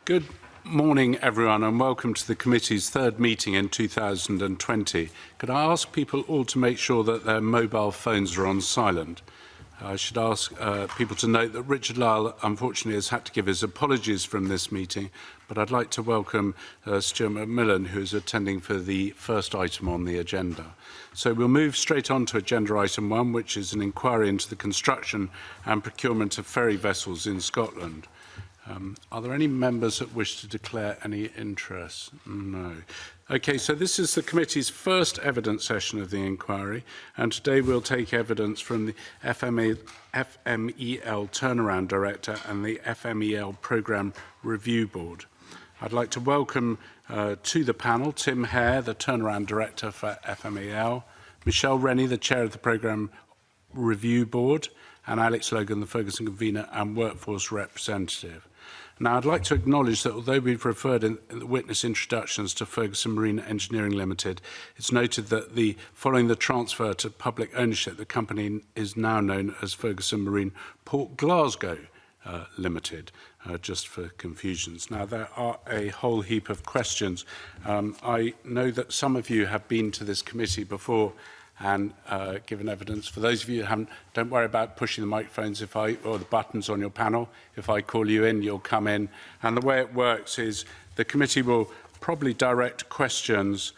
Good morning, everyone, and welcome to the committee's third meeting in 2020. Could I ask people all to make sure that their mobile phones are on silent? I should ask people to note that Richard Lyle, unfortunately, has had to give his apologies from this meeting, but I'd like to welcome Stuart McMillan, who is attending for the first item on the agenda. So we'll move straight on to agenda item 1, which is an inquiry into the construction and procurement of ferry vessels in Scotland. Are there any members that wish to declare any interest? No. Okay, so this is the committee's first evidence session of the inquiry, and today we'll take evidence from the FMEL Turnaround Director and the FMEL Programme Review Board. I'd like to welcome to the panel Tim Hare, the Turnaround Director for FMEL, Michelle Rennie, the Chair of the Programme Review Board, and Alex Logan, the Ferguson Convener and Workforce Representative. Now, I'd like to acknowledge that although we've referred in the witness introductions to Ferguson Marine Engineering Limited, it's noted that following the transfer to public ownership, the company is now known as Ferguson Marine Port Glasgow Limited, just for confusions. Now, there are a whole heap of questions. I know that some of you have been to this committee before and given evidence. For those of you who haven't, don't worry about pushing the microphones or the buttons on your panel. If I call you in, you'll come in. And the way it works is the committee will probably direct questions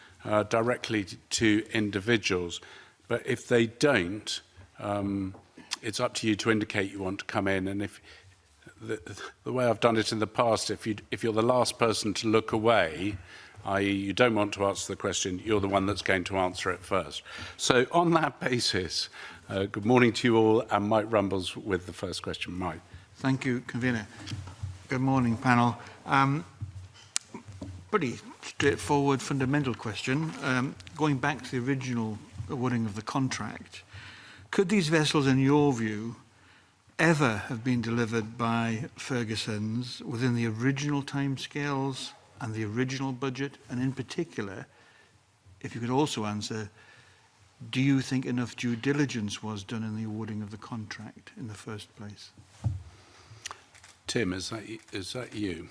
directly to individuals. But if they don't, it's up to you to indicate you want to come in. And if the way I've done it in the past, if you're the last person to look away, i.e. you don't want to answer the question, you're the one that's going to answer it first. So on that basis, good morning to you all, and Mike Rumbles with the first question. Mike. Thank you, Convener. Good morning, panel. Pretty straightforward, fundamental question. Going back to the original awarding of the contract, could these vessels, in your view, ever have been delivered by Ferguson's within the original timescales and the original budget? And in particular, if you could also answer, do you think enough due diligence was done in the awarding of the contract in the first place? Tim, is that you?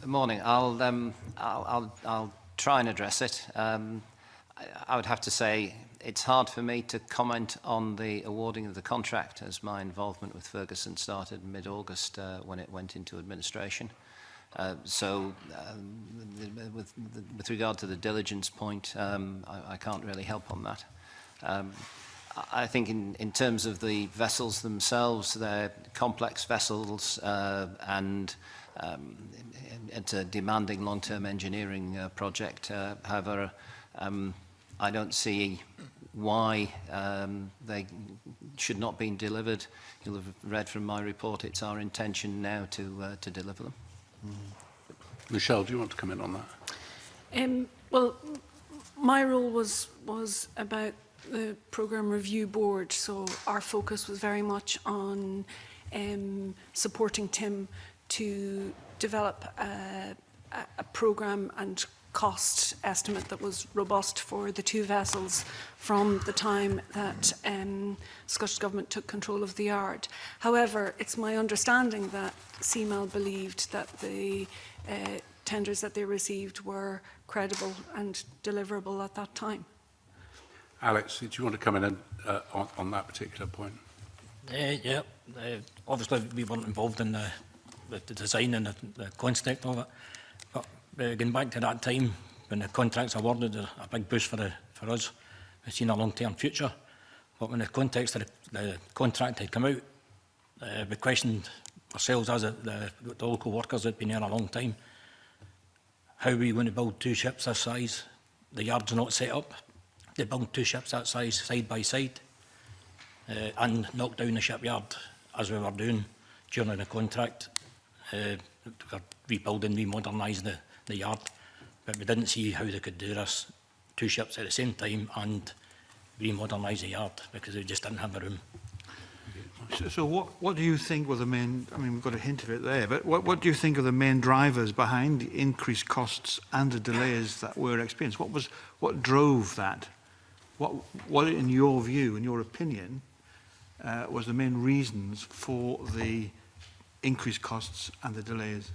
Morning. I'll try and address it. I would have to say it's hard for me to comment on the awarding of the contract, as my involvement with Ferguson started mid-August when it went into administration. With regard to the diligence point, I can't really help on that. I think in terms of the vessels themselves, they're complex vessels and it's a demanding long-term engineering project. However, I don't see why they should not be delivered. You'll have read from my report, it's our intention now to deliver them. Michelle, do you want to come in on that? Well, my role was about the Programme Review Board, so our focus was very much on supporting Tim to develop a programme and cost estimate that was robust for the two vessels from the time that Scottish Government took control of the yard. However, it's my understanding that CMEL believed that the tenders that they received were credible and deliverable at that time. Alex, do you want to come in and, on that particular point? Yeah, obviously we weren't involved in the design and the concept of it. But going back to that time, when the contract's awarded, a big boost for us. We've seen a long-term future. But when the context of the contract had come out, we questioned ourselves as the local workers that had been here a long time. How are we going to build two ships this size? The yard's not set up. They build two ships that size side by side and knock down the shipyard as we were doing during the contract. We're rebuilding, remodernising the yard, but we didn't see how they could do this, two ships at the same time and remodernise the yard, because they just didn't have the room. So what do you think were the main, I mean, we've got a hint of it there, but what do you think are the main drivers behind the increased costs and the delays that were experienced? What drove that? What in your view, in your opinion, was the main reasons for the increased costs and the delays?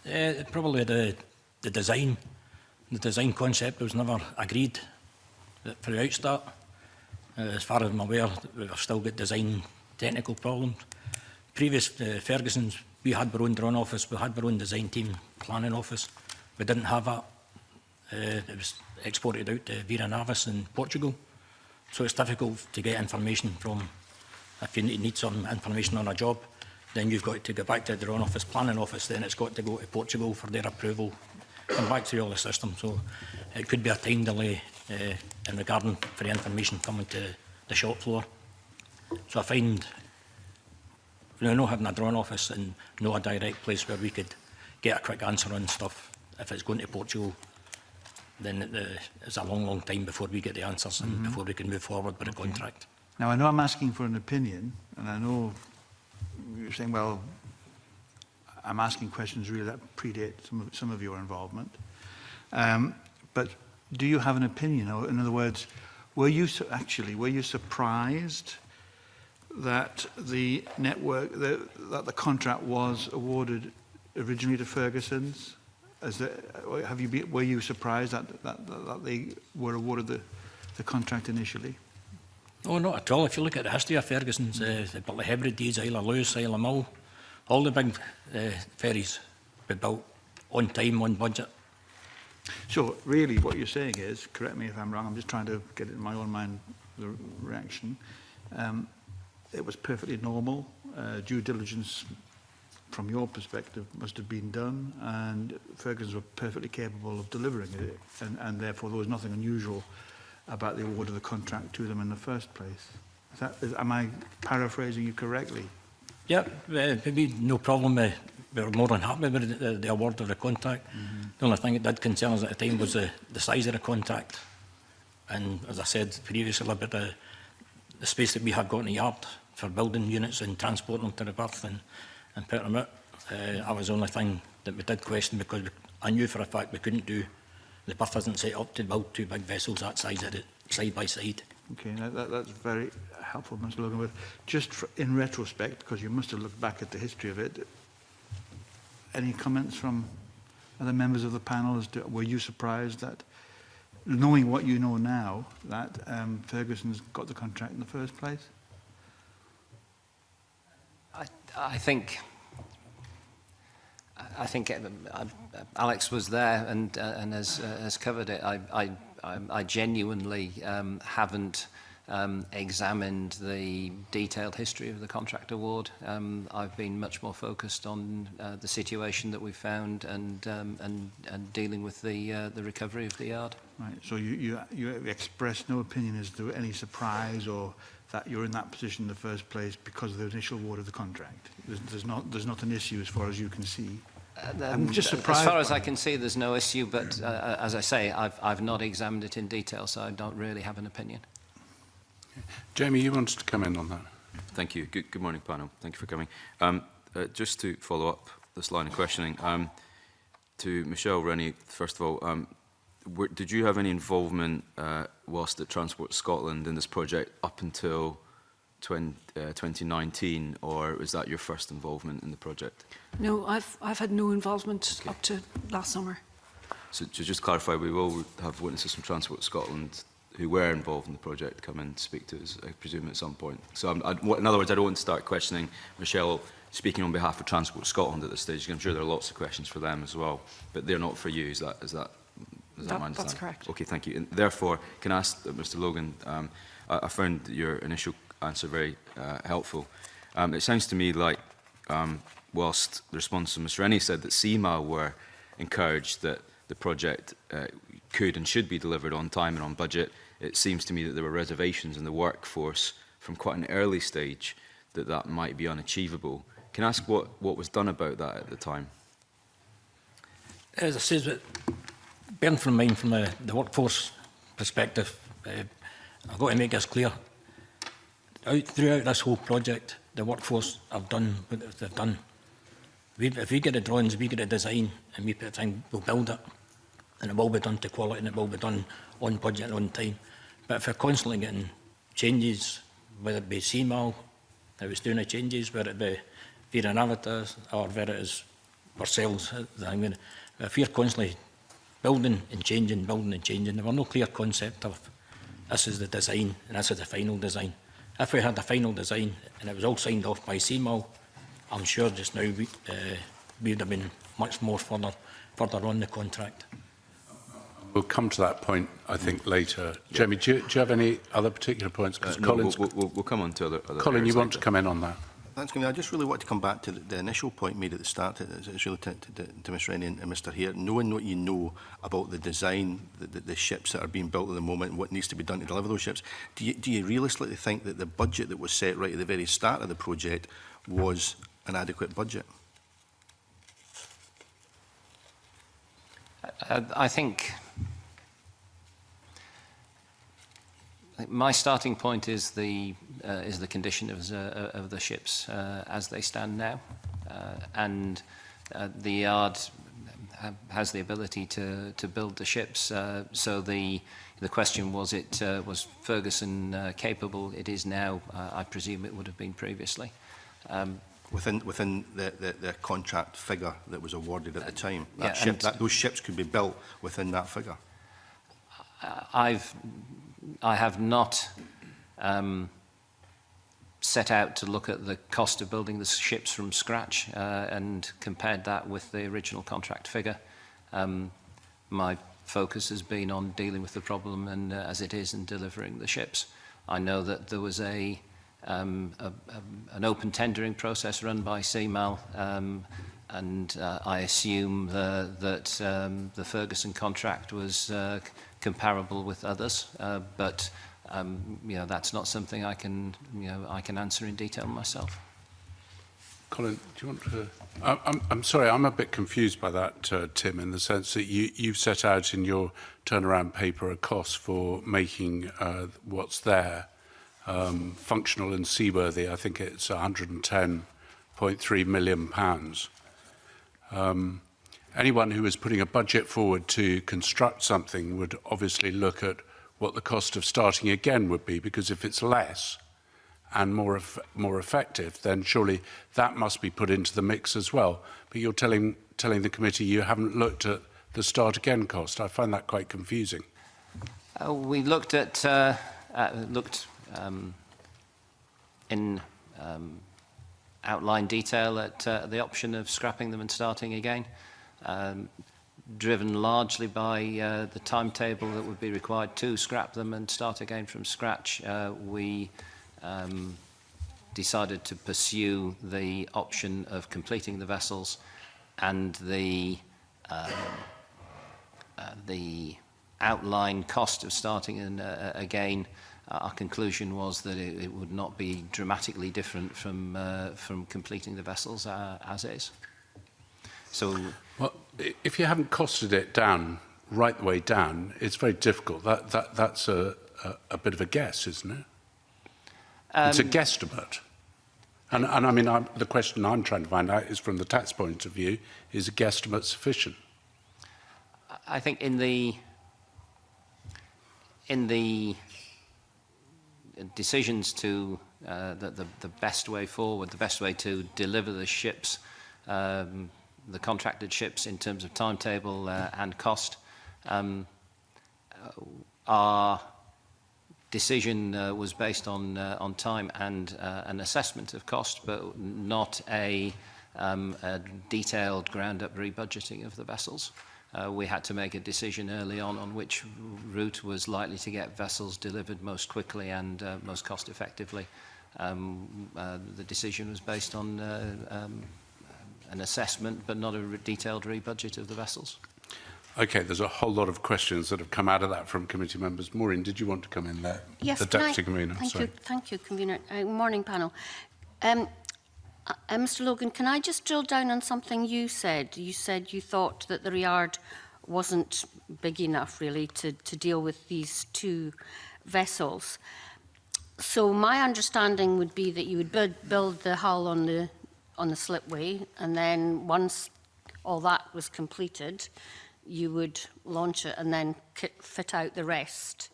Probably the design. The design concept was never agreed from the outstart. As far as I'm aware, we've still got design technical problems. Previous Ferguson's, we had our own drawing office, we had our own design team, planning office. We didn't have that. It was exported out to Re-Energizing in Portugal. So it's difficult to get information from, if you need some information on a job, then you've got to go back to the drawing office, planning office, then it's got to go to Portugal for their approval, come back through all the system. So it could be a time delay in regarding for the information coming to the shop floor. So I find, not having a drawing office and no a direct place where we could get a quick answer on stuff, if it's going to Portugal, then it's a long, long time before we get the answers and before we can move forward with a contract. Now, I know I'm asking for an opinion, and I know you're saying, well, I'm asking questions really that predate some of your involvement. But do you have an opinion? Or in other words, were you surprised that the network, that the contract was awarded originally to Ferguson's? Were you surprised that they were awarded the contract initially? No, not at all. If you look at the history of Ferguson's, they built the Hebrides, Isle of Lewis, Isle of Mull, all the big ferries were built on time, on budget. So really what you're saying is, correct me if I'm wrong, I'm just trying to get it in my own mind, the reaction. It was perfectly normal. Due diligence from your perspective must have been done, and Ferguson's were perfectly capable of delivering it, and therefore there was nothing unusual about the award of the contract to them in the first place. Am I paraphrasing you correctly? Yeah, maybe no problem. We were more than happy with the award of the contract. The only thing that did concern us at the time was the size of the contract. And as I said previously about the space that we had got in the yard for building units and transporting them to the berth and putting them out. That was the only thing that we did question, because I knew for a fact we couldn't do, the berth isn't set up to build two big vessels that size of it, side by side. Okay, that's very helpful, Mr. Logan. But just in retrospect, because you must have looked back at the history of it, any comments from other members of the panel? Were you surprised that, knowing what you know now, that Ferguson's got the contract in the first place? I think Alex was there and has covered it. I genuinely haven't examined the detailed history of the contract award. I've been much more focused on the situation that we found and dealing with the recovery of the yard. Right. So you expressed no opinion as to any surprise or that you're in that position in the first place because of the initial award of the contract. There's not an issue as far as you can see. I'm just surprised. As far as I can see, there's no issue. But as I say, I've not examined it in detail, so I don't really have an opinion. Jamie, you wanted to come in on that. Thank you. Good morning, panel. Thank you for coming. Just to follow up this line of questioning, to Michelle Rennie, first of all, did you have any involvement whilst at Transport Scotland in this project up until 2019, or was that your first involvement in the project? No, I've had no involvement up to last summer. So to just clarify, we will have witnesses from Transport Scotland who were involved in the project come in to speak to us, I presume, at some point. So in other words, I don't want to start questioning Michelle speaking on behalf of Transport Scotland at this stage. I'm sure there are lots of questions for them as well, but they're not for you. Is that my understanding? That's correct. Okay, thank you. And therefore, can I ask Mr. Logan, I found your initial answer very helpful. It sounds to me like, whilst the response to Ms. Rennie said that CMA were encouraged that the project could and should be delivered on time and on budget, it seems to me that there were reservations in the workforce from quite an early stage that might be unachievable. Can I ask what was done about that at the time? As I said, bearing in mind from the workforce perspective, I've got to make this clear. Throughout this whole project, the workforce have done what they've done. If we get the drawings, we get the design, and we put a thing, we'll build it, and it will be done to quality, and it will be done on budget and on time. But if we're constantly getting changes, whether it be CMAL, if it's doing the changes, whether it be Re-Energizing, or whether it is ourselves. I mean, if we're constantly building and changing, there were no clear concept of this is the design and this is the final design. If we had the final design and it was all signed off by CMAL, I'm sure just now we'd have been much more further on the contract. We'll come to that point, I think, later. Yeah. Jamie, do you have any other particular points? Because no, we'll come on to other Colin, you want to come in on that? Thanks, Commissioner. I just really want to come back to the initial point made at the start. It's really to Ms Rennie and Mr Hare. Knowing what you know about the design, the ships that are being built at the moment and what needs to be done to deliver those ships, do you realistically think that the budget that was set right at the very start of the project was an adequate budget? I think my starting point is the condition of the ships as they stand now, and the yard has the ability to build the ships. So the question was was Ferguson capable? It is now. I presume it would have been previously. Within the contract figure that was awarded at the time, those ships could be built within that figure. I have not set out to look at the cost of building the ships from scratch and compared that with the original contract figure. My focus has been on dealing with the problem and as it is and delivering the ships. I know that there was an open tendering process run by CMAL, and I assume that the Ferguson contract was comparable with others, but that's not something I can answer in detail myself. Colin, do you want to? I'm sorry, I'm a bit confused by that, Tim, in the sense that you've set out in your turnaround paper a cost for making what's there functional and seaworthy. I think it's £110.3 million. Anyone who is putting a budget forward to construct something would obviously look at what the cost of starting again would be, because if it's less and more effective, then surely that must be put into the mix as well. But you're telling the committee you haven't looked at the start again cost. I find that quite confusing. We looked at in outline detail at the option of scrapping them and starting again, driven largely by the timetable that would be required to scrap them and start again from scratch. We decided to pursue the option of completing the vessels, and the outline cost of starting again. Our conclusion was that it would not be dramatically different from completing the vessels as is. So, well, if you haven't costed it down right the way down, it's very difficult. That's a bit of a guess, isn't it? It's a guesstimate. And I mean, the question I'm trying to find out is, from the tax point of view, is a guesstimate sufficient? I think in the decisions to the best way forward, the best way to deliver the ships, the contracted ships in terms of timetable and cost, our decision was based on time and an assessment of cost, but not a detailed ground-up rebudgeting of the vessels. We had to make a decision early on which route was likely to get vessels delivered most quickly and most cost effectively. The decision was based on an assessment, but not a detailed rebudget of the vessels. Okay, there's a whole lot of questions that have come out of that from committee members. Maureen, did you want to come in there? Yes, the Deputy Convener. Thank you, Convener. Morning, panel. Mr. Logan, can I just drill down on something you said? You said you thought that the yard wasn't big enough, really, to deal with these two vessels. So my understanding would be that you would build the hull on the slipway, and then once all that was completed, you would launch it and then fit out the rest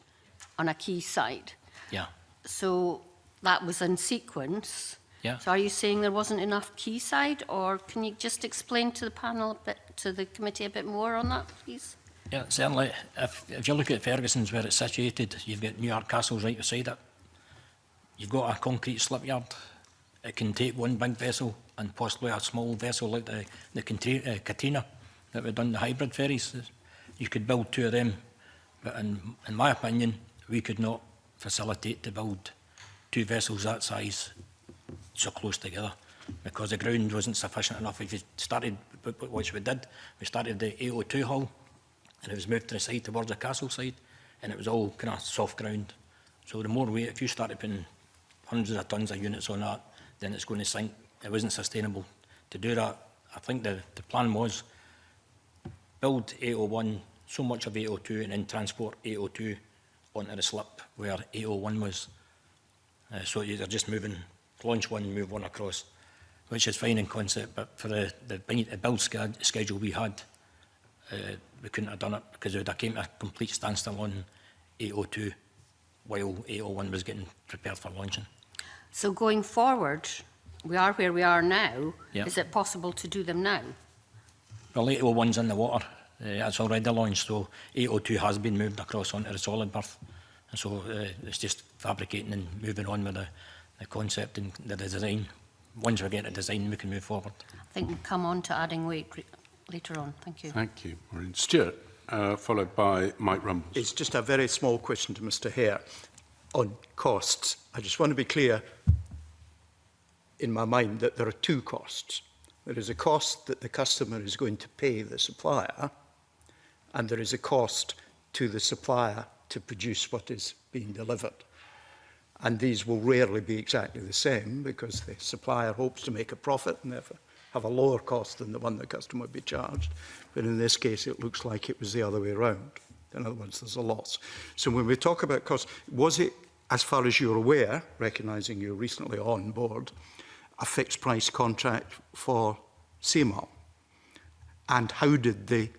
on a quay site. Yeah. So that was in sequence. Yeah. So are you saying there wasn't enough quayside, or can you just explain to the panel a bit, to the committee a bit more on that, please? Yeah, certainly. If you look at Ferguson's where it's situated, you've got New York Castles right beside it. You've got a concrete slipyard. It can take one big vessel and possibly a small vessel like the Katrina that we've done, the hybrid ferries. You could build 2 of them, but in my opinion, we could not facilitate to build 2 vessels that size so close together because the ground wasn't sufficient enough. If you started, which we did, we started the 802 hull and it was moved to the side towards the castle side and it was all kind of soft ground. So the more weight, if you started putting hundreds of tons of units on that, then it's going to sink. It wasn't sustainable to do that. I think the plan was build 801, so much of 802 and then transport 802 onto the slip where 801 was. So you're just moving, launch one, move one across, which is fine in concept, but for the build schedule we had, we couldn't have done it because it would have came to a complete standstill on 802 while 801 was getting prepared for launching. So going forward, we are where we are now. Yeah. Is it possible to do them now? Well, 801's in the water. It's already launched, so 802 has been moved across onto the solid berth. And so it's just fabricating and moving on with the concept and the design. Once we get the design, we can move forward. I think we'll come on to adding weight later on. Thank you. Thank you, Maureen. Stuart, followed by Mike Rumbles. It's just a very small question to Mr Hare on costs. I just want to be clear in my mind that there are 2 costs. There is a cost that the customer is going to pay the supplier, and there is a cost to the supplier to produce what is being delivered. And these will rarely be exactly the same because the supplier hopes to make a profit and therefore have a lower cost than the one the customer would be charged. But in this case, it looks like it was the other way around. In other words, there's a loss. So when we talk about costs, was it, as far as you're aware, recognising you're recently on board, a fixed price contract for CMAL? And how did the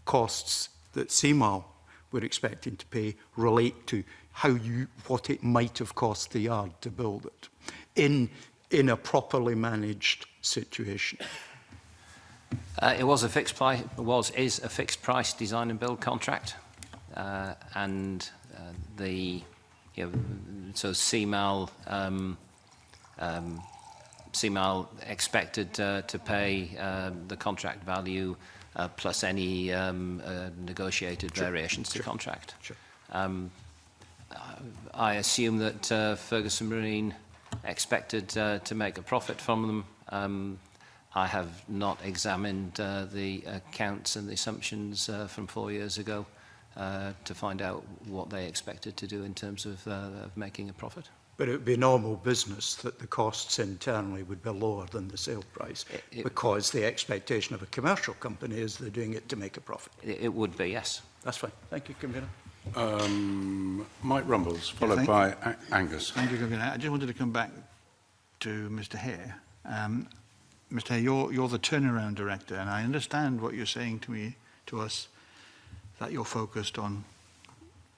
costs that CMAL were expecting to pay relate to what it might have cost the yard to build it in a properly managed situation? It was a fixed price. Is a fixed price design and build contract, so CMAL CMAL expected to pay the contract value plus any negotiated variations to contract. Sure. I assume that Ferguson Marine expected to make a profit from them. I have not examined the accounts and the assumptions from 4 years ago to find out what they expected to do in terms of making a profit. But it would be normal business that the costs internally would be lower than the sale price because the expectation of a commercial company is they're doing it to make a profit. It would be, yes. That's fine. Thank you, Convener. Mike Rumbles, followed by Angus. Thank you, Convener. I just wanted to come back to Mr Hare. Mr Hare, you're the turnaround director, and I understand what you're saying to us, that you're focused on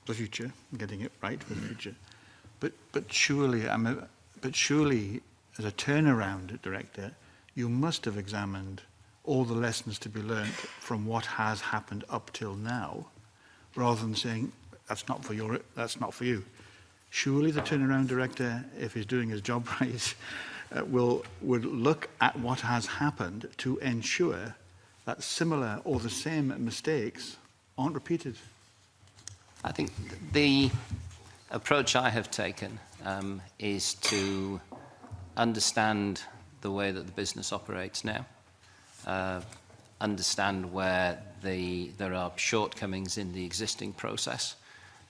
the future, getting it right for the future. But surely, as a turnaround director, you must have examined all the lessons to be learnt from what has happened up till now, rather than saying that's not for you. Surely the turnaround director, if he's doing his job right, would look at what has happened to ensure that similar or the same mistakes aren't repeated. I think the approach I have taken is to understand the way that the business operates now, understand where there are shortcomings in the existing process,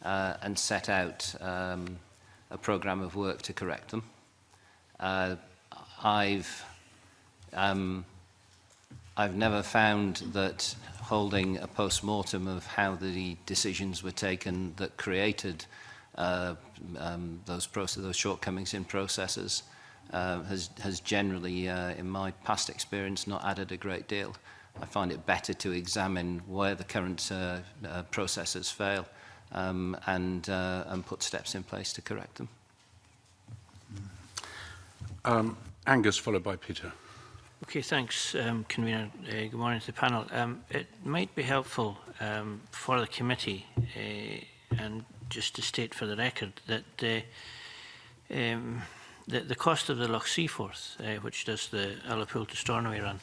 and set out a programme of work to correct them. I've never found that holding a post-mortem of how the decisions were taken that created those shortcomings in processes has generally, in my past experience, not added a great deal. I find it better to examine where the current processes fail and put steps in place to correct them. Angus, followed by Peter. Okay, thanks, Convener. Good morning to the panel. It might be helpful for the committee, and just to state for the record, that the cost of the Loch Seaforth, which does the Ullapool to Stornoway run,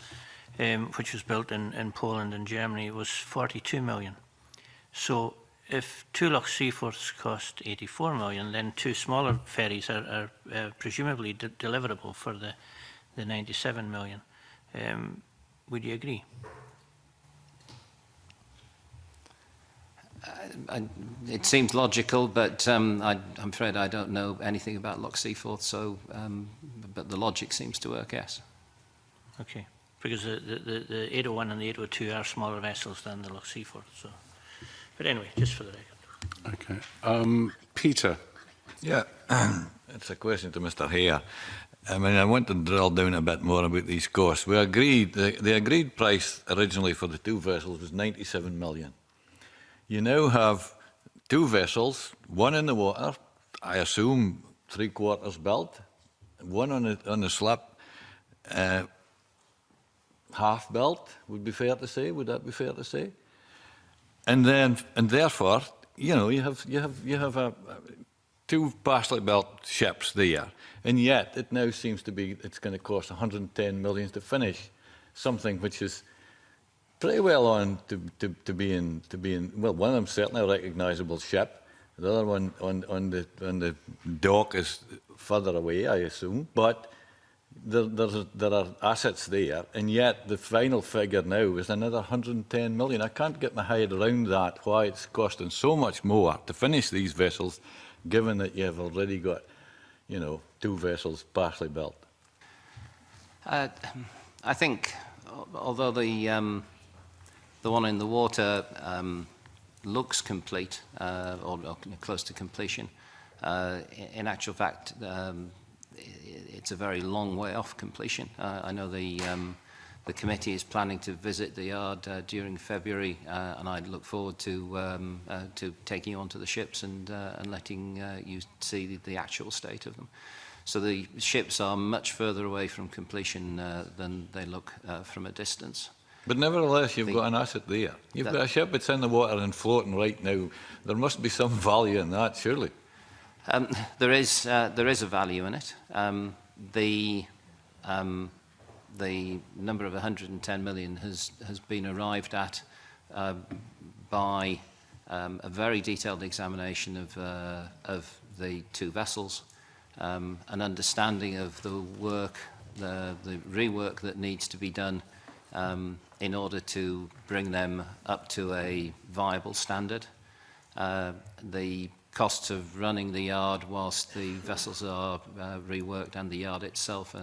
which was built in Poland and Germany, was 42 million. So if 2 Loch Seaforths cost 84 million, then 2 smaller ferries are presumably deliverable for the 97 million. Would you agree? It seems logical, but I'm afraid I don't know anything about Loch Seaforth, so, but the logic seems to work, yes. Okay, because the 801 and the 802 are smaller vessels than the Loch Seaforth. So, but anyway, just for the record. Okay. Peter. Yeah, it's a question to Mr. Hare. I mean, I want to drill down a bit more about these costs. We agreed, the agreed price originally for the 2 vessels was 97 million. You now have 2 vessels, one in the water, I assume 3/4 built, one on the slip, half built, would be fair to say. Would that be fair to say? And therefore, you know, you have 2 partially built ships there, and yet it now seems to be it's going to cost 110 million to finish something which is pretty well on to be in well, one of them certainly a recognisable ship, the other one on the dock is further away, I assume, but there are assets there, and yet the final figure now is another 110 million. I can't get my head around that, why it's costing so much more to finish these vessels, given that you have already got, you know, 2 vessels partially built. I think, although the one in the water looks complete or close to completion, in actual fact, it's a very long way off completion. I know the committee is planning to visit the yard during February, and I'd look forward to taking you onto the ships and letting you see the actual state of them. So the ships are much further away from completion than they look from a distance. But nevertheless, you've got an asset there. You've got a ship that's in the water and floating right now. There must be some value in that, surely. There is a value in it. The number of 110 million has been arrived at by a very detailed examination of the 2 vessels, an understanding of the work, the rework that needs to be done in order to bring them up to a viable standard. The costs of running the yard whilst the vessels are reworked, and the yard itself,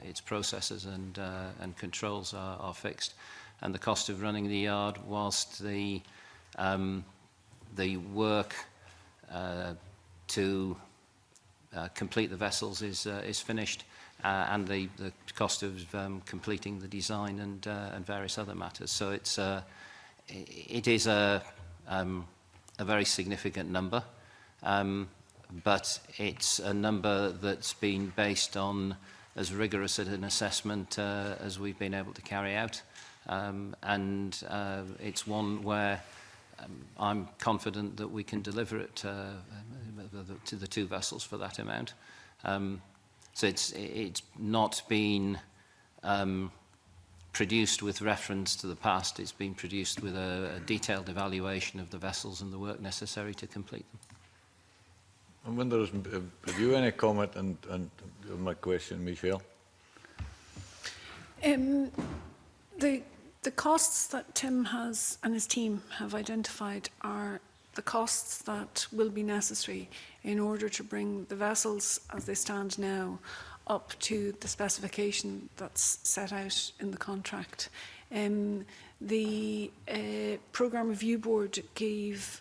its processes and controls are fixed, and the cost of running the yard whilst the work to complete the vessels is finished, and the cost of completing the design and various other matters. So it is a very significant number, but it's a number that's been based on as rigorous an assessment as we've been able to carry out, and it's one where I'm confident that we can deliver it to the 2 vessels for that amount. So it's not been produced with reference to the past. It's been produced with a detailed evaluation of the vessels and the work necessary to complete them. I wonder, have you any comment on my question, Michelle? The costs that Tim has and his team have identified are the costs that will be necessary in order to bring the vessels as they stand now up to the specification that's set out in the contract. The Programme Review Board gave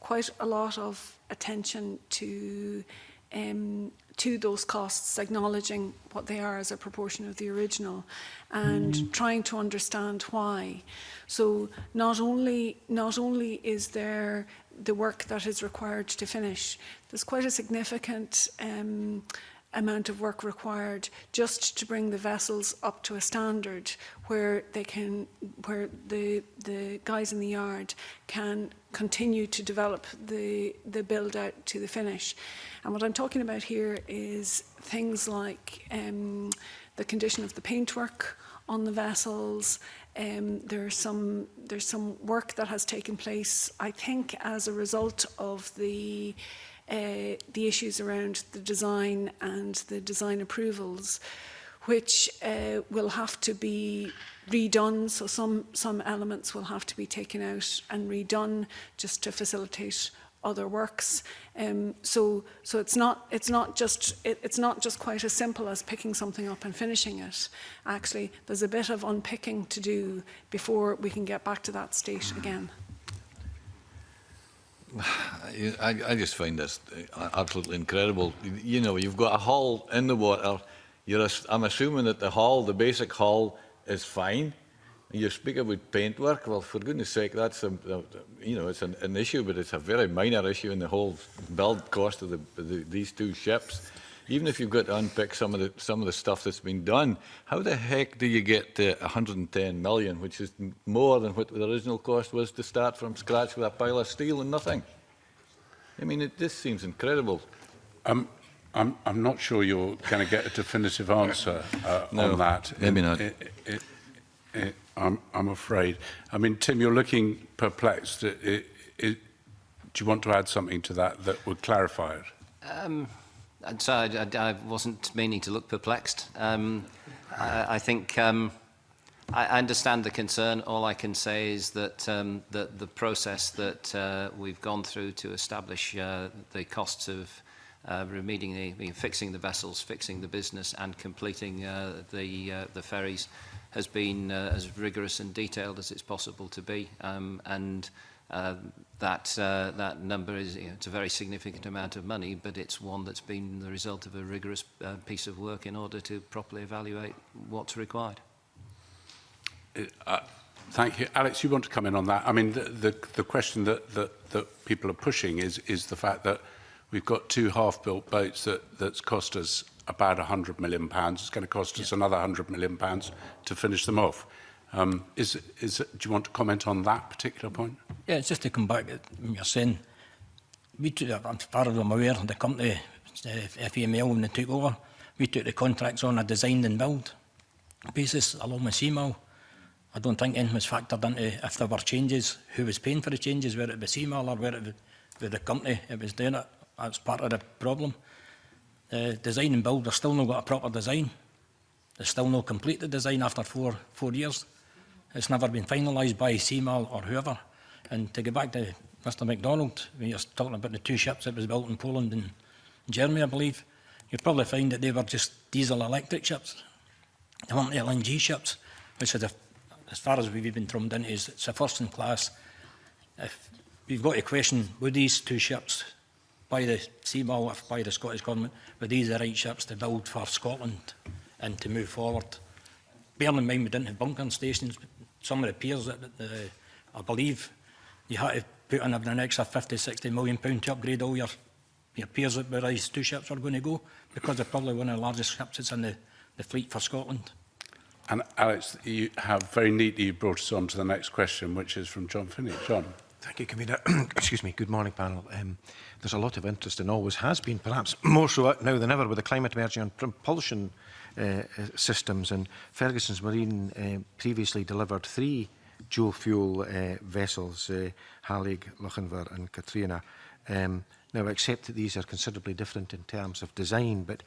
quite a lot of attention to those costs, acknowledging what they are as a proportion of the original and trying to understand why. So not only is there the work that is required to finish, there's quite a significant amount of work required just to bring the vessels up to a standard where the guys in the yard can continue to develop the build out to the finish. And what I'm talking about here is things like the condition of the paintwork on the vessels. There's some work that has taken place, I think, as a result of the issues around the design and the design approvals, which will have to be redone. So some elements will have to be taken out and redone just to facilitate other works. So it's not just quite as simple as picking something up and finishing it. Actually, there's a bit of unpicking to do before we can get back to that state again. I just find this absolutely incredible. You know, you've got a hull in the water. I'm assuming that the basic hull is fine. You speak about paintwork. Well, for goodness sake, that's it's an issue, but it's a very minor issue in the whole build cost of these two ships. Even if you've got to unpick some of the stuff that's been done, how the heck do you get to 110 million, which is more than what the original cost was to start from scratch with a pile of steel and nothing? I mean, this seems incredible. I'm not sure you're going to get a definitive answer on that. Maybe not. I'm afraid. I mean, Tim, you're looking perplexed. Do you want to add something to that would clarify it? So I wasn't meaning to look perplexed. I think I understand the concern. All I can say is that the process that we've gone through to establish the costs of fixing the vessels, fixing the business, and completing the ferries has been as rigorous and detailed as it's possible to be. That number is, it's a very significant amount of money, but it's one that's been the result of a rigorous piece of work in order to properly evaluate what's required. Thank you. Alex, you want to come in on that? I mean, the question that people are pushing is the fact that we've got two half-built boats that's cost us about £100 million. It's going to cost us another £100 million to finish them off. Do you want to comment on that particular point? Yeah, it's just to come back to what you're saying. We took, as far as I'm aware, the company, FEML, when they took over, we took the contracts on a design and build basis along with CMAL. I don't think anything was factored into if there were changes, who was paying for the changes, whether it was CMAL or whether it was the company that was doing it. That's part of the problem. Design and build, they've still not got a proper design. There's still no completed design after four years. It's never been finalised by CMAL or whoever. And to go back to Mr MacDonald, when you're talking about the two ships that was built in Poland and Germany, I believe, you'd probably find that they were just diesel electric ships. They weren't the LNG ships, which is, as far as we've been drummed into, it's a first in class. If we've got to question, would these two ships, by the CMAL or by the Scottish Government, were these the right ships to build for Scotland and to move forward? Bearing in mind we didn't have bunkering stations, some of the piers that I believe you had to put in an extra £50–60 million to upgrade all your piers where these two ships are going to go, because they're probably one of the largest ships that's in the fleet for Scotland. And Alex, you have very neatly brought us on to the next question, which is from John Finney. John. Thank you, Convener. Excuse me. Good morning, panel. There's a lot of interest, and always has been, perhaps more so now than ever, with the climate emerging on propulsion systems. And Ferguson's Marine previously delivered 3 dual-fuel vessels, Halig, Lochinver and Katrina. Now, I accept that these are considerably different in terms of design, but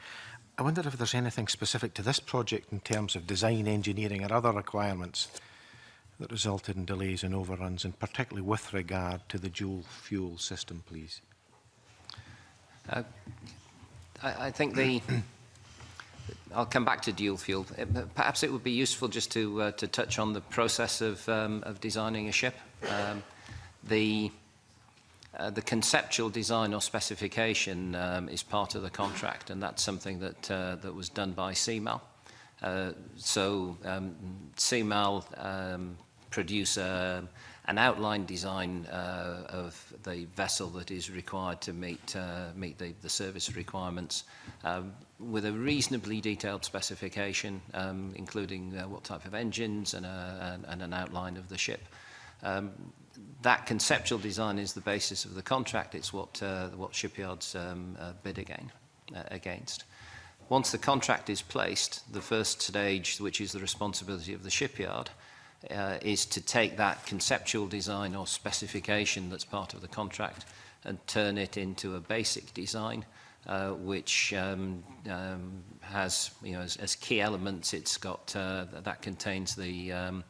I wonder if there's anything specific to this project in terms of design, engineering or other requirements that resulted in delays and overruns, and particularly with regard to the dual-fuel system, please. I think I'll come back to dual fuel. Perhaps it would be useful just to touch on the process of designing a ship. The conceptual design or specification is part of the contract, and that's something that was done by CMAL. CMAL produce a an outline design of the vessel that is required to meet the service requirements, with a reasonably detailed specification, including what type of engines and an outline of the ship. That conceptual design is the basis of the contract. It's what shipyards bid against. Once the contract is placed, the first stage, which is the responsibility of the shipyard, is to take that conceptual design or specification that's part of the contract and turn it into a basic design, which has, as key elements, it's got that contains the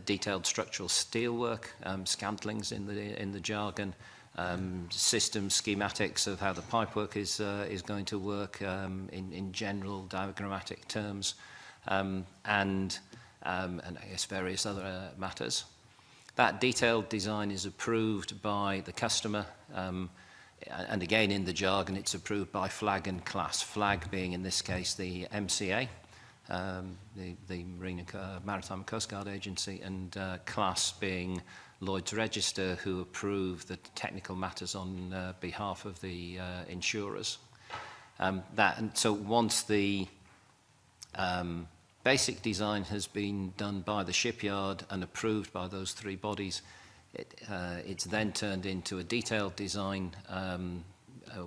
detailed structural steelwork, scantlings in the jargon, system schematics of how the pipework is going to work in general diagrammatic terms, and I guess various other matters. That detailed design is approved by the customer, and again in the jargon it's approved by flag and class, flag being in this case the MCA, the Maritime and Coast Guard Agency, and class being Lloyd's Register, who approve the technical matters on behalf of the insurers. So once the basic design has been done by the shipyard and approved by those three bodies, it's then turned into a detailed design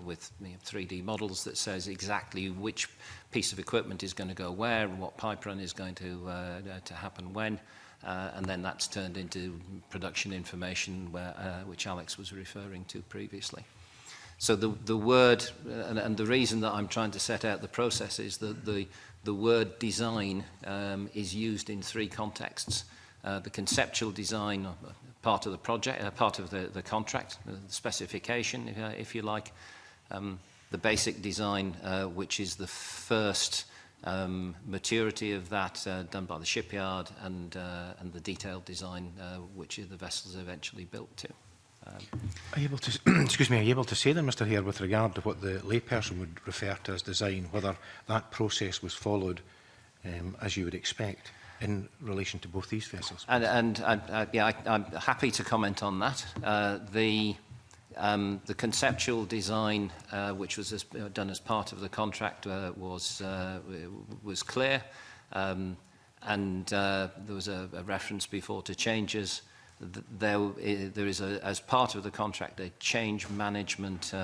with 3D models that says exactly which piece of equipment is going to go where and what pipe run is going to happen when, and then that's turned into production information which Alex was referring to previously. So the word, and the reason that I'm trying to set out the process is that the word design is used in three contexts. The conceptual design, part of the project, part of the contract, the specification, if you like. The basic design, which is the first maturity of that done by the shipyard, and the detailed design, which the vessels are eventually built to. Are you able to, excuse me, are you able to say then, Mr. Hare, with regard to what the layperson would refer to as design, whether that process was followed as you would expect in relation to both these vessels? And yeah, I'm happy to comment on that. The conceptual design, which was done as part of the contract, was clear, and there was a reference before to changes. There is, as part of the contract, a change management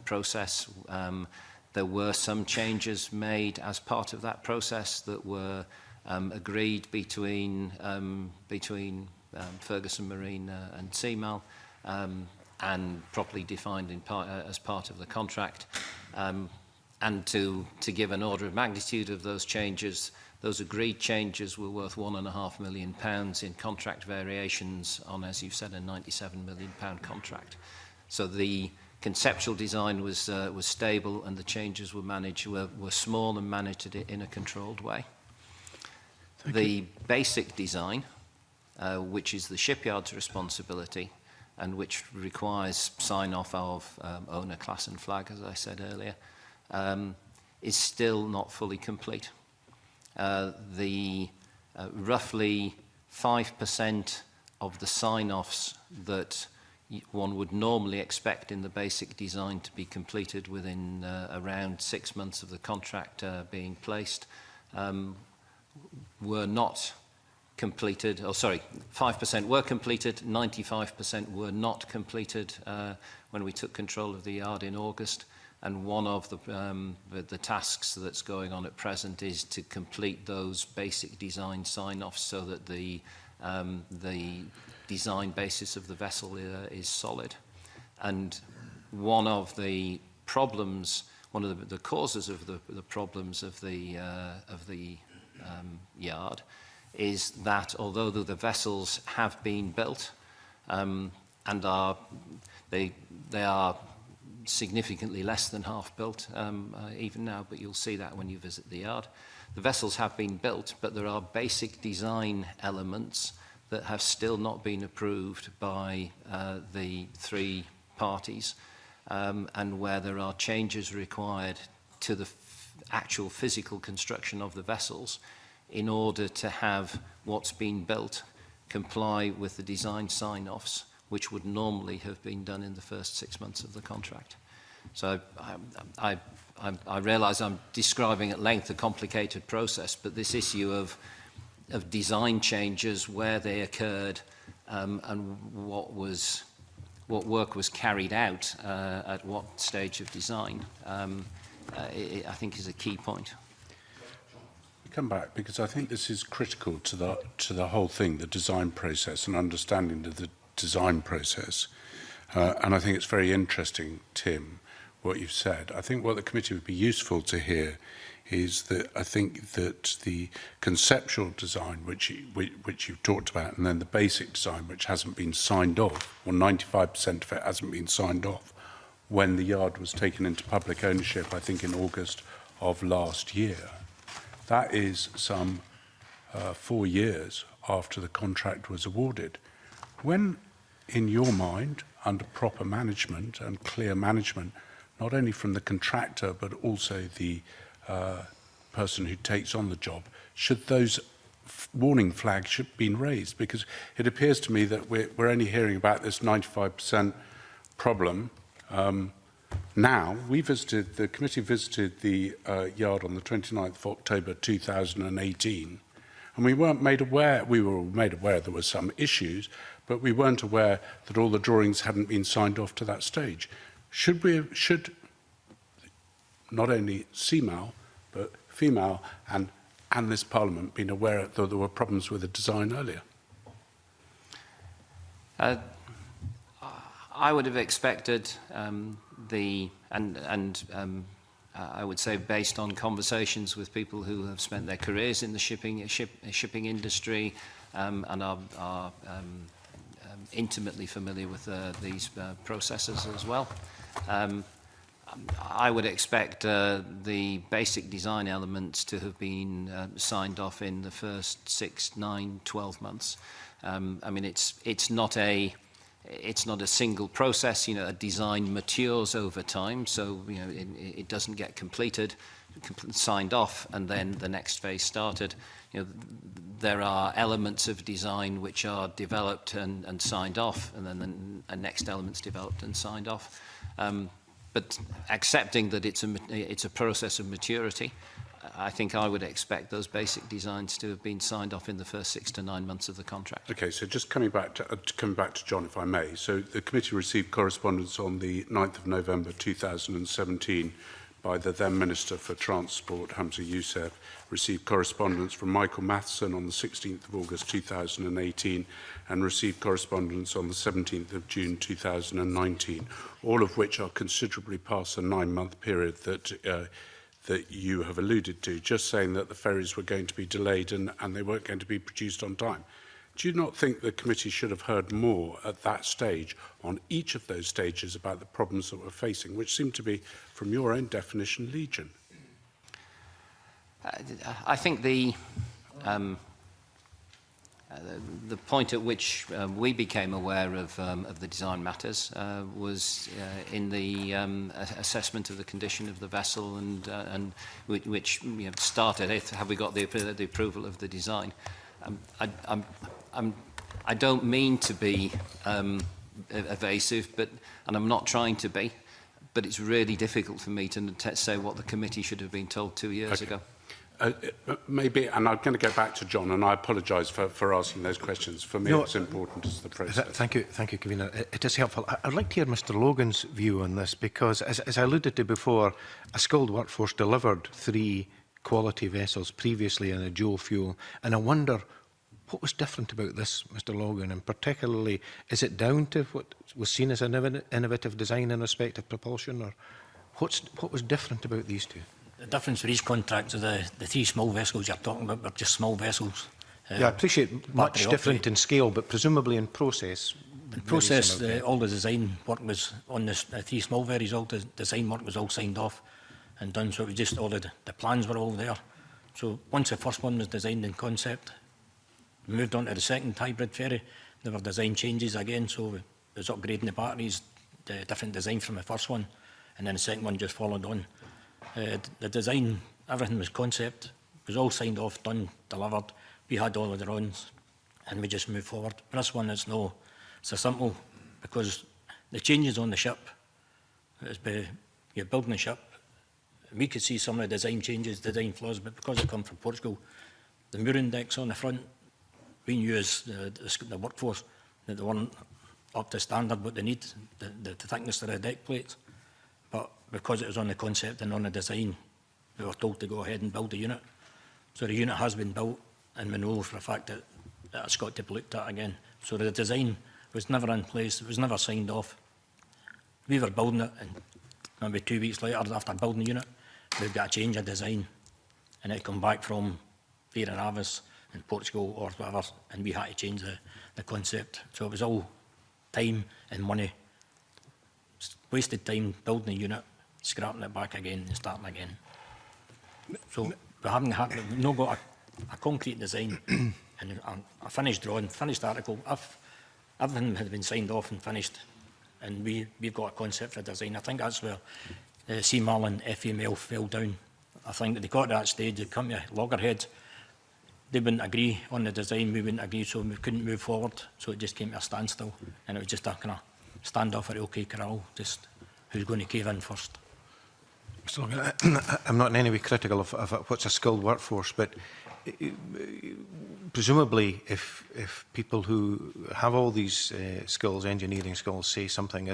process. There were some changes made as part of that process that were agreed between Ferguson Marine and CMAL, and properly defined as part of the contract. And to give an order of magnitude of those changes, those agreed changes were worth £1.5 million in contract variations on, as you've said, a £97 million contract. So the conceptual design was stable, and the changes were small and managed in a controlled way. The basic design, which is the shipyard's responsibility, and which requires sign-off of owner, class and flag, as I said earlier, is still not fully complete. The roughly 5% of the sign-offs that one would normally expect in the basic design to be completed within around 6 months of the contract being placed were not completed, 5% were completed, 95% were not completed when we took control of the yard in August. And one of the tasks that's going on at present is to complete those basic design sign-offs so that the design basis of the vessel is solid. And one of the problems, one of the causes of the problems of the yard is that although the vessels have been built and they are significantly less than half built even now, but you'll see that when you visit the yard. The vessels have been built, but there are basic design elements that have still not been approved by the three parties, and where there are changes required to the actual physical construction of the vessels in order to have what's been built comply with the design sign-offs, which would normally have been done in the first 6 months of the contract. So I realise I'm describing at length a complicated process, but this issue of design changes, where they occurred, and what work was carried out at what stage of design, I think is a key point. Come back, because I think this is critical to the whole thing, the design process and understanding of the design process. And I think it's very interesting, Tim, what you've said. I think what the committee would be useful to hear is that I think that the conceptual design, which you've talked about, and then the basic design, which hasn't been signed off, or 95% of it hasn't been signed off, when the yard was taken into public ownership, I think in August of last year. That is some 4 years after the contract was awarded. When, in your mind, under proper management and clear management, not only from the contractor but also the person who takes on the job, should those warning flags should have been raised? Because it appears to me that we're only hearing about this 95% problem now. The committee visited the yard on the 29th of October 2018, and we were made aware there were some issues, but we weren't aware that all the drawings hadn't been signed off to that stage. Should not only CMAL, but female and this Parliament been aware that there were problems with the design earlier? I would have expected I would say, based on conversations with people who have spent their careers in the shipping industry and are intimately familiar with these processes as well. I would expect the basic design elements to have been signed off in the first 6, 9, 12 months. I mean, it's not a single process. You know, a design matures over time, so you know it doesn't get completed, signed off, and then the next phase started. You know, there are elements of design which are developed and signed off, and then the next element's developed and signed off. But accepting that it's a process of maturity, I think I would expect those basic designs to have been signed off in the first 6 to 9 months of the contract. Okay, so just coming back to John, if I may. So the committee received correspondence on the 9th of November 2017 by the then Minister for Transport, Hamza Youssef, received correspondence from Michael Matheson on the 16th of August 2018, and received correspondence on the 17th of June 2019, all of which are considerably past the 9-month period that you have alluded to, just saying that the ferries were going to be delayed and they weren't going to be produced on time. Do you not think the committee should have heard more at that stage, on each of those stages, about the problems that we're facing, which seem to be, from your own definition, legion? I think the point at which we became aware of the design matters was in the assessment of the condition of the vessel, and which you know, started. Have we got the approval of the design? I don't mean to be evasive, and I'm not trying to be, but it's really difficult for me to say what the committee should have been told 2 years ago. Maybe, and I'm going to go back to John, and I apologise for asking those questions. For me, it's important as the process. Thank you, Convener. It is helpful. I'd like to hear Mr Logan's view on this, because, as I alluded to before, a skilled workforce delivered 3 quality vessels previously in a dual fuel, and I wonder what was different about this, Mr Logan, and particularly, is it down to what was seen as an innovative design in respect of propulsion, or what was different about these 2? The difference for these contracts is the 3 small vessels you're talking about were just small vessels. Yeah, I appreciate much different in scale, but presumably in process. In process, all the design work was on the 3 small ferries. All the design work was all signed off and done, so it was just all the plans were all there. So once the first one was designed in concept, we moved on to the second hybrid ferry. There were design changes again, so we was upgrading the batteries, the different design from the first one, and then the second one just followed on. The design, everything was concept, was all signed off, done, delivered. We had all of the drawings, and we just move forward. But this one is no so simple, because the changes on the ship, you're building a ship, we could see some of the design changes, design flaws, but because it come from Portugal, the mooring decks on the front, we knew as the workforce that they weren't up to standard what they need, the thickness of the deck plates. But because it was on the concept and on the design, we were told to go ahead and build the unit. So the unit has been built, and we know for a fact that it's got to be looked at again. So the design was never in place, it was never signed off. We were building it, and maybe 2 weeks later, after building the unit, we've got to change a design, and it come back from Ferry in Portugal or whatever, and we had to change the concept. So it was all time and money, wasted time building the unit, scrapping it back again and starting again. So we haven't we've not got a concrete design and a finished drawing, finished article. Everything had been signed off and finished, and we've got a concept for a design. I think that's where CMAL and FML fell down. I think that they got to that stage, they come to loggerheads, they wouldn't agree on the design, we wouldn't agree, so we couldn't move forward. So it just came to a standstill, and it was just a kind of standoff at OK Corral, just who's going to cave in first. Mr. Logan, I'm not in any way critical of what's a skilled workforce, but presumably if people who have all these skills, engineering skills, say something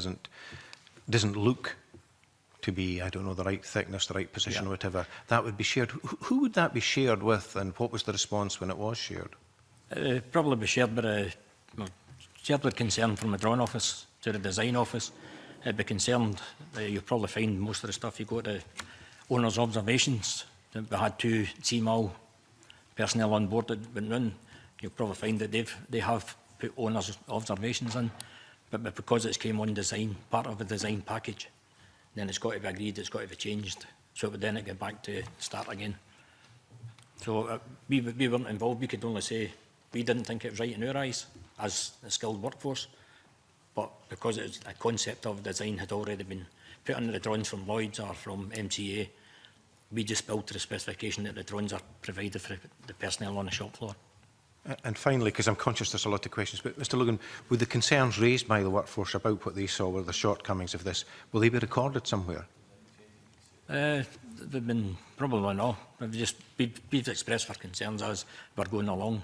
doesn't look to be, I don't know, the right thickness, the right position, yeah, whatever, that would be shared. Who would that be shared with, and what was the response when it was shared? Probably be shared by shared with concern from the drawing office to the design office. It'd be concerned, you'll probably find most of the stuff you go to owner's observations. We had 2 CMAL personnel on board that went in. You'll probably find that they have put owner's observations in, but because it's came on design, part of the design package, then it's got to be agreed, it's got to be changed. So then it get back to start again. So we weren't involved. We could only say we didn't think it was right in our eyes as a skilled workforce. But because it was a concept of design had already been put under the drawings from Lloyd's or from MCA, we just built to the specification that the drawings are provided for the personnel on the shop floor. And finally, because I'm conscious there's a lot of questions, but Mr. Logan, with the concerns raised by the workforce about what they saw were the shortcomings of this, will they be recorded somewhere? They've been probably not. We've expressed our concerns as we're going along.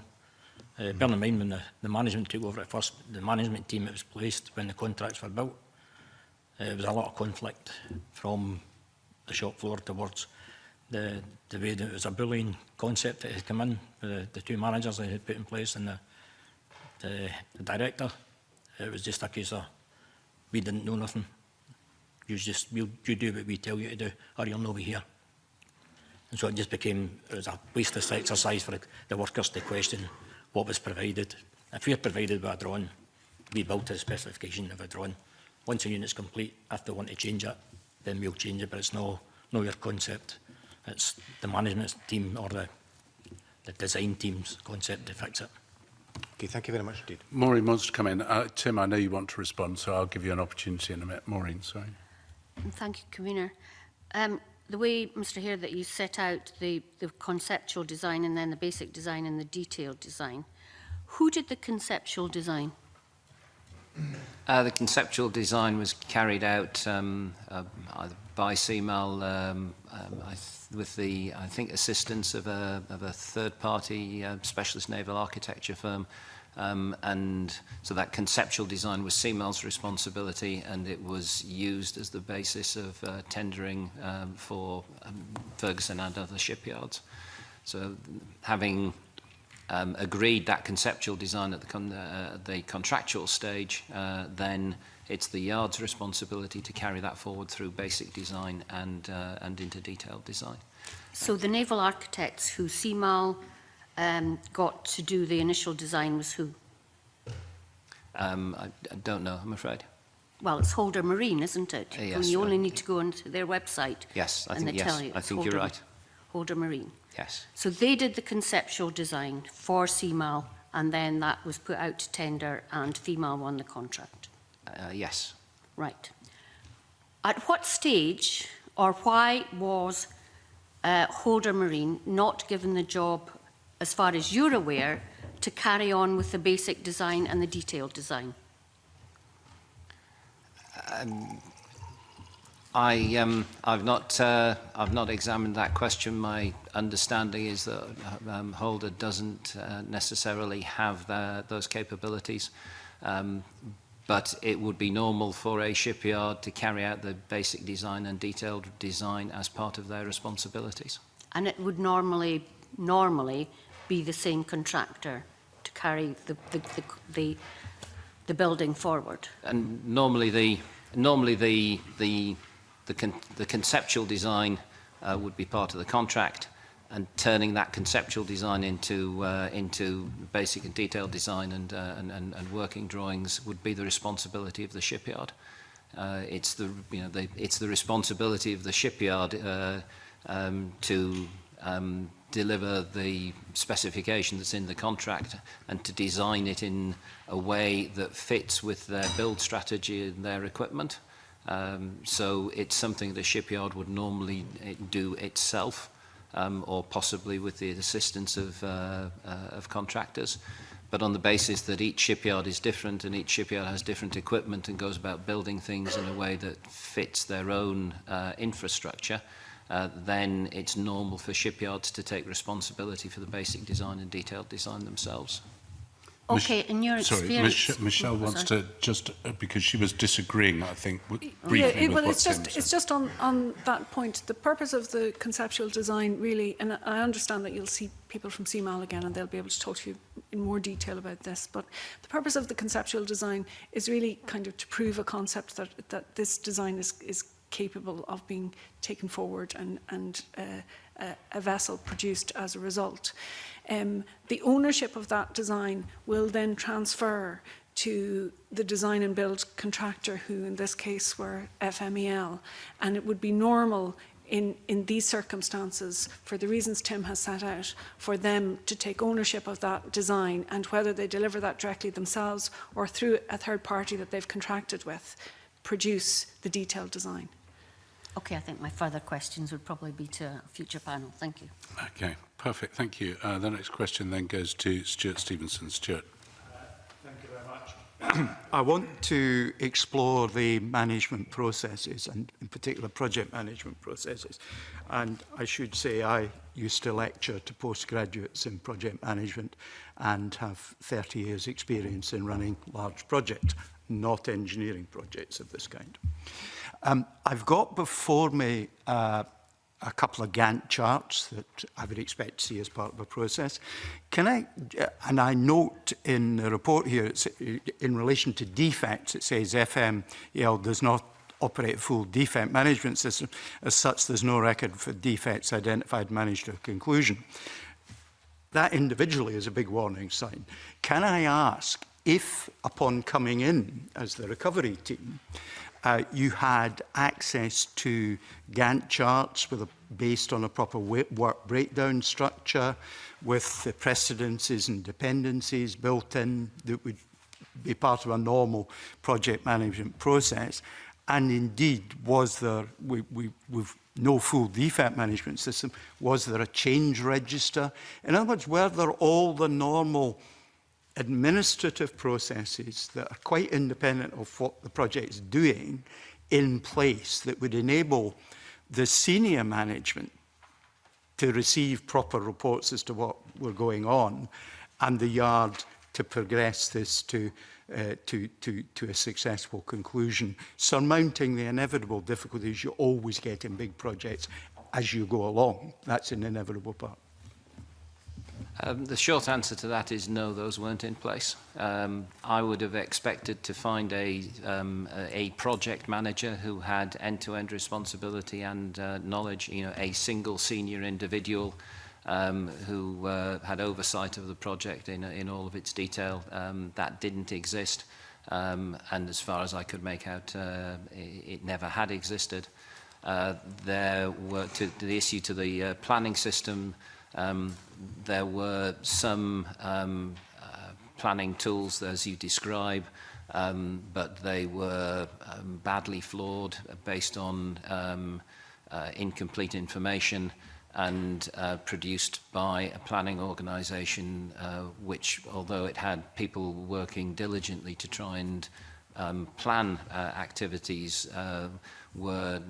Bear in mind, when the management took over at first, the management team that was placed when the contracts were built, there was a lot of conflict from the shop floor towards the way that it was a bullying concept that had come in, the 2 managers they had put in place and the director. It was just a case of, we didn't know nothing. You do what we tell you to do, or you'll not be here. And so it just became, it was a wasteless exercise for the workers to question what was provided. If we're provided with a drawing, we built to the specification of a drawing. Once a unit's complete, if they want to change it, then we'll change it, but it's no your concept. It's the management team or the design team's concept to fix it. Okay, thank you very much indeed. Maureen wants to come in. Tim, I know you want to respond, so I'll give you an opportunity in a minute. Maureen, sorry. Thank you, Convener. The way, Mr Hare, that you set out the conceptual design and then the basic design and the detailed design, who did the conceptual design? The conceptual design was carried out either by CMAL with the, I think, assistance of a third-party specialist naval architecture firm. And so that conceptual design was CMAL's responsibility, and it was used as the basis of tendering for Ferguson and other shipyards. So having agreed that conceptual design at the contractual stage, then it's the yard's responsibility to carry that forward through basic design and into detailed design. So the naval architects who CMAL got to do the initial design was who? I don't know, I'm afraid. Well, it's Holder Marine, isn't it? Yes. And you only need to go onto their website. Yes, I and think they tell you I think you're right. Holder Marine. Yes. So they did the conceptual design for CMAL, and then that was put out to tender, and FEMAL won the contract. Yes. Right. At what stage, or why was Holder Marine not given the job, as far as you're aware, to carry on with the basic design and the detailed design? I've not examined that question. My understanding is that Holder doesn't necessarily have those capabilities, but it would be normal for a shipyard to carry out the basic design and detailed design as part of their responsibilities. And it would normally be the same contractor to carry the building forward. And normally the conceptual design would be part of the contract, and turning that conceptual design into basic and detailed design and working drawings would be the responsibility of the shipyard. It's the responsibility of the shipyard to deliver the specification that's in the contract and to design it in a way that fits with their build strategy and their equipment. So it's something the shipyard would normally do itself, or possibly with the assistance of contractors. But on the basis that each shipyard is different and each shipyard has different equipment and goes about building things in a way that fits their own infrastructure, then it's normal for shipyards to take responsibility for the basic design and detailed design themselves. Okay, in your experience... Sorry, Michelle wants to just, because she was disagreeing, I think, briefly with what Tim said. It's just on that point. The purpose of the conceptual design really, and I understand that you'll see people from CMAL again and they'll be able to talk to you in more detail about this, but the purpose of the conceptual design is really kind of to prove a concept that this design is capable of being taken forward and a vessel produced as a result. The ownership of that design will then transfer to the design and build contractor, who in this case were FMEL, and it would be normal in these circumstances, for the reasons Tim has set out, for them to take ownership of that design, and whether they deliver that directly themselves or through a third party that they've contracted with, produce the detailed design. Okay, I think my further questions would probably be to a future panel. Thank you. Okay, perfect. Thank you. The next question then goes to Stuart Stevenson. Stuart. Thank you very much. I want to explore the management processes, and in particular project management processes. And I should say I used to lecture to postgraduates in project management and have 30 years experience in running large projects, not engineering projects of this kind. I've got before me a couple of Gantt charts that I would expect to see as part of a process. And I note in the report here, it's in relation to defects, it says FMEL does not operate a full defect management system. As such, there's no record for defects identified managed to a conclusion. That individually is a big warning sign. Can I ask if, upon coming in as the recovery team, you had access to Gantt charts based on a proper work breakdown structure with the precedences and dependencies built in that would be part of a normal project management process? And indeed, was there, with no full defect management system, was there a change register? In other words, were there all the normal administrative processes that are quite independent of what the project is doing in place that would enable the senior management to receive proper reports as to what were going on, and the yard to progress this to a successful conclusion, surmounting the inevitable difficulties you always get in big projects as you go along. That's an inevitable part. The short answer to that is no, those weren't in place. I would have expected to find a project manager who had end-to-end responsibility and knowledge, a single senior individual who had oversight of the project in all of its detail. That didn't exist, and as far as I could make out, it never had existed. There were, to the issue to the planning system, there were some planning tools, as you describe, but they were badly flawed based on incomplete information, and produced by a planning organisation which, although it had people working diligently to try and plan activities, there were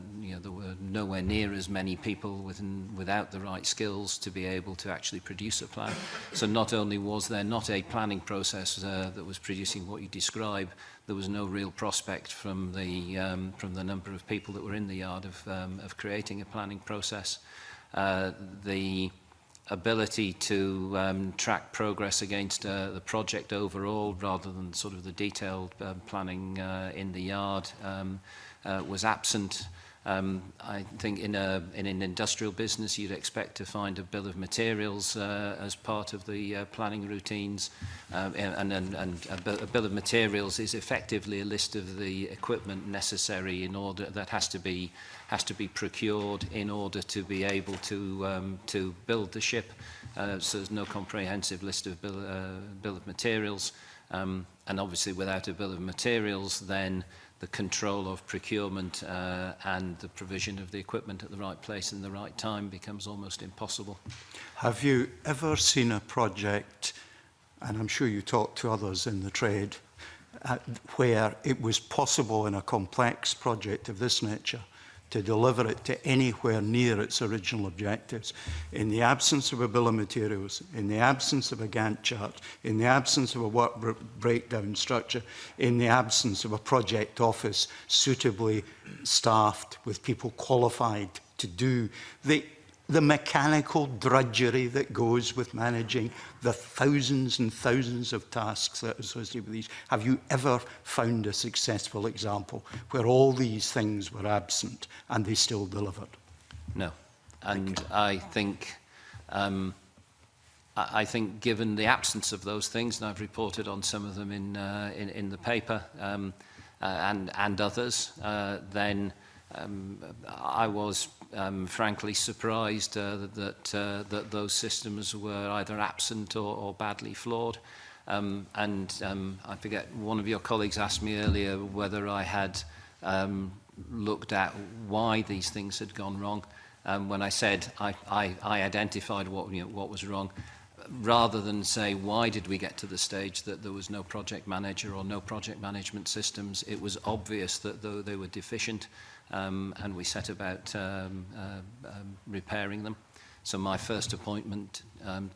nowhere near as many people without the right skills to be able to actually produce a plan. So not only was there not a planning process that was producing what you describe, there was no real prospect from the number of people that were in the yard of creating a planning process. The ability to track progress against the project overall, rather than sort of the detailed planning in the yard, was absent. I think in an industrial business you'd expect to find a bill of materials as part of the planning routines, and a bill of materials is effectively a list of the equipment necessary in order that has to be procured in order to be able to build the ship. So there's no comprehensive list of bill of materials, and obviously without a bill of materials, then the control of procurement and the provision of the equipment at the right place and the right time becomes almost impossible. Have you ever seen a project, and I'm sure you talked to others in the trade, where it was possible in a complex project of this nature to deliver it to anywhere near its original objectives, in the absence of a bill of materials, in the absence of a Gantt chart, in the absence of a work breakdown structure, in the absence of a project office suitably staffed with people qualified to do the mechanical drudgery that goes with managing the thousands and thousands of tasks that are associated with these? Have you ever found a successful example where all these things were absent and they still delivered? No. And I think given the absence of those things, and I've reported on some of them in the paper and others, then I was frankly surprised that those systems were either absent or badly flawed. I forget, one of your colleagues asked me earlier whether I had looked at why these things had gone wrong. When I said I identified what was wrong, rather than say why did we get to the stage that there was no project manager or no project management systems, it was obvious that they were deficient, and we set about repairing them. So my first appointment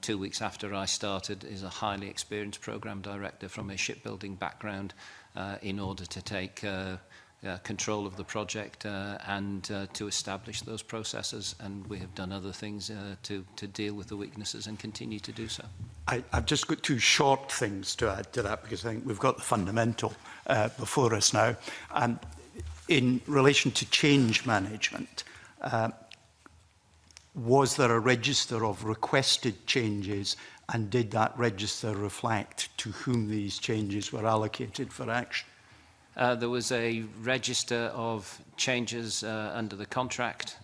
2 weeks after I started is a highly experienced program director from a shipbuilding background in order to take control of the project and to establish those processes, and we have done other things to deal with the weaknesses and continue to do so. I've just got two short things to add to that, because I think we've got the fundamental before us now. And in relation to change management, was there a register of requested changes, and did that register reflect to whom these changes were allocated for action? There was a register of changes under the contract.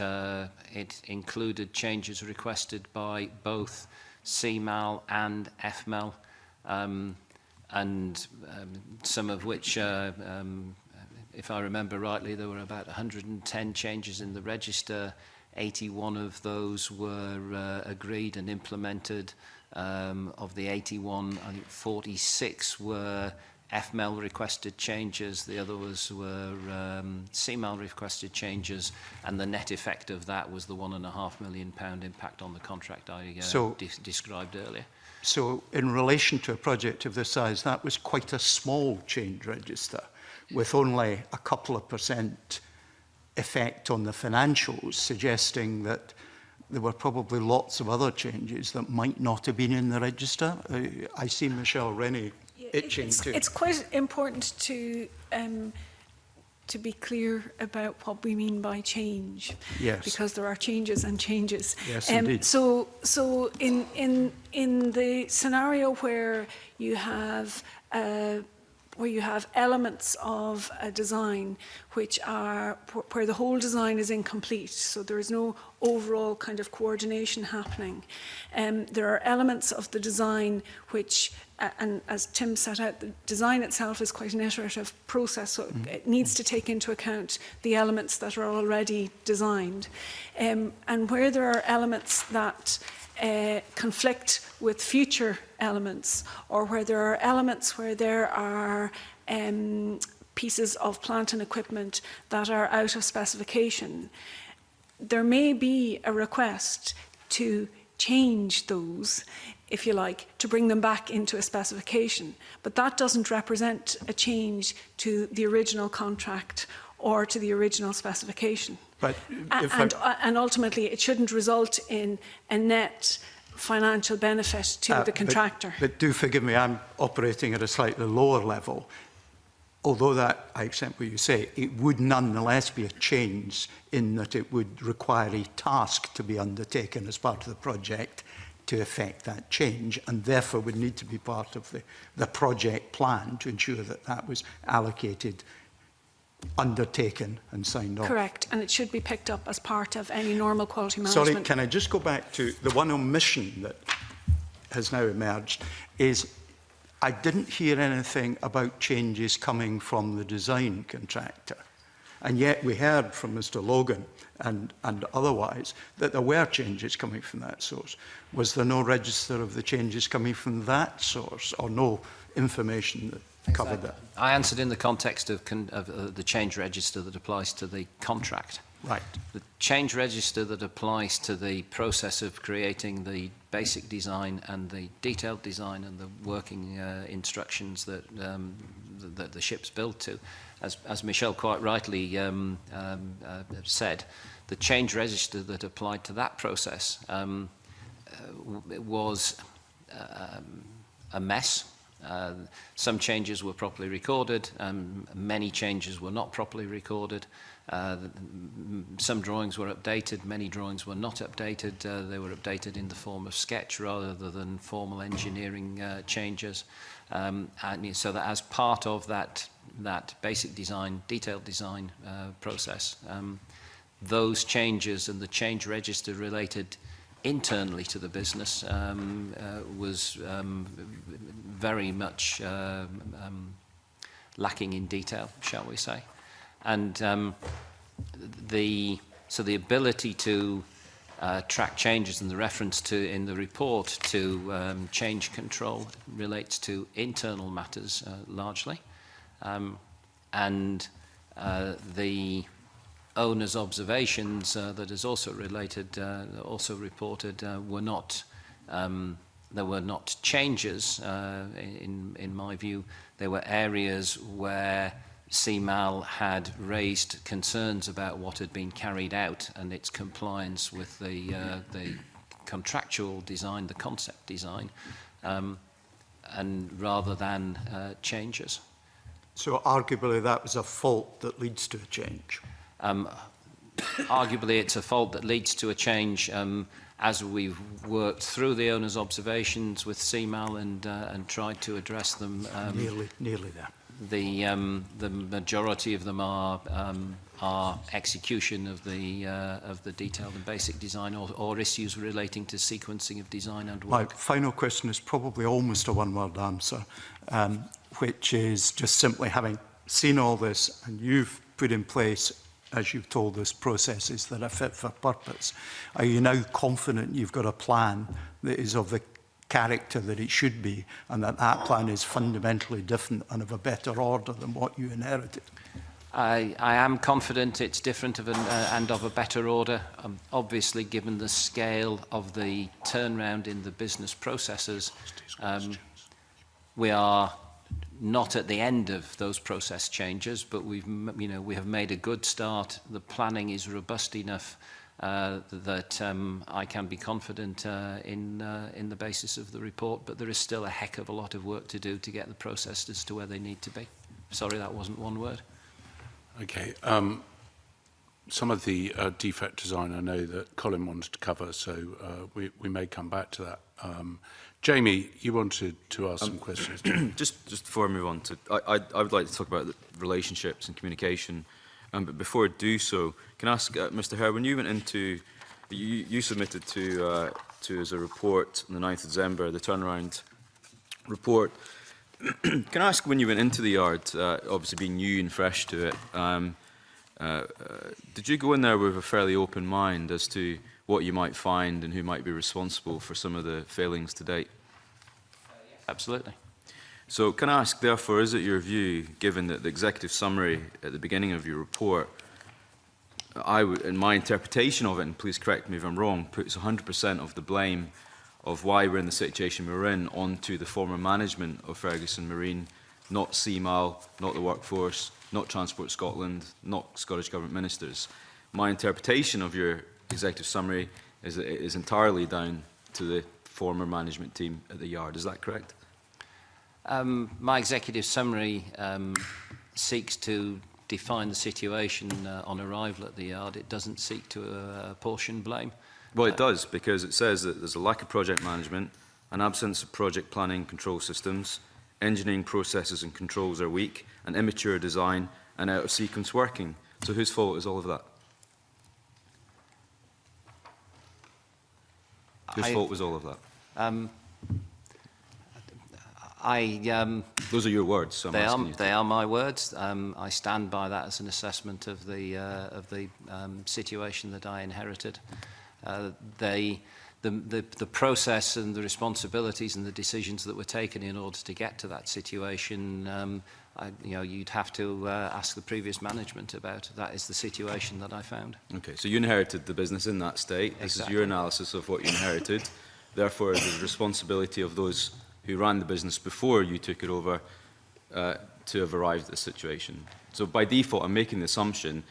It included changes requested by both CMAL and FMAL, and some of which, if I remember rightly, there were about 110 changes in the register. 81 of those were agreed and implemented. Of the 81, I think 46 were FML requested changes, the others were CMAL requested changes, and the net effect of that was the £1.5 million impact on the contract I described earlier. So in relation to a project of this size, that was quite a small change register, with only a couple of % effect on the financials, suggesting that there were probably lots of other changes that might not have been in the register. I see Michelle Rennie itching too. It's quite important to be clear about what we mean by change. Yes. Because there are changes and changes. Yes, indeed. So in the scenario where you have a where you have elements of a design which are where the whole design is incomplete, so there is no overall kind of coordination happening. There are elements of the design which, and as Tim set out, the design itself is quite an iterative process, so it needs to take into account the elements that are already designed. And where there are elements that conflict with future elements, or where there are elements where there are pieces of plant and equipment that are out of specification, there may be a request to change those, if you like, to bring them back into a specification. But that doesn't represent a change to the original contract or to the original specification. But and ultimately, it shouldn't result in a net financial benefit to the contractor. But do forgive me, I'm operating at a slightly lower level. Although that, I accept what you say, it would nonetheless be a change in that it would require a task to be undertaken as part of the project to effect that change, and therefore would need to be part of the project plan to ensure that that was allocated, undertaken and signed off. Correct, and it should be picked up as part of any normal quality management. Sorry, can I just go back to the one omission that has now emerged is I didn't hear anything about changes coming from the design contractor. And yet we heard from Mr. Logan and otherwise that there were changes coming from that source. Was there no register of the changes coming from that source, or no information that covered that? I answered in the context of the change register that applies to the contract. Right. The change register that applies to the process of creating the basic design and the detailed design and the working instructions that that the ship's built to, as Michelle quite rightly said, the change register that applied to that process was a mess. Some changes were properly recorded, many changes were not properly recorded. Some drawings were updated, many drawings were not updated. They were updated in the form of sketch rather than formal engineering changes. And so that as part of that basic design, detailed design process, those changes and the change register related internally to the business was very much lacking in detail, shall we say. And the ability to track changes and the reference to in the report to change control relates to internal matters largely, and the owner's observations that is also related, also reported, were not. There were not changes, in my view. There were areas where CMAL had raised concerns about what had been carried out and its compliance with the contractual design, the concept design, and rather than changes. So arguably that was a fault that leads to a change. Arguably it's a fault that leads to a change as we've worked through the owner's observations with CMAL and tried to address them. Nearly there. The majority of them are execution of the detailed and basic design, or issues relating to sequencing of design and work. My final question is probably almost a one-word answer, which is just simply having seen all this, and you've put in place, as you've told us, processes that are fit for purpose. Are you now confident you've got a plan that is of the character that it should be, and that that plan is fundamentally different and of a better order than what you inherited? I am confident it's different and of a better order. Obviously, given the scale of the turnaround in the business processes, we are not at the end of those process changes, but we have made a good start. The planning is robust enough that I can be confident in the basis of the report, but there is still a heck of a lot of work to do to get the processes to where they need to be. Sorry, that wasn't one word. Okay. Some of the defect design I know that Colin wanted to cover, so we may come back to that. Jamie, you wanted to ask some questions. Just before I move on to, I would like to talk about the relationships and communication. But before I do so, can I ask Mr. Hare, when you went into, you submitted to as a report on the 9th of December, the turnaround report. Can I ask, when you went into the yard, obviously being new and fresh to it, did you go in there with a fairly open mind as to what you might find and who might be responsible for some of the failings to date? Absolutely. So can I ask, therefore, is it your view, given that the executive summary at the beginning of your report, in my interpretation of it, and please correct me if I'm wrong, puts 100% of the blame of why we're in the situation we're in onto the former management of Ferguson Marine, not CMAL, not the workforce, not Transport Scotland, not Scottish Government ministers. My interpretation of your executive summary is that it is entirely down to the former management team at the yard. Is that correct? My executive summary seeks to define the situation on arrival at the yard. It doesn't seek to apportion blame. Well, it does, because it says that there's a lack of project management, an absence of project planning control systems, engineering processes and controls are weak, an immature design, and out-of-sequence working. So whose fault is all of that? Whose fault was all of that? Those are your words, so I'm asking you. They are my words. I stand by that as an assessment of the situation that I inherited. The process and the responsibilities and the decisions that were taken in order to get to that situation, you'd have to ask the previous management about. That is the situation that I found. Okay, so you inherited the business in that state. This is your analysis of what you inherited. Therefore, the responsibility of those who ran the business before you took it over to have arrived at this situation. So by default, I'm making the assumption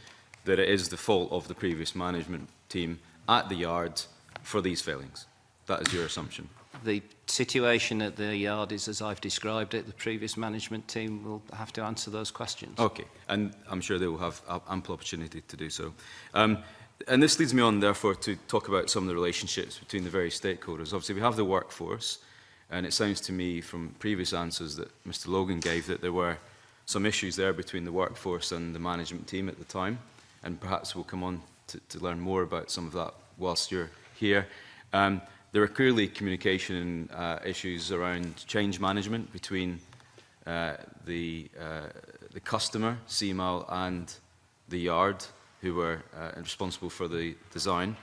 that it is the fault of the previous management team at the yard for these failings. That is your assumption. The situation at the yard is as I've described it. The previous management team will have to answer those questions. Okay, and I'm sure they will have ample opportunity to do so. And this leads me on, therefore, to talk about some of the relationships between the various stakeholders. Obviously, we have the workforce, and it sounds to me from previous answers that Mr. Logan gave that there were some issues there between the workforce and the management team at the time, and perhaps we'll come on to learn more about some of that whilst you're here. There are clearly communication issues around change management between the customer, CMAL, and the yard, who were responsible for the design.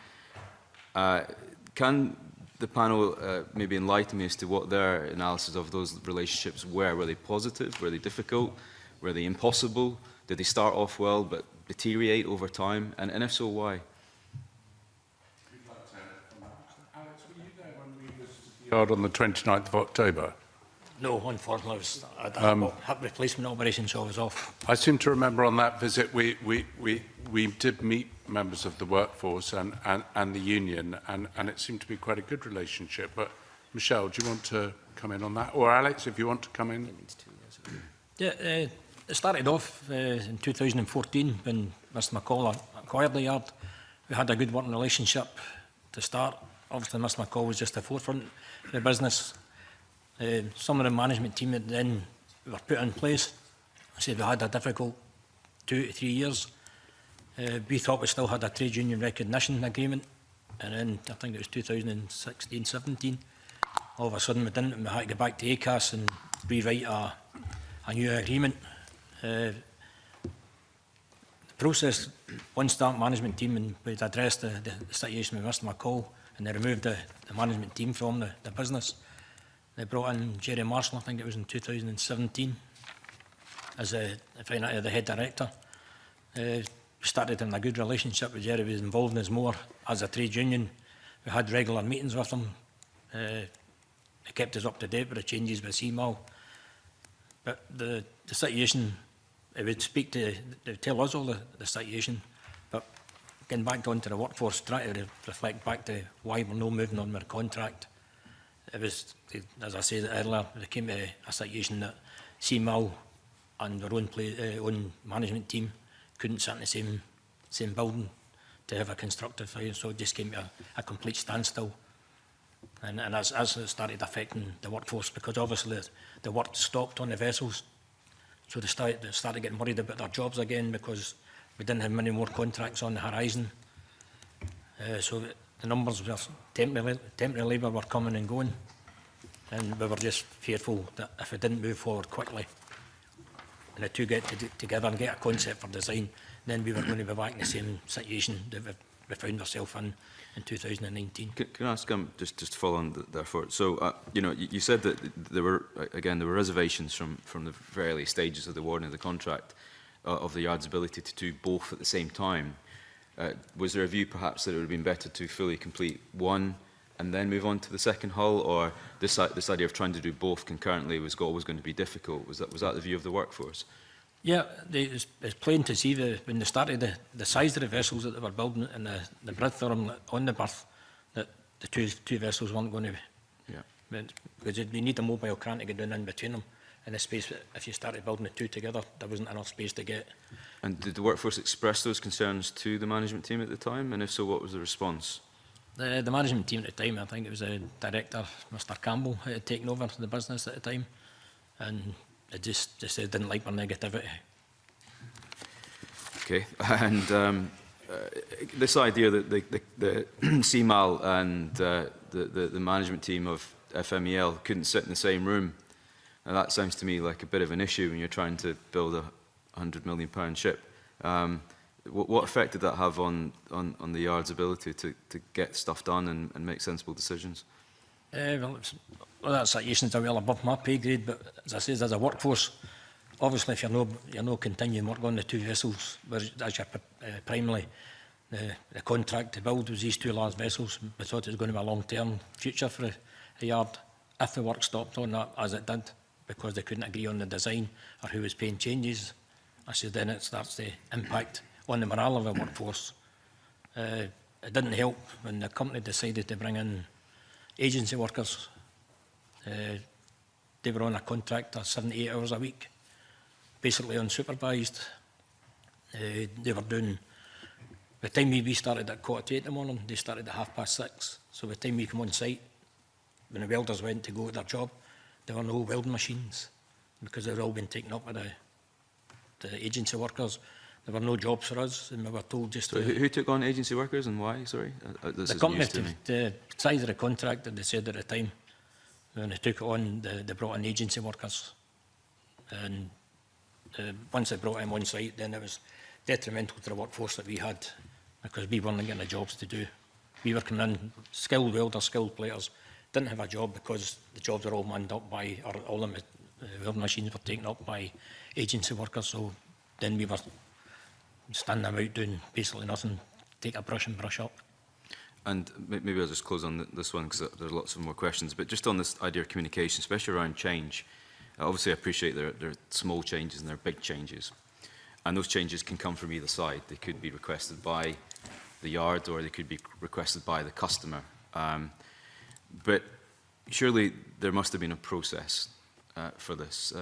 Can the panel maybe enlighten me as to what their analysis of those relationships were? Were they positive? Were they difficult? Were they impossible? Did they start off well but deteriorate over time? And if so, why? Alex, were you there when we visited the yard on the 29th of October? No, unfortunately, I had hip replacement operation, so I was off. I seem to remember on that visit we did meet members of the workforce and the union, and it seemed to be quite a good relationship. But Michelle, do you want to come in on that? Or Alex, if you want to come in? Yeah, it started off in 2014 when Mr McCall acquired the yard. We had a good working relationship to start. Obviously, Mr McCall was just the forefront of the business. Some of the management team that then were put in place. I said we had a difficult 2 to 3 years. We thought we still had a trade union recognition agreement, and then I think it was 2016-17. All of a sudden we didn't, and we had to go back to ACAS and rewrite a new agreement. The process, once that management team, and we'd addressed the situation with Mr McCall, and they removed the management team from the business. They brought in Jerry Marshall, I think it was in 2017, as the head director. We started having a good relationship with Jerry. He was involved in us more as a trade union. We had regular meetings with him. He kept us up to date with the changes with CMAL. But the situation, it would speak to, they would tell us all the situation, but getting back onto the workforce, trying to reflect back to why we're not moving on with the contract. It was, as I said earlier, it came to a situation that CMAL and their own management team couldn't sit in the same building to have a constructive fight, so it just came to a complete standstill. And as it started affecting the workforce, because obviously the work stopped on the vessels, so they started getting worried about their jobs again because we didn't have many more contracts on the horizon. So the numbers were temporary labour were coming and going, and we were just fearful that if we didn't move forward quickly and the two get together and get a concept for design, then we were going to be back in the same situation that we found ourselves in 2019. Can I ask, just to follow on therefore, so, you know, you said that there were reservations from the very early stages of the awarding of the contract of the Yard's ability to do both at the same time. Was there a view perhaps that it would have been better to fully complete one and then move on to the second hull, or this idea of trying to do both concurrently was always going to be difficult? Was that the view of the workforce? Yeah, it's plain to see when they started the size of the vessels that they were building and the breadth of them on the berth, that the two vessels weren't going to be. Yeah. Because you need a mobile crane to get down in between them. And the space, if you started building the two together, there wasn't enough space to get. And did the workforce express those concerns to the management team at the time? And if so, what was the response? The management team at the time, I think it was the director, Mr. Campbell, who had taken over the business at the time. And they just didn't like our negativity. Okay, and this idea that the CMAL and the management team of FMEL couldn't sit in the same room, and that sounds to me like a bit of an issue when you're trying to build a £100 million ship. What effect did that have on the Yard's ability to get stuff done and make sensible decisions? Well, that situation's a well above my pay grade, but as I said, as a workforce, obviously if you're no continuing work on the two vessels, whereas as primarily the contract to build was these two large vessels, we thought it was going to be a long-term future for the Yard. If the work stopped on that, as it did, because they couldn't agree on the design or who was paying changes, I said then it starts to impact on the morale of the workforce. It didn't help when the company decided to bring in agency workers. They were on a contract of 7 to 8 hours a week, basically unsupervised. They were doing, by the time we started at 7:45 in the morning, they started at 6:30. So by the time we come on site, when the welders went to go to their job, there were no welding machines because they were all being taken up by the agency workers. There were no jobs for us, and we were told just so who took on agency workers and why? Sorry, the company, the size of the contract that they said at the time. When they took it on, they brought in agency workers. And once they brought them on site, then it was detrimental to the workforce that we had because we weren't getting the jobs to do. We were coming in, skilled welders, skilled platers, didn't have a job because the jobs were all manned up by, or all the welding machines were taken up by agency workers. So then we were standing about doing basically nothing, take a brush and brush up. And maybe I'll just close on this one because there's lots of more questions. But just on this idea of communication, especially around change, obviously I appreciate there are small changes and there are big changes. And those changes can come from either side. They could be requested by the Yard or they could be requested by the customer. But surely there must have been a process for this.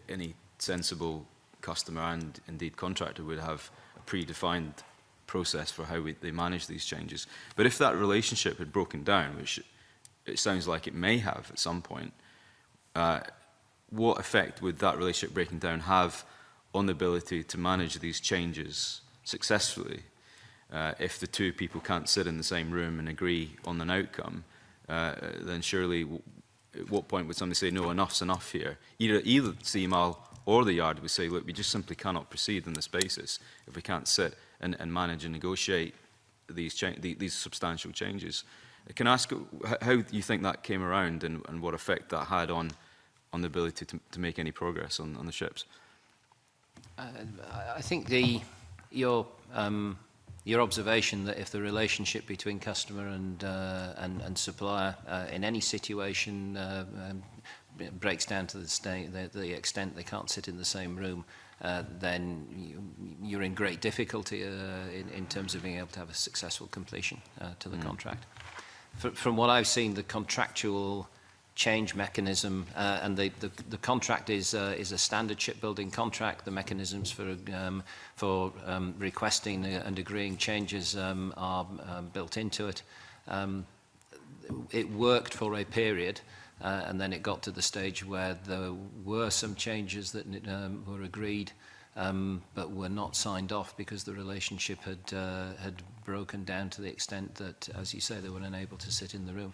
Any sensible customer and indeed contractor would have a predefined process for how they manage these changes. But if that relationship had broken down, which it sounds like it may have at some point, what effect would that relationship breaking down have on the ability to manage these changes successfully? If the two people can't sit in the same room and agree on an outcome, then surely at what point would somebody say, no, enough's enough here? Either CMAL or the Yard would say, look, we just simply cannot proceed on this basis if we can't sit and manage and negotiate these substantial changes. Can I ask how you think that came around and what effect that had on the ability to make any progress on the ships? I think your observation that if the relationship between customer and supplier in any situation breaks down to the extent they can't sit in the same room, then you're in great difficulty in terms of being able to have a successful completion to the contract. From what I've seen, the contractual change mechanism, and the contract is a standard shipbuilding contract. The mechanisms for requesting and agreeing changes are built into it. it worked for a period, and then it got to the stage where there were some changes that were agreed, but were not signed off because the relationship had broken down to the extent that, as you say, they were unable to sit in the room.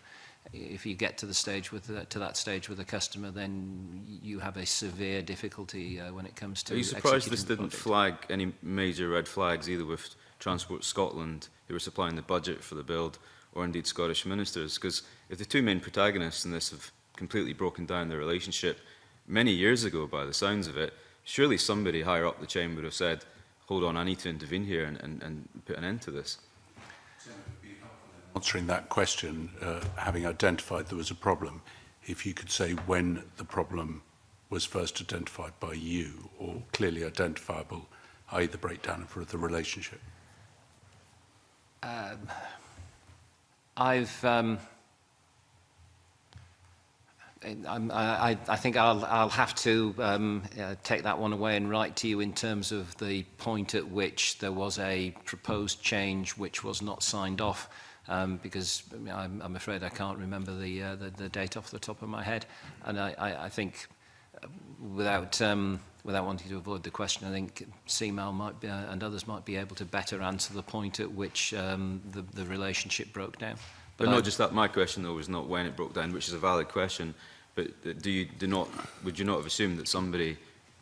If you get to the stage to that stage with a customer, then you have a severe difficulty when it comes to. Are you surprised this didn't flag any major red flags, either with Transport Scotland, who were supplying the budget for the build, or indeed Scottish ministers? Because if the two main protagonists in this have completely broken down their relationship many years ago, by the sounds of it, surely somebody higher up the chain would have said, hold on, I need to intervene here and put an end to this. Answering that question, having identified there was a problem, if you could say when the problem was first identified by you, or clearly identifiable, i.e. the breakdown of the relationship. I think I'll have to take that one away and write to you in terms of the point at which there was a proposed change which was not signed off, because I'm afraid I can't remember the date off the top of my head, and I think without wanting to avoid the question, I think CMAL might be, and others might be able to better answer the point at which the relationship broke down. But not just that. My question, though, was not when it broke down, which is a valid question. But would you not have assumed that somebody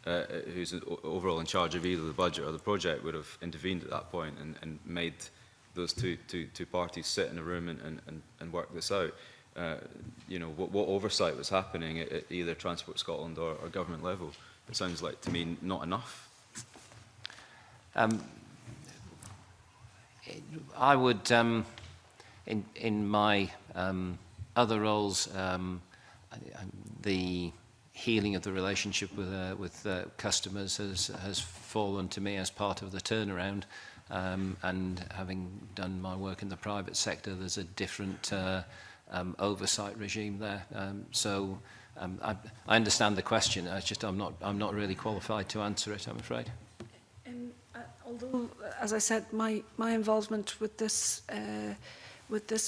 who's overall in charge of either the budget or the project would have intervened at that point and made those two parties sit in a room and work this out? You know, what oversight was happening at either Transport Scotland or government level? It sounds like to me not enough. I would, in my other roles, the healing of the relationship with customers has fallen to me as part of the turnaround. And having done my work in the private sector, there's a different oversight regime there. I understand the question. It's just I'm not really qualified to answer it, I'm afraid. Although, as I said, my involvement with this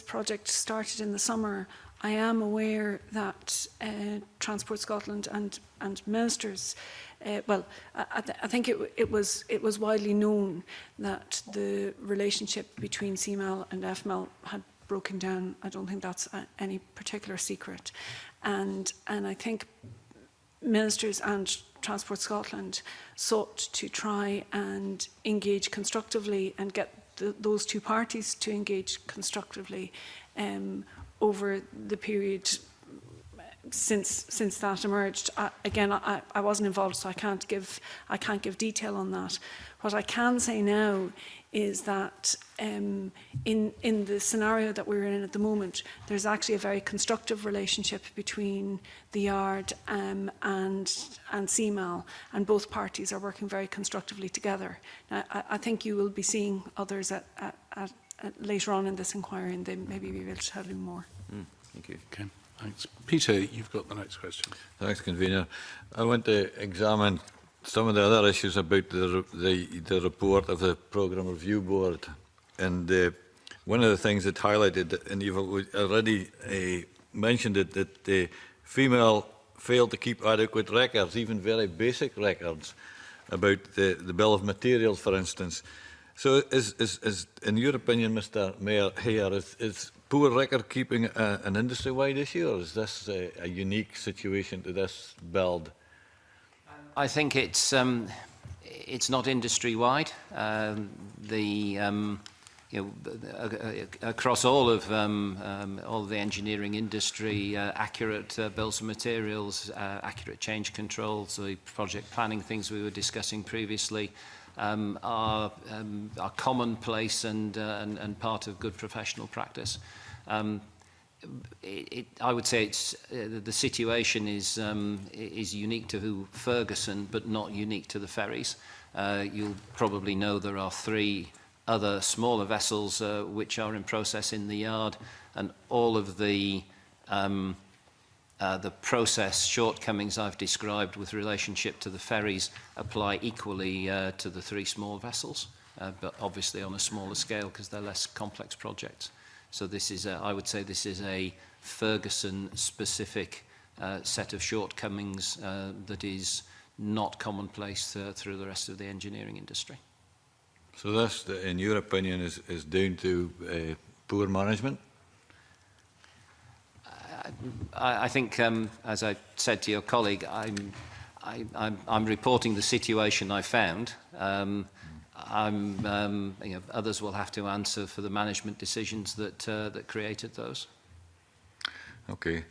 project started in the summer, I am aware that Transport Scotland and ministers, I think it was widely known that the relationship between CMAL and FMAL had broken down. I don't think that's any particular secret, and I think ministers and Transport Scotland sought to try and engage constructively and get those two parties to engage constructively over the period since that emerged. Again, I wasn't involved, so I can't give detail on that. What I can say now is that in the scenario that we're in at the moment, there's actually a very constructive relationship between the Yard and CMAL, and both parties are working very constructively together. Now, I think you will be seeing others later on in this inquiry, and they maybe be able to tell you more. Thank you. Okay, thanks. Peter, you've got the next question. Thanks, Convener. I want to examine some of the other issues about the report of the Programme Review Board. And one of the things that highlighted, and you've already mentioned it, that the female failed to keep adequate records, even very basic records, about the bill of materials, for instance. So is in your opinion, Mr. Mayor Hare, is poor record keeping an industry-wide issue, or is this a unique situation to this build? I think it's not industry-wide. Across all of the engineering industry, accurate bills of materials, accurate change controls, the project planning things we were discussing previously, are commonplace and part of good professional practice. I would say the situation is unique to Ferguson, but not unique to the ferries. You'll probably know there are 3 other smaller vessels which are in process in the Yard, and all of the process shortcomings I've described with relationship to the ferries apply equally to the 3 small vessels, but obviously on a smaller scale because they're less complex projects. So this is, I would say this is a Ferguson-specific set of shortcomings that is not commonplace through the rest of the engineering industry. So this, in your opinion, is down to poor management? I think, as I said to your colleague, I'm reporting the situation I found. Others will have to answer for the management decisions that created those. Okay.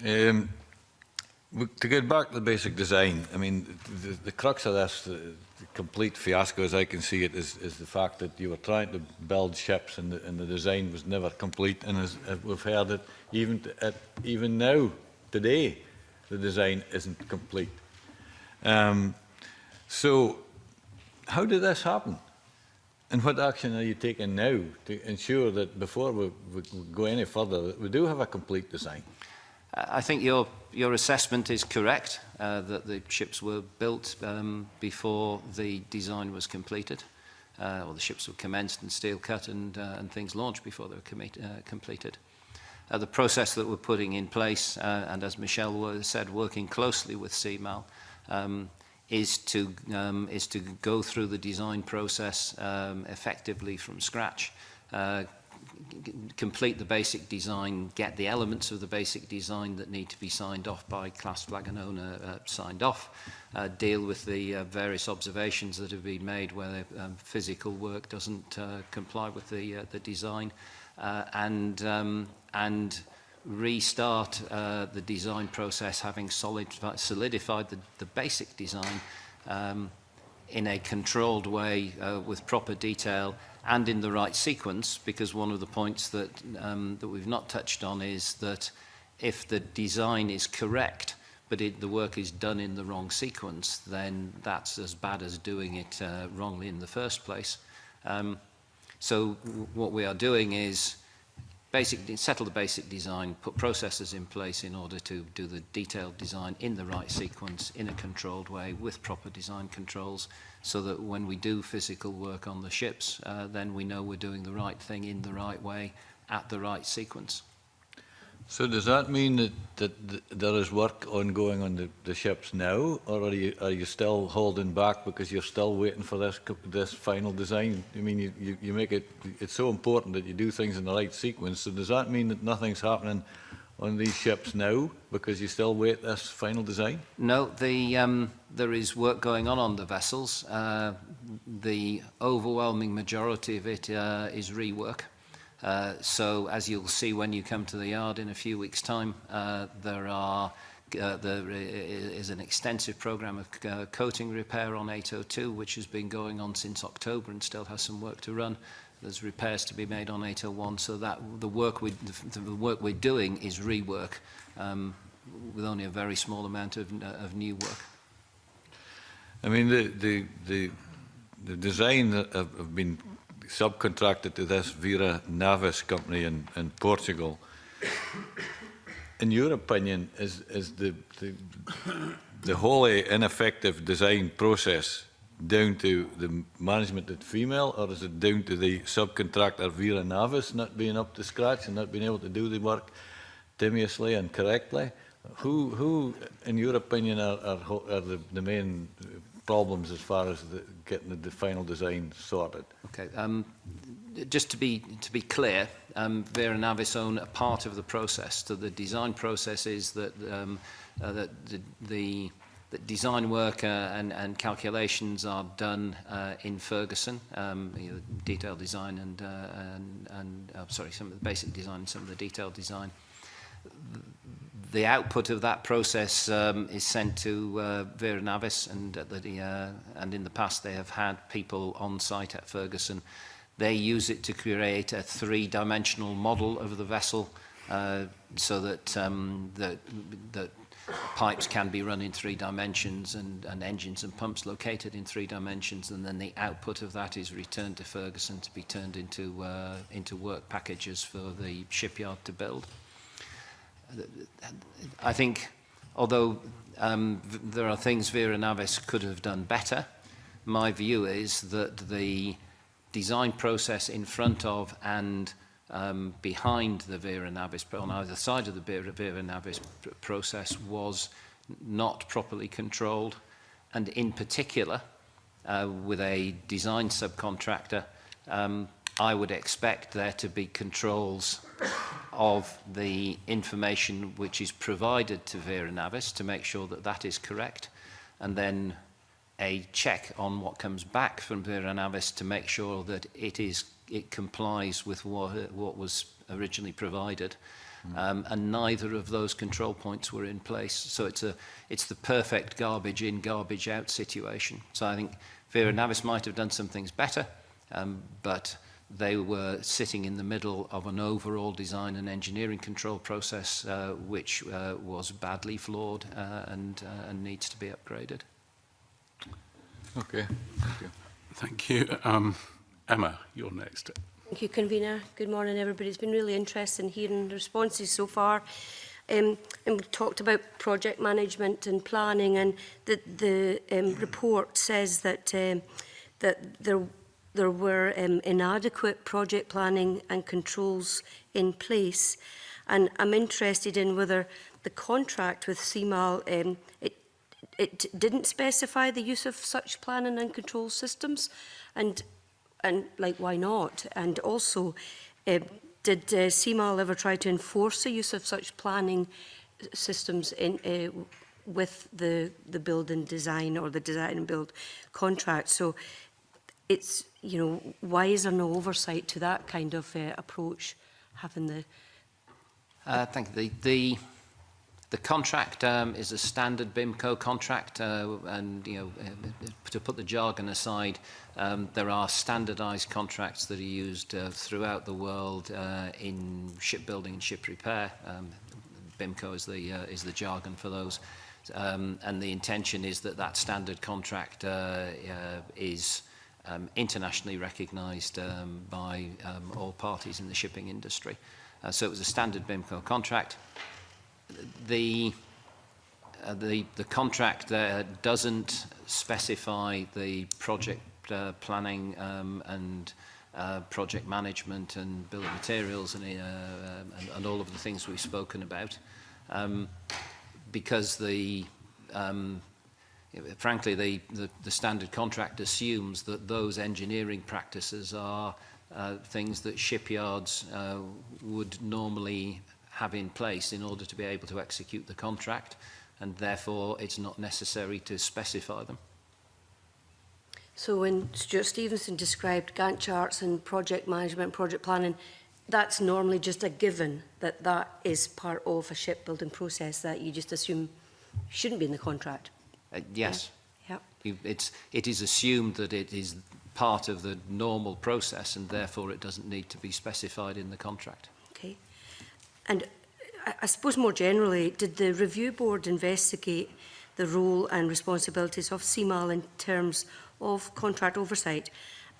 To get back to the basic design, I mean, the crux of this, the complete fiasco, as I can see it, is the fact that you were trying to build ships and the design was never complete. And as we've heard it, even now, today, the design isn't complete. So, how did this happen? And what action are you taking now to ensure that before we go any further, that we do have a complete design? I think your assessment is correct, that the ships were built before the design was completed, or the ships were commenced and steel cut and things launched before they were completed. The process that we're putting in place, and as Michelle said, working closely with CMAL, is to go through the design process effectively from scratch, complete the basic design, get the elements of the basic design that need to be signed off by class flag and owner signed off, deal with the various observations that have been made where physical work doesn't comply with the design, and restart the design process having solidified the basic design in a controlled way with proper detail and in the right sequence, because one of the points that we've not touched on is that if the design is correct but the work is done in the wrong sequence, then that's as bad as doing it wrongly in the first place. So what we are doing is settle the basic design, put processes in place in order to do the detailed design in the right sequence, in a controlled way, with proper design controls, so that when we do physical work on the ships, then we know we're doing the right thing in the right way, at the right sequence. So does that mean that there is work ongoing on the ships now, or are you still holding back because you're still waiting for this final design? I mean, you make it's so important that you do things in the right sequence. So does that mean that nothing's happening on these ships now because you still wait this final design? No, there is work going on the vessels. The overwhelming majority of it is rework. So as you'll see when you come to the yard in a few weeks' time, there is an extensive program of coating repair on 802, which has been going on since October and still has some work to run. There's repairs to be made on 801, so that the work we're doing is rework with only a very small amount of new work. I mean, the design that have been subcontracted to this Vera Navis company in Portugal. In your opinion, is the wholly ineffective design process down to the management at female, or is it down to the subcontractor Vera Navis not being up to scratch and not being able to do the work timiously and correctly? Who in your opinion, are the main problems as far as getting the final design sorted? Okay. Just to be clear, Vera Navis own a part of the process. So the design process is that the design work and calculations are done in Ferguson, detailed design and some of the basic design and some of the detailed design. The output of that process is sent to Vera Navis, and in the past they have had people on site at Ferguson. They use it to create a three-dimensional model of the vessel, so that that pipes can be run in 3 dimensions and engines and pumps located in 3 dimensions, and then the output of that is returned to Ferguson to be turned into work packages for the shipyard to build. I think, although there are things Vera Navis could have done better, my view is that the design process in front of and behind the Vera Navis, on either side of the Vera Navis process, was not properly controlled, and in particular, with a design subcontractor, I would expect there to be controls of the information which is provided to Vera Navis to make sure that that is correct, and then a check on what comes back from Vera Navis to make sure that it complies with what was originally provided. And neither of those control points were in place. So it's the perfect garbage in, garbage out situation. So I think Vera Navis might have done some things better, but they were sitting in the middle of an overall design and engineering control process which was badly flawed and needs to be upgraded. Okay, thank you. Thank you. Emma, you're next. Thank you, Convener. Good morning, everybody. It's been really interesting hearing the responses so far. And we've talked about project management and planning, and the report says that there were inadequate project planning and controls in place. And I'm interested in whether the contract with CMAL, it didn't specify the use of such planning and control systems, and like, why not? And also, did CMAL ever try to enforce the use of such planning systems in with the build and design, or the design and build contract? So it's, you know, why is there no oversight to that kind of approach, having the... Thank you. The contract is a standard BIMCO contract, and to put the jargon aside, there are standardised contracts that are used throughout the world in shipbuilding and ship repair. BIMCO is the jargon for those, and the intention is that standard contract is internationally recognised by all parties in the shipping industry. So it was a standard BIMCO contract. The contract there doesn't specify the project planning and project management and bill of materials and all of the things we've spoken about, because frankly the standard contract assumes that those engineering practices are things that shipyards would normally have in place in order to be able to execute the contract, and therefore it's not necessary to specify them. So when Stuart Stevenson described Gantt charts and project management, project planning, that's normally just a given that is part of a shipbuilding process that you just assume shouldn't be in the contract? Yes. Yeah. It is assumed that it is part of the normal process, and therefore it doesn't need to be specified in the contract. Okay. And I suppose more generally, did the review board investigate the role and responsibilities of CMAL in terms of contract oversight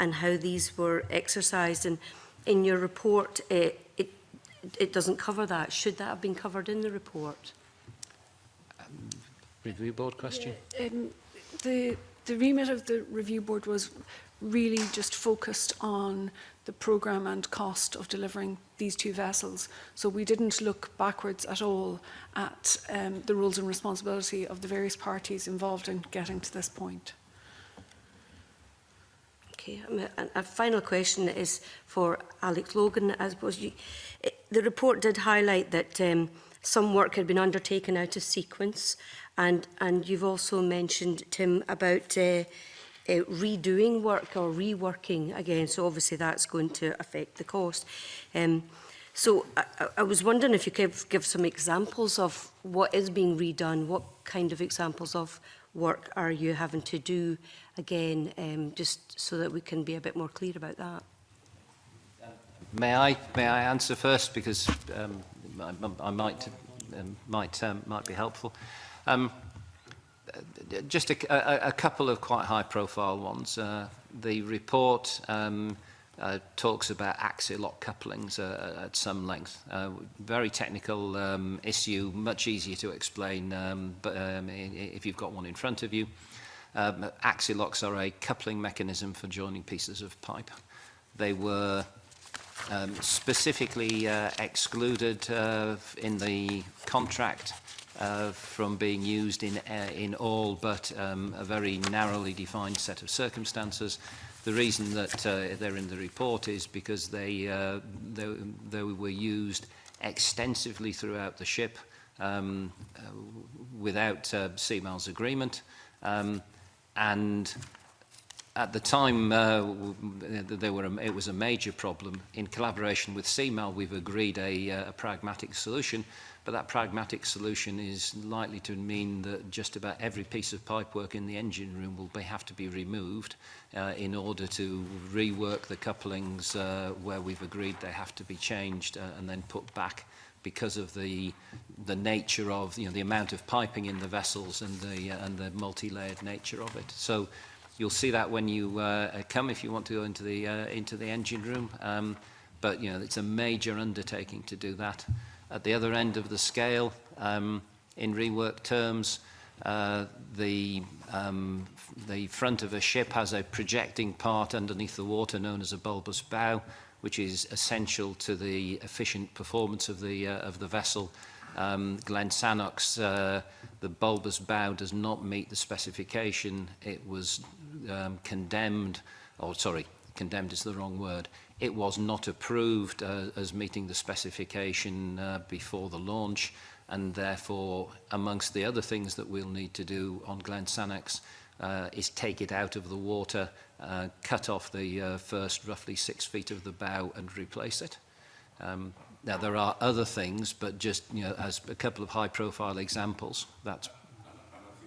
and how these were exercised? And in your report, it doesn't cover that. Should that have been covered in the report? Review board question? Yeah, the remit of the review board was really just focused on the programme and cost of delivering these two vessels. So we didn't look backwards at all at the roles and responsibility of the various parties involved in getting to this point. Okay, a final question is for Alex Logan. I suppose the report did highlight that some work had been undertaken out of sequence, and you've also mentioned, Tim, about redoing work or reworking again, so obviously that's going to affect the cost. So I was wondering if you could give some examples of what is being redone, what kind of examples of work are you having to do again, just so that we can be a bit more clear about that. May I answer first, because I might be helpful. Just a couple of quite high-profile ones. The report talks about axial lock couplings at some length. Very technical issue, much easier to explain, but if you've got one in front of you. Axial locks are a coupling mechanism for joining pieces of pipe. They were specifically excluded in the contract from being used in all but a very narrowly defined set of circumstances. The reason that they're in the report is because they were used extensively throughout the ship without CMAL's agreement. And at the time, it was a major problem. In collaboration with CMAL, we've agreed a pragmatic solution, but that pragmatic solution is likely to mean that just about every piece of pipework in the engine room will have to be removed in order to rework the couplings where we've agreed they have to be changed and then put back because of the nature of the amount of piping in the vessels and the multi-layered nature of it. So you'll see that when you come, if you want to go into the engine room. But it's a major undertaking to do that. At the other end of the scale, in rework terms, the front of a ship has a projecting part underneath the water known as a bulbous bow, which is essential to the efficient performance of the vessel. Glen Sannock's, the bulbous bow does not meet the specification. It was condemned is the wrong word. It was not approved as meeting the specification before the launch, and therefore, amongst the other things that we'll need to do on Glen Sannock's is take it out of the water, cut off the first roughly 6 feet of the bow and replace it. Now, there are other things, but just as a couple of high-profile examples, that's...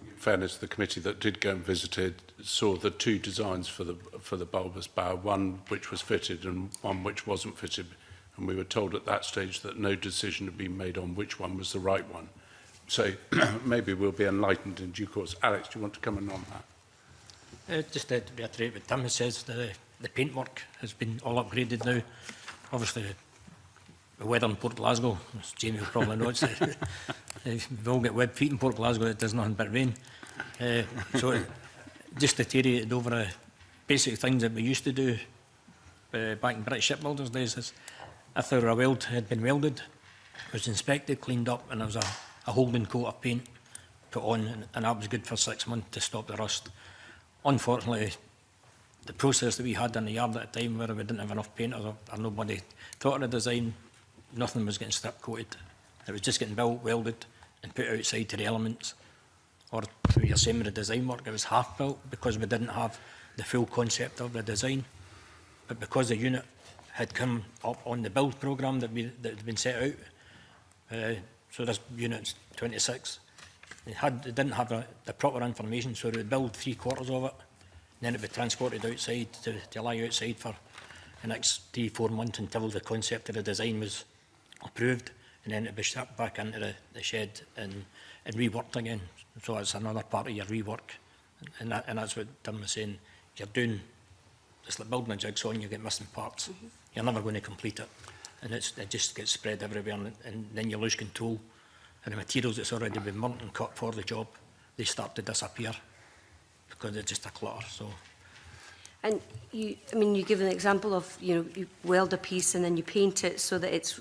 In fairness, the committee that did go and visited saw the two designs for the bulbous bow, one which was fitted and one which wasn't fitted, and we were told at that stage that no decision had been made on which one was the right one. So maybe we'll be enlightened in due course. Alex, do you want to come in on that? Just to reiterate what Tim says, the paintwork has been all upgraded now. Obviously, the weather in Port Glasgow, as Jamie will probably know, we've all got web feet in Port Glasgow, it does nothing but rain. So it just deteriorated over basic things that we used to do back in British shipbuilders days. Is if there were a weld had been welded, it was inspected, cleaned up, and there was a holding coat of paint put on, and that was good for 6 months to stop the rust. Unfortunately, the process that we had in the yard at the time, where we didn't have enough painters or nobody thought of the design, nothing was getting strip coated. It was just getting built, welded, and put outside to the elements. Or through your same with the design work, it was half built because we didn't have the full concept of the design. But because the unit had come up on the build programme that had been set out, so this unit's 26, it didn't have the proper information, so it would build 3/4 of it, then it would be transported outside to lie outside for the next 3-4 months until the concept of the design was approved, and then it would be shipped back into the shed and reworked again. So it's another part of your rework, and that's what Tim was saying. You're doing, it's like building a jigsaw and you get missing parts. You're never going to complete it, and it just gets spread everywhere, and then you lose control. And the materials that's already been burnt and cut for the job, they start to disappear because they're just a clutter. So. And you give an example of, you weld a piece and then you paint it so that it's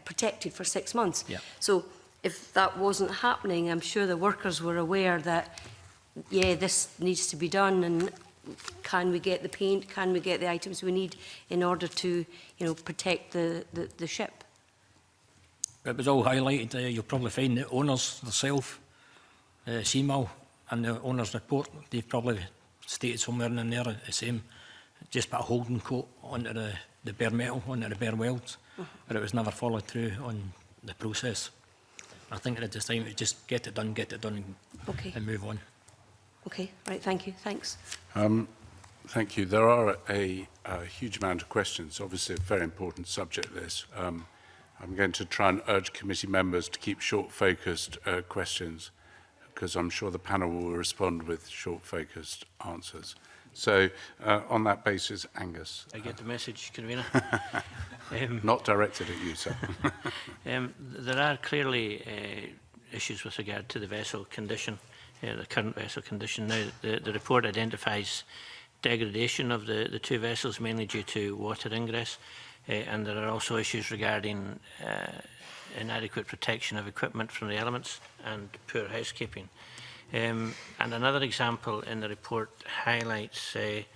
protected for 6 months. Yeah. So if that wasn't happening, I'm sure the workers were aware that, yeah, this needs to be done, and can we get the paint, can we get the items we need in order to, protect the ship? It was all highlighted. You'll probably find the owners themselves, CMAL, and the owner's report, they've probably stated somewhere in there the same, just put a holding coat onto the bare metal, onto the bare welds, but it was never followed through on the process. I think at this time, just get it done, and move on. Okay, right, thank you, thanks. Thank you. There are a huge amount of questions, obviously a very important subject, this. I'm going to try and urge committee members to keep short-focused questions, because I'm sure the panel will respond with short-focused answers. So, on that basis, Angus. I get the message, convener. Not directed at you, sir. There are clearly issues with regard to the vessel condition, the current vessel condition. Now, the report identifies degradation of the two vessels, mainly due to water ingress, and there are also issues regarding inadequate protection of equipment from the elements and poor housekeeping. And another example in the report highlights, and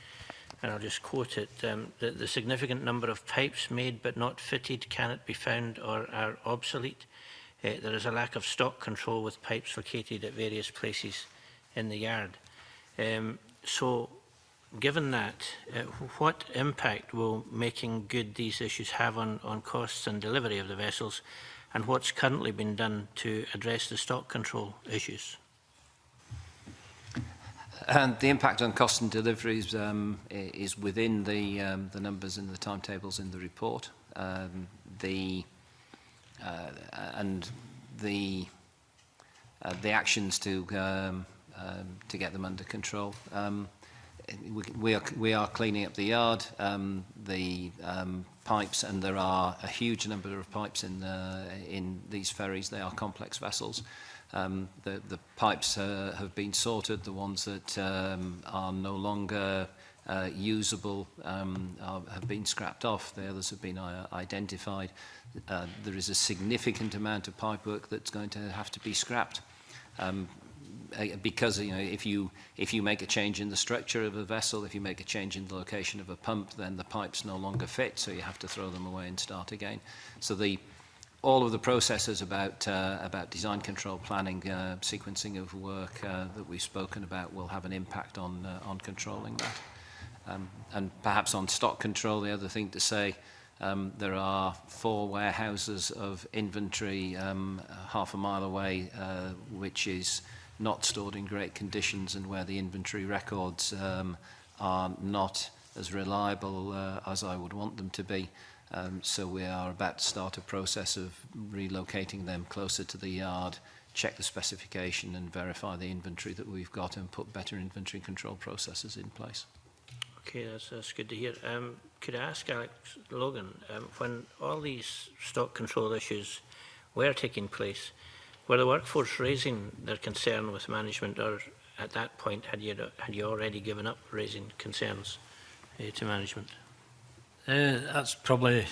I'll just quote it, the significant number of pipes made but not fitted cannot be found or are obsolete. There is a lack of stock control with pipes located at various places in the yard. So, given that, what impact will making good these issues have on costs and delivery of the vessels, and what's currently been done to address the stock control issues? And the impact on cost and deliveries is within the numbers in the timetables in the report. The actions to get them under control. We are cleaning up the yard, the pipes, and there are a huge number of pipes in these ferries. They are complex vessels. The pipes have been sorted. The ones that are no longer usable have been scrapped off. The others have been identified. There is a significant amount of pipework that's going to have to be scrapped. Because if you make a change in the structure of a vessel, if you make a change in the location of a pump, then the pipes no longer fit, so you have to throw them away and start again. So all of the processes about design control planning, sequencing of work that we've spoken about will have an impact on controlling that. And perhaps on stock control, the other thing to say, there are 4 warehouses of inventory half a mile away, which is not stored in great conditions, and where the inventory records are not as reliable as I would want them to be. So we are about to start a process of relocating them closer to the yard, check the specification and verify the inventory that we've got, and put better inventory control processes in place. Okay, that's good to hear. Could I ask Alex Logan, when all these stock control issues were taking place, were the workforce raising their concern with management, or at that point had you already given up raising concerns to management? That's probably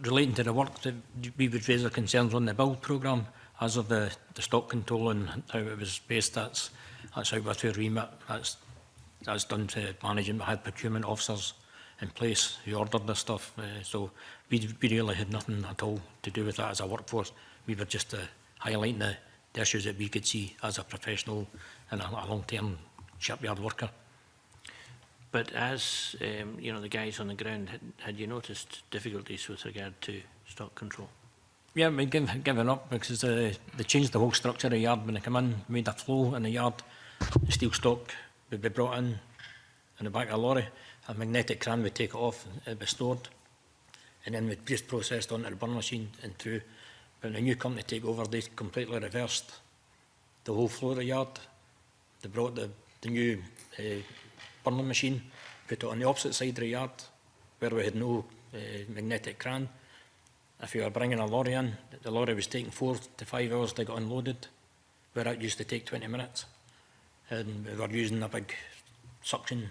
relating to the work that we would raise our concerns on the build programme. As of the stock control and how it was based, that's out with our remit. That's done to management. We had procurement officers in place who ordered this stuff, so we really had nothing at all to do with that as a workforce. We were just highlighting the issues that we could see as a professional and a long-term shipyard worker. But as the guys on the ground, had you noticed difficulties with regard to stock control? Yeah, we'd given up because they changed the whole structure of the yard when they come in, made a flow in the yard. The steel stock would be brought in the back of a lorry. A magnetic crane would take it off, and it would be stored, and then we'd just processed onto the burn machine and through. When the new company take over, they completely reversed the whole floor of the yard. They brought the new burning machine, put it on the opposite side of the yard where we had no magnetic crane. If you were bringing a lorry in, the lorry was taking 4 to 5 hours to get unloaded, where it used to take 20 minutes. And we were using a big suction.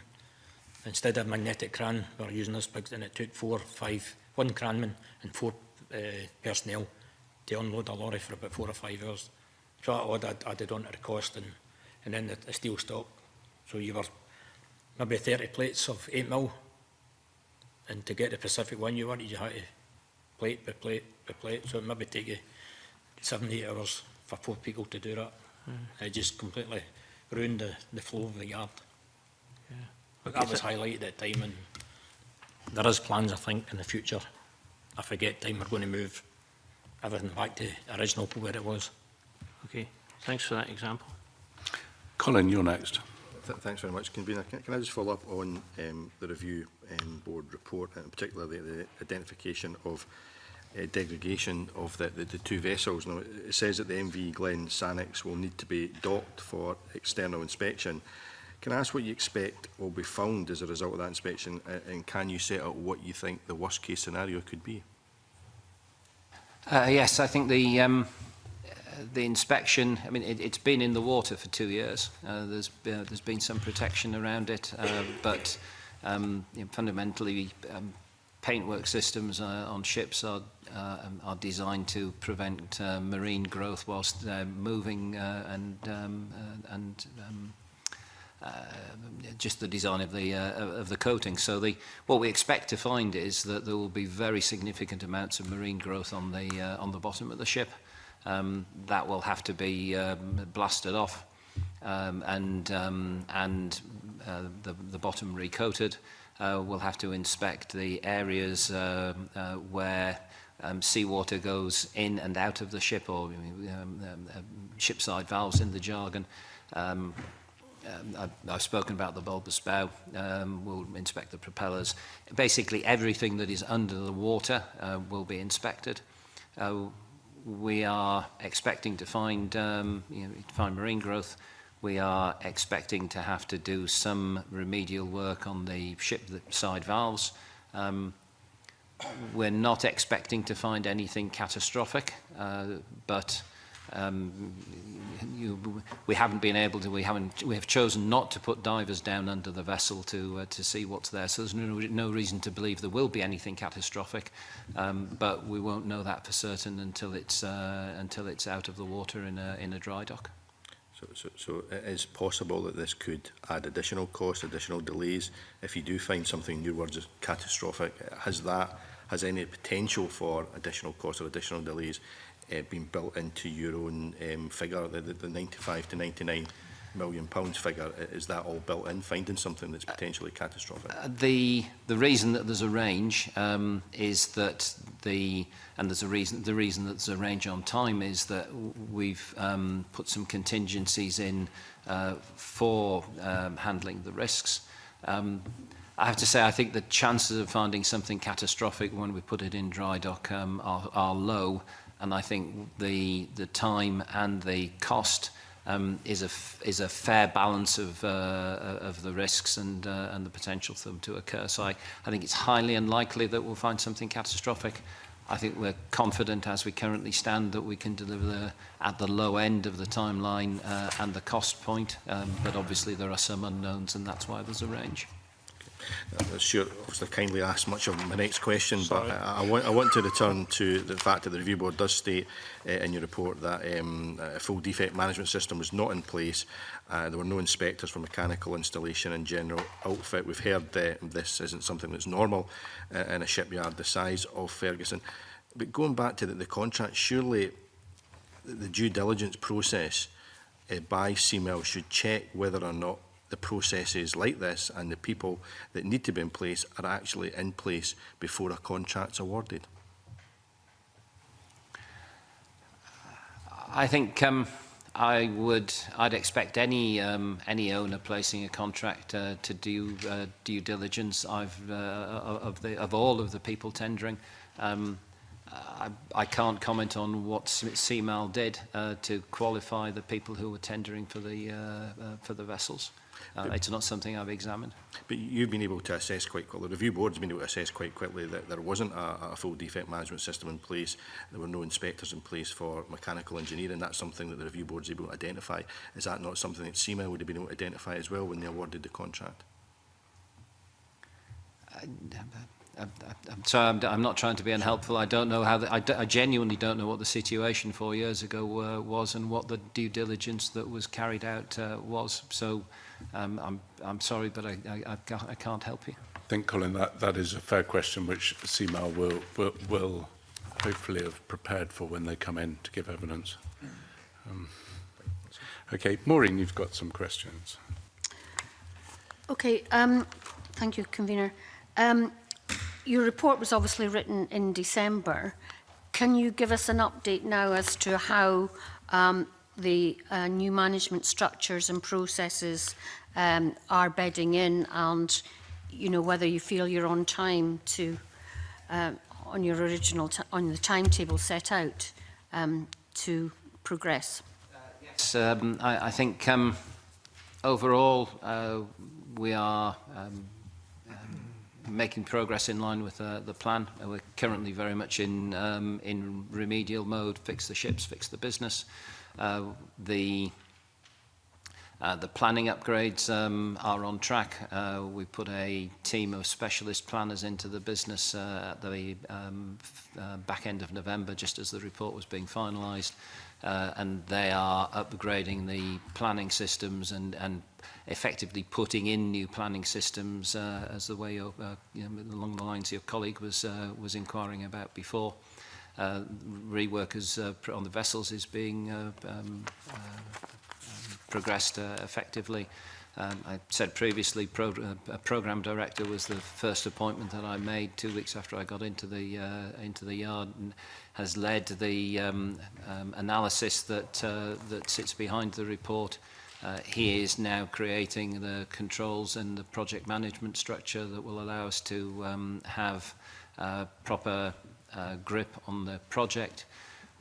Instead of magnetic crane, we were using this big, and it took 4, 5, 1 craneman and 4 personnel to unload a lorry for about 4 or 5 hours. So that all added on to the cost, and then the steel stock. So you were maybe 30 plates of 8mm, and to get the Pacific one you wanted, you had to plate by plate by plate. So it maybe take you 7 to 8 hours for 4 people to do that. It just completely ruined the flow of the yard. Yeah. But that was highlighted at the time, and there is plans, I think, in the future. If I get time, we're going to move everything back to original to where it was. Okay, thanks for that example. Colin, you're next. Thanks very much, Convener. Can I just follow up on the review board report, and particularly the identification of degradation of the 2 vessels? Now, it says that the MV Glen Sanix will need to be docked for external inspection. Can I ask what you expect will be found as a result of that inspection, and can you set out what you think the worst case scenario could be? Yes, I think The inspection, I mean, it's been in the water for 2 years. There's been some protection around it, but fundamentally, paintwork systems on ships are designed to prevent marine growth whilst they're moving, and just the design of the coating. So what we expect to find is that there will be very significant amounts of marine growth on the bottom of the ship. That will have to be blasted off, and the bottom recoated. We'll have to inspect the areas where seawater goes in and out of the ship, or shipside valves in the jargon. I've spoken about the bulbous bow. We'll inspect the propellers. Basically, everything that is under the water will be inspected. We are expecting to find marine growth. We are expecting to have to do some remedial work on the ship side valves. We're not expecting to find anything catastrophic, but we haven't been able to. We have chosen not to put divers down under the vessel to see what's there. So there's no reason to believe there will be anything catastrophic, but we won't know that for certain until it's out of the water in a dry dock. So it is possible that this could add additional costs, additional delays. If you do find something, your words is catastrophic, has any potential for additional costs or additional delays been built into your own figure, the 95 to 99 £1 million figure? Is that all built in, finding something that's potentially catastrophic? The reason that there's a range is that the reason that there's a range on time is that we've put some contingencies in for handling the risks. I have to say, I think the chances of finding something catastrophic when we put it in dry dock are low, and I think the time and the cost is a fair balance of the risks and the potential for them to occur. So I think it's highly unlikely that we'll find something catastrophic. I think we're confident as we currently stand that we can deliver at the low end of the timeline and the cost point, but obviously there are some unknowns, and that's why there's a range. Sure, obviously kindly asked much of my next question, but I want to return to the fact that the Review Board does state in your report that a full defect management system was not in place. There were no inspectors for mechanical installation and general outfit. We've heard this isn't something that's normal in a shipyard the size of Ferguson. But going back to the contract, surely the due diligence process by CML should check whether or not the processes like this and the people that need to be in place are actually in place before a contract's awarded. I think I'd expect any owner placing a contract to do due diligence of all of the people tendering. I can't comment on what CMAL did to qualify the people who were tendering for the vessels. It's not something I've examined. But you've been able to assess quite quickly, the Review Board's been able to assess quite quickly that there wasn't a full defect management system in place, there were no inspectors in place for mechanical engineering. That's something that the Review Board's able to identify. Is that not something that CML would have been able to identify as well when they awarded the contract? I'm sorry, I'm not trying to be unhelpful. I don't know how. I genuinely don't know what the situation 4 years ago was and what the due diligence that was carried out was. So I'm sorry, but I can't help you. I think, Colin, that is a fair question which CMAL will hopefully have prepared for when they come in to give evidence. Okay, Maureen, you've got some questions. Okay, thank you, Convener. Your report was obviously written in December. Can you give us an update now as to how the new management structures and processes are bedding in, and whether you feel you're on time to on your original on the timetable set out to progress? Yes, I think overall we are making progress in line with the plan. We're currently very much in remedial mode, fix the ships, fix the business. The planning upgrades are on track. We put a team of specialist planners into the business at the back end of November, just as the report was being finalised. And they are upgrading the planning systems and effectively putting in new planning systems as the way you know, along the lines your colleague was inquiring about before. Rework on the vessels is being progressed effectively. I said previously, a program director was the first appointment that I made 2 weeks after I got into the yard, and has led the analysis that sits behind the report. He is now creating the controls and the project management structure that will allow us to have proper grip on the project.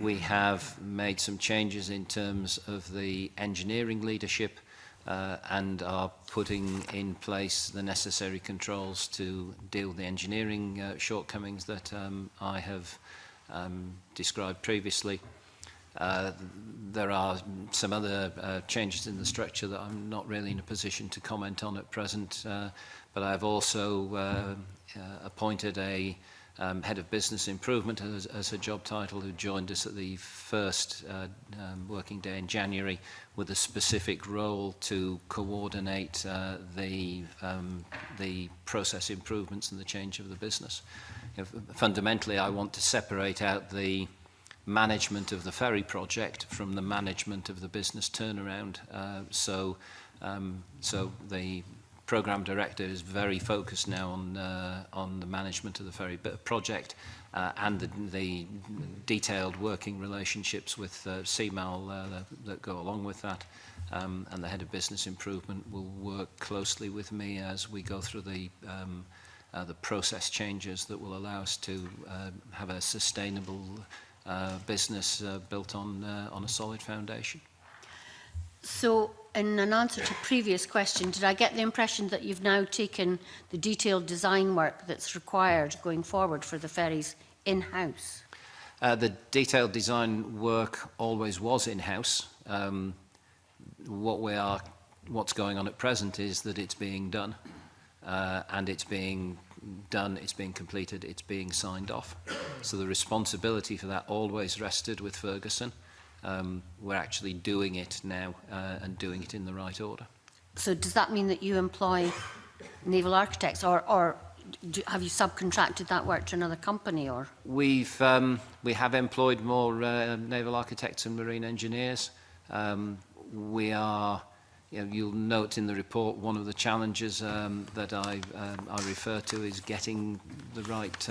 We have made some changes in terms of the engineering leadership and are putting in place the necessary controls to deal with the engineering shortcomings that I have described previously. There are some other changes in the structure that I'm not really in a position to comment on at present, but I've also appointed a Head of Business Improvement as her job title, who joined us at the first working day in January with a specific role to coordinate the process improvements and the change of the business. You know, fundamentally, I want to separate out the management of the ferry project from the management of the business turnaround. So the program director is very focused now on the management of the ferry project and the detailed working relationships with CMAL that go along with that. And the Head of Business Improvement will work closely with me as we go through the process changes that will allow us to have a sustainable business built on a solid foundation. So, in an answer to a previous question, did I get the impression that you've now taken the detailed design work that's required going forward for the ferries in-house? The detailed design work always was in-house. What's going on at present is that it's being done, and it's being done, it's being completed, it's being signed off. So the responsibility for that always rested with Ferguson. We're actually doing it now and doing it in the right order. So does that mean that you employ naval architects, or have you subcontracted that work to another company? Or we have employed more naval architects and marine engineers. We are, you know, you'll note in the report, one of the challenges that I refer to is getting the right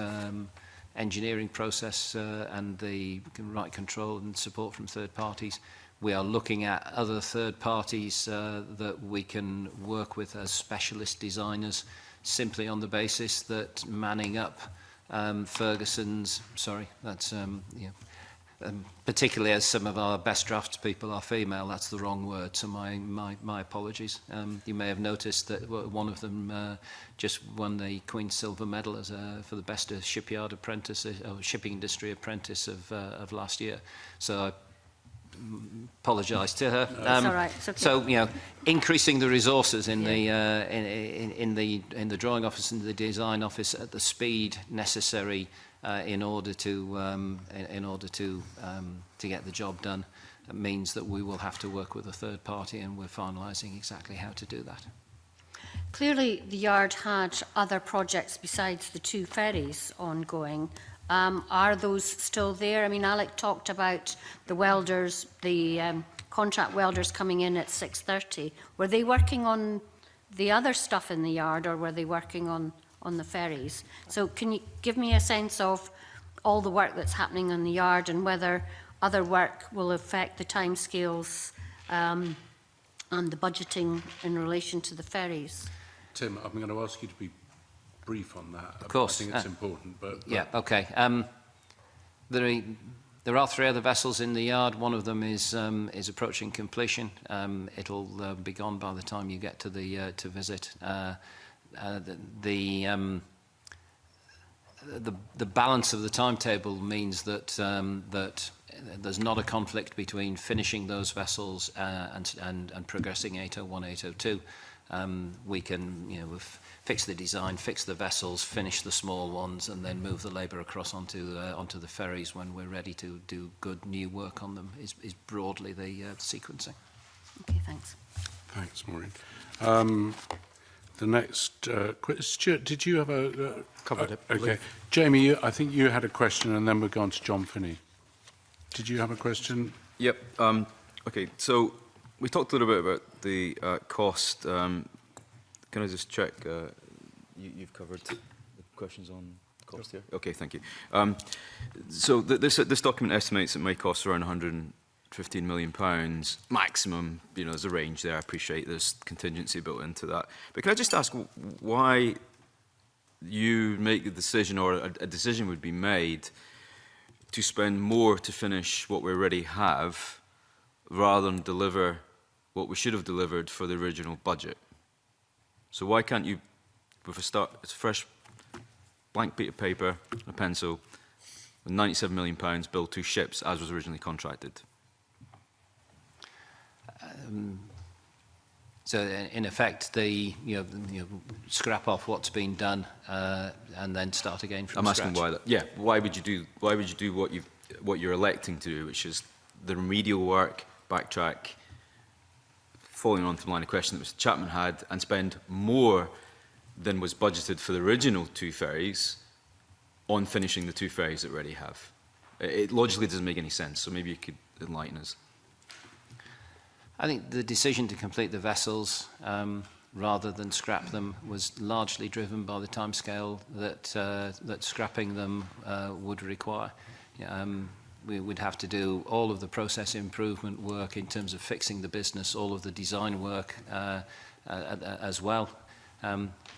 engineering process and the right control and support from third parties. We are looking at other third parties that we can work with as specialist designers, simply on the basis that manning up Ferguson's, sorry, that's, particularly as some of our best drafts people are female, that's the wrong word, so my apologies. You may have noticed that one of them just won the Queen's Silver Medal as for the best shipyard apprentice, or shipping industry apprentice of last year. So I apologise to her. It's all right. It's okay. So, you know, increasing the resources in the drawing office and the design office at the speed necessary in order to get the job done means that we will have to work with a third party, and we're finalising exactly how to do that. clearly the yard had other projects besides the 2 ferries ongoing. Are those still there? I mean, Alec talked about the welders, the contract welders coming in at 6:30. Were they working on the other stuff in the yard, or were they working on the ferries? So can you give me a sense of all the work that's happening in the yard, and whether other work will affect the timescales and the budgeting in relation to the ferries? Tim, I'm going to ask you to be brief on that. Of course. I think it's important. But yeah, okay. There are 3 other vessels in the yard. One of them is approaching completion. It'll be gone by the time you get to the to visit. the balance of the timetable means that that there's not a conflict between finishing those vessels and progressing 801, 802. We can, fix the design, fix the vessels, finish the small ones, and then move the labour across onto the ferries when we're ready to do good new work on them. Is broadly the sequencing. Okay, thanks. Thanks, Maureen. The next, Stuart, did you have a... Covered it. Okay. Jamie, I think you had a question, and then we'll go on to John Finney. Did you have a question? Yep. Okay, so we talked a little bit about the cost. Can I just check? You've covered the questions on cost here? Okay, thank you. So this document estimates that my costs are around £115 million maximum. There's a range there. I appreciate there's contingency built into that. But can I just ask why you make the decision, or a decision would be made, to spend more to finish what we already have rather than deliver what we should have delivered for the original budget? So why can't you, with it's a fresh blank piece of paper, a pencil, with £97 million, build 2 ships as was originally contracted? So in effect, scrap off what's been done and then start again from scratch. I'm asking why that. Yeah, why would you do what you're electing to do, which is the remedial work, backtrack, following on from the line of question that Mr. Chapman had, and spend more than was budgeted for the original 2 ferries on finishing the 2 ferries that we already have? It logically doesn't make any sense. So maybe you could enlighten us. I think the decision to complete the vessels rather than scrap them was largely driven by the timescale that scrapping them would require. We would have to do all of the process improvement work in terms of fixing the business, all of the design work as well.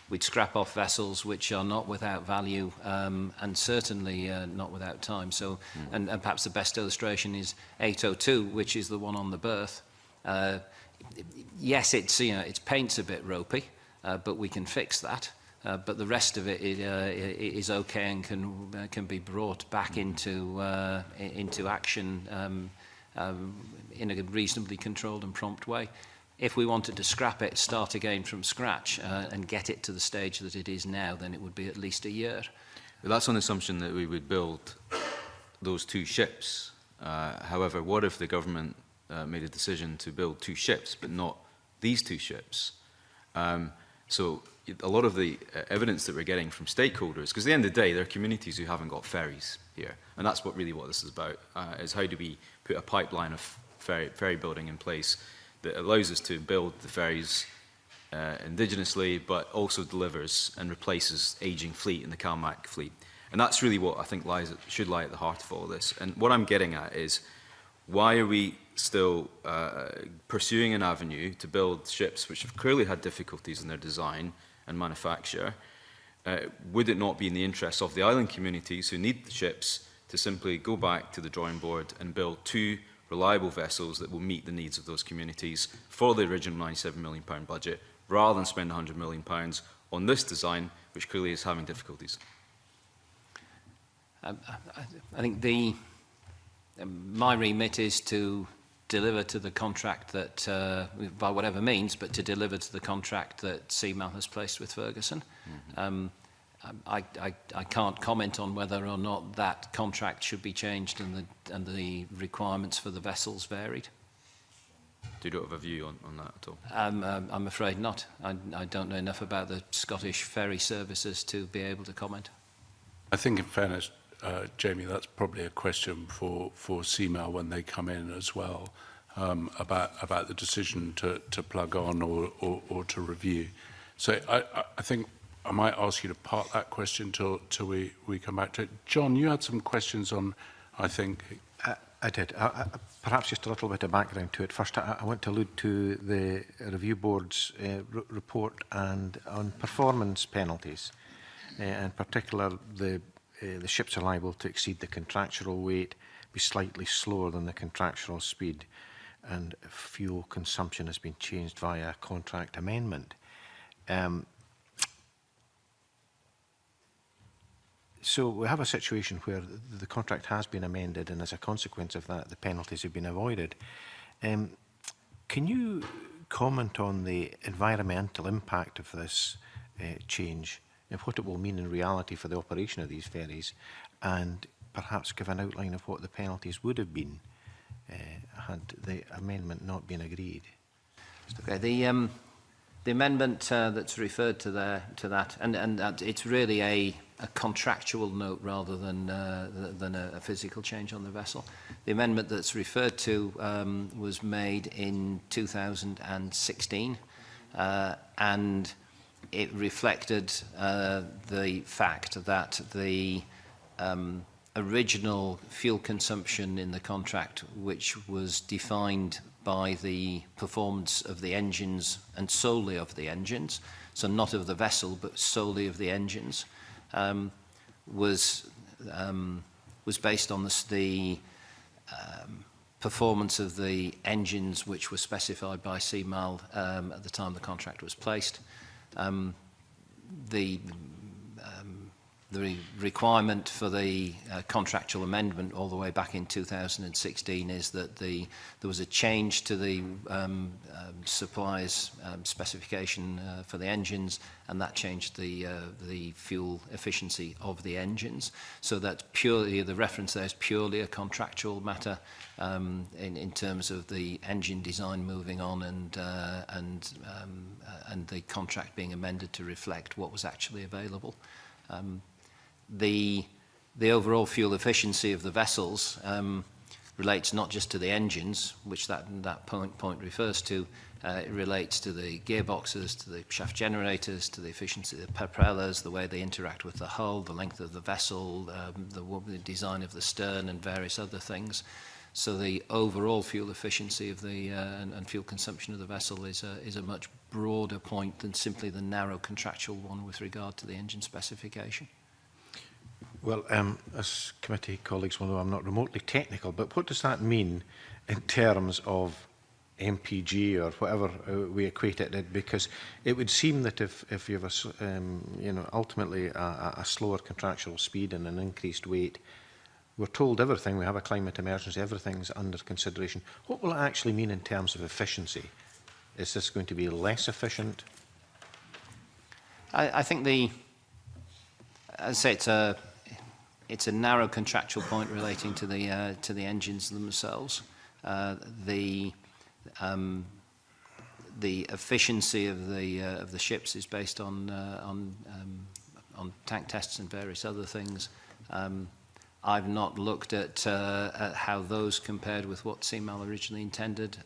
We'd scrap off vessels which are not without value and certainly not without time. So, and perhaps the best illustration is 802, which is the one on the berth. Yes, its paint's a bit ropey, but we can fix that. But the rest of it is okay and can be brought back into action in a reasonably controlled and prompt way. If we wanted to scrap it, start again from scratch, and get it to the stage that it is now, then it would be at least a year. Well, that's on the assumption that we would build those 2 ships. However, what if the government made a decision to build 2 ships, but not these 2 ships? So a lot of the evidence that we're getting from stakeholders, because at the end of the day, there are communities who haven't got ferries here, and that's what this is about, is how do we put a pipeline of ferry building in place that allows us to build the ferries indigenously, but also delivers and replaces ageing fleet in the CalMac fleet. And that's really what I think should lie at the heart of all this. And what I'm getting at is, why are we still pursuing an avenue to build ships which have clearly had difficulties in their design and manufacture? Would it not be in the interests of the island communities who need the ships to simply go back to the drawing board and build 2 reliable vessels that will meet the needs of those communities for the original £97 million budget, rather than spend £100 million on this design, which clearly is having difficulties? I think my remit is to deliver to the contract that, by whatever means, but to deliver to the contract that CMAL has placed with Ferguson. I can't comment on whether or not that contract should be changed and the requirements for the vessels varied. Do you not have a view on that at all? I'm afraid not. I don't know enough about the Scottish ferry services to be able to comment. I think, in fairness, Jamie, that's probably a question for CMAL when they come in as well, about the decision to plug on or to review. So I think I might ask you to park that question till we come back to it. John, you had some questions on, I think. I did. Perhaps just a little bit of background to it. First, I want to allude to the review board's report and on performance penalties. In particular, the ships are liable to exceed the contractual weight, be slightly slower than the contractual speed, and fuel consumption has been changed via contract amendment. So we have a situation where the contract has been amended, and as a consequence of that, the penalties have been avoided. Can you comment on the environmental impact of this change and what it will mean in reality for the operation of these ferries, and perhaps give an outline of what the penalties would have been had the amendment not been agreed? Okay, the amendment that's referred to there, to that, and it's really a contractual note rather than a physical change on the vessel. The amendment that's referred to was made in 2016, and it reflected the fact that the original fuel consumption in the contract, which was defined by the performance of the engines and solely of the engines, so not of the vessel but solely of the engines, was based on the performance of the engines which were specified by CMAL at the time the contract was placed. The requirement for the contractual amendment all the way back in 2016 is that there was a change to the supplier's specification for the engines, and that changed the fuel efficiency of the engines. So that's purely, the reference there is purely a contractual matter in terms of the engine design moving on and the contract being amended to reflect what was actually available. The overall fuel efficiency of the vessels relates not just to the engines, which that point refers to. It relates to the gearboxes, to the shaft generators, to the efficiency of the propellers, the way they interact with the hull, the length of the vessel, the design of the stern, and various other things. So the overall fuel efficiency of the and fuel consumption of the vessel is a much broader point than simply the narrow contractual one with regard to the engine specification. Well, as committee colleagues will know, I'm not remotely technical, but what does that mean in terms of MPG or whatever we equate it at? Because it would seem that if you have ultimately a slower contractual speed and an increased weight, we're told everything, we have a climate emergency, everything's under consideration. What will it actually mean in terms of efficiency? Is this going to be less efficient? I think I'd say it's a narrow contractual point relating to the engines themselves. The efficiency of the ships is based on tank tests and various other things. I've not looked at how those compared with what CMAL originally intended,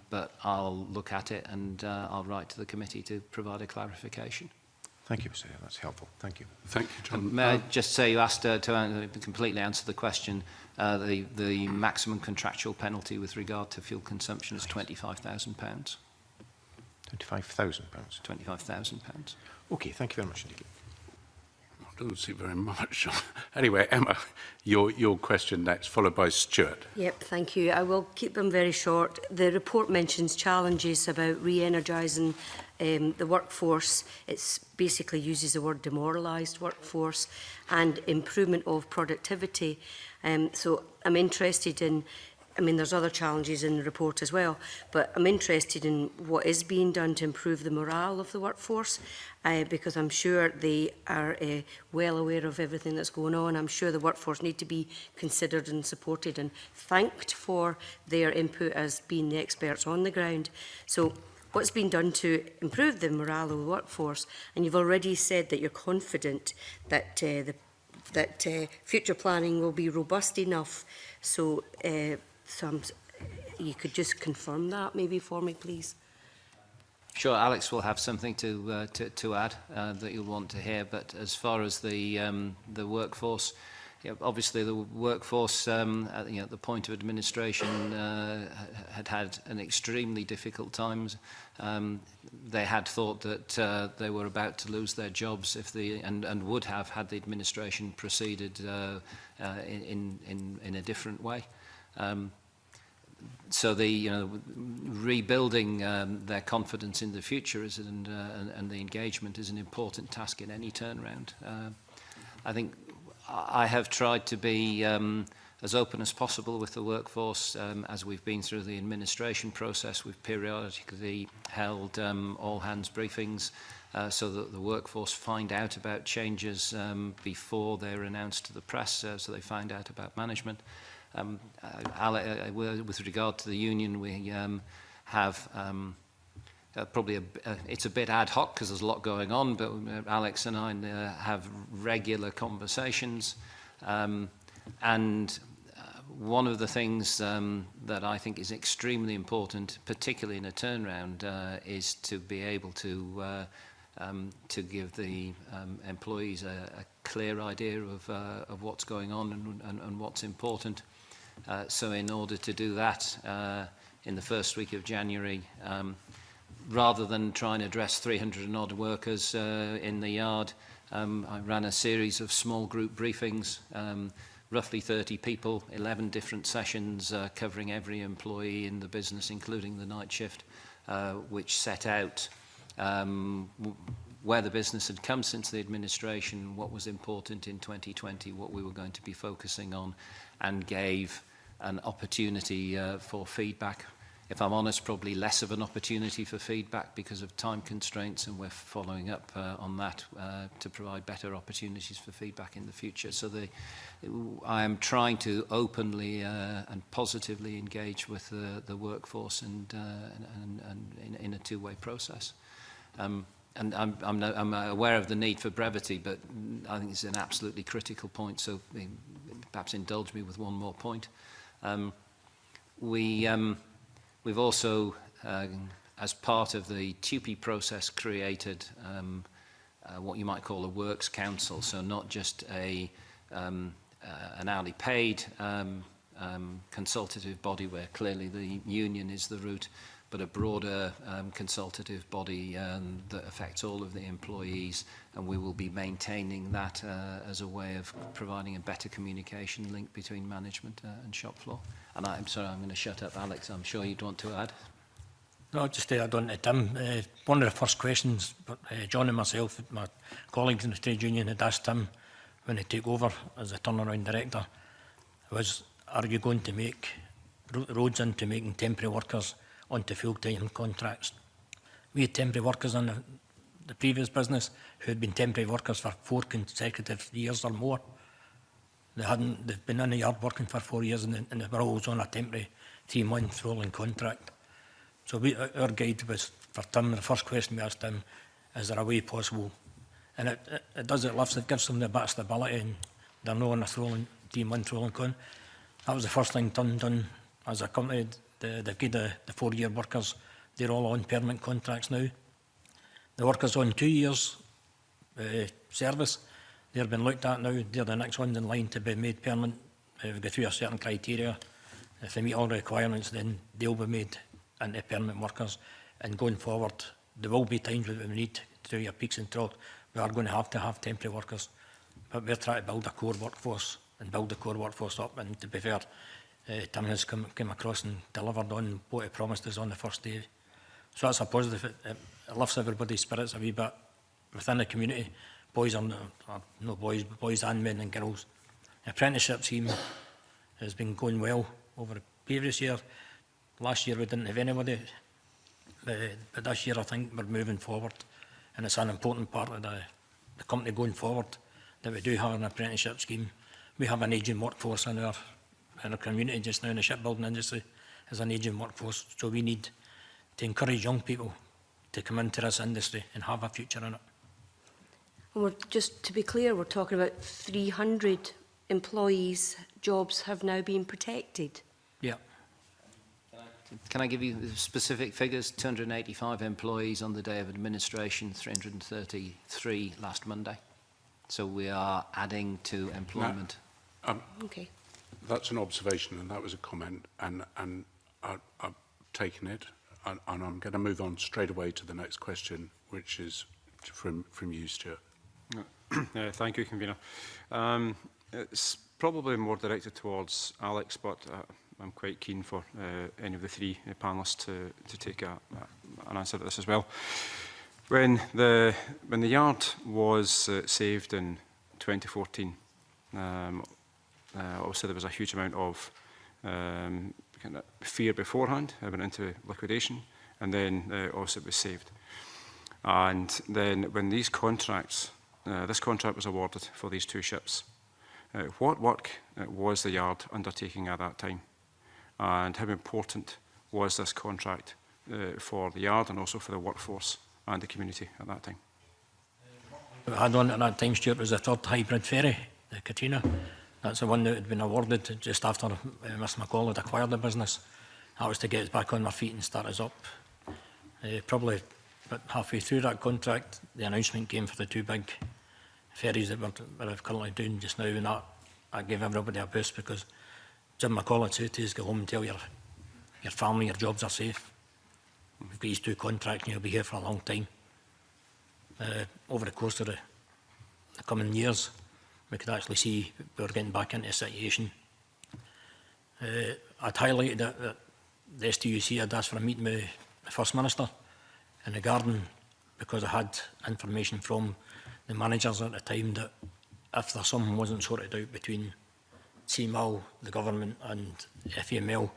but I'll look at it and I'll write to the committee to provide a clarification. Thank you, Mr. Hare. That's helpful. Thank you. Thank you, John. May I just say, you asked to completely answer the question, the maximum contractual penalty with regard to fuel consumption is £25,000. £25,000? £25,000. Okay, thank you very much indeed. I don't see very much. Anyway, Emma, your question next, followed by Stuart. Yep, thank you. I will keep them very short. The report mentions challenges about re-energising the workforce. It basically uses the word demoralised workforce and improvement of productivity. So I'm interested in, I mean, there's other challenges in the report as well, but I'm interested in what is being done to improve the morale of the workforce, because I'm sure they are well aware of everything that's going on. I'm sure the workforce need to be considered and supported and thanked for their input as being the experts on the ground. So what's been done to improve the morale of the workforce? And you've already said that you're confident that future planning will be robust enough. So, you could just confirm that maybe for me, please. Sure, Alex will have something to add that you'll want to hear. But as far as the workforce, obviously the workforce at the point of administration had an extremely difficult time. They had thought that they were about to lose their jobs if and would have had the administration proceeded in a different way. So rebuilding their confidence in the future and the engagement is an important task in any turnaround. I think I have tried to be as open as possible with the workforce as we've been through the administration process. We've periodically held all hands briefings so that the workforce find out about changes before they're announced to the press, so they find out about management. With regard to the union, we have probably it's a bit ad hoc because there's a lot going on, but Alex and I have regular conversations. And one of the things that I think is extremely important, particularly in a turnaround, is to be able to give the employees a clear idea of what's going on and what's important. So in order to do that, in the first week of January, rather than try and address 300 and odd workers in the yard, I ran a series of small group briefings, roughly 30 people, 11 different sessions covering every employee in the business, including the night shift, which set out where the business had come since the administration, what was important in 2020, what we were going to be focusing on, and gave an opportunity for feedback. If I'm honest, probably less of an opportunity for feedback because of time constraints, and we're following up on that to provide better opportunities for feedback in the future. So I am trying to openly and positively engage with the workforce and in a two-way process. And I'm aware of the need for brevity, but I think it's an absolutely critical point, so perhaps indulge me with one more point. We've also, as part of the TUPE process, created what you might call a works council, so not just an hourly paid consultative body where clearly the union is the root, but a broader consultative body that affects all of the employees, and we will be maintaining that as a way of providing a better communication link between management and shop floor. And I'm sorry, I'm going to shut up. Alex, I'm sure you'd want to add. No, just to add on to Tim, one of the first questions John and myself, my colleagues in the trade union, had asked Tim when he took over as a turnaround director was, are you going to make roads into making temporary workers onto full-time contracts? We had temporary workers in the previous business who had been temporary workers for 4 consecutive years or more. They've been in the yard working for 4 years and they were always on a temporary 3-month rolling contract. So our guide was for Tim, the first question we asked him, is there a way possible? And it does, it gives them the bit of stability and they're not on a 3-month rolling contract. That was the first thing done as a company. They've got the 4-year workers, they're all on permanent contracts now. The workers on 2 years service, they're been looked at now, they're the next ones in line to be made permanent. We've got through a certain criteria. If they meet all the requirements, then they'll be made into permanent workers. And going forward, there will be times when we need to do your peaks and troughs. We are going to have temporary workers. But we're trying to build a core workforce and build the core workforce up. And to be fair, Tim has come across and delivered on what he promised us on the first day. So that's a positive. It lifts everybody's spirits a wee bit within the community. Boys and men and girls. The apprenticeship scheme has been going well over the previous year. Last year we didn't have anybody, but this year I think we're moving forward, and it's an important part of the company going forward that we do have an apprenticeship scheme. We have an ageing workforce in our community just now in the shipbuilding industry as an ageing workforce, so we need to encourage young people to come into this industry and have a future in it. And just to be clear, we're talking about 300 employees' jobs have now been protected. Yeah. Can I give you the specific figures? 285 employees on the day of administration, 333 last Monday. So we are adding to employment. Okay. That's an observation and that was a comment, and I've taken it, and I'm going to move on straight away to the next question, which is from you, Stuart. Thank you, Convener. It's probably more directed towards Alex, but I'm quite keen for any of the 3 panellists to take an answer to this as well. When the yard was saved in 2014, Obviously, there was a huge amount of kind of fear beforehand. I went into liquidation, and then obviously it was saved. And then when these contracts, this contract was awarded for these 2 ships, what work was the yard undertaking at that time? And how important was this contract for the yard and also for the workforce and the community at that time? What we had on at that time, Stuart, was the 3rd hybrid ferry, the Katrina. That's the one that had been awarded just after Mr McCall had acquired the business. That was to get us back on our feet and start us up. Probably about halfway through that contract, the announcement came for the 2 big ferries that we're currently doing just now, and that gave everybody a boost, because Jim McCall had said to us, go home and tell your family your jobs are safe. We've got these 2 contracts and you'll be here for a long time. Over the course of the coming years, we could actually see we were getting back into a situation. I'd highlighted that the STUC had asked for a meeting with the First Minister in the garden, because I had information from the managers at the time that if there something wasn't sorted out between CMAL, the government and FEML,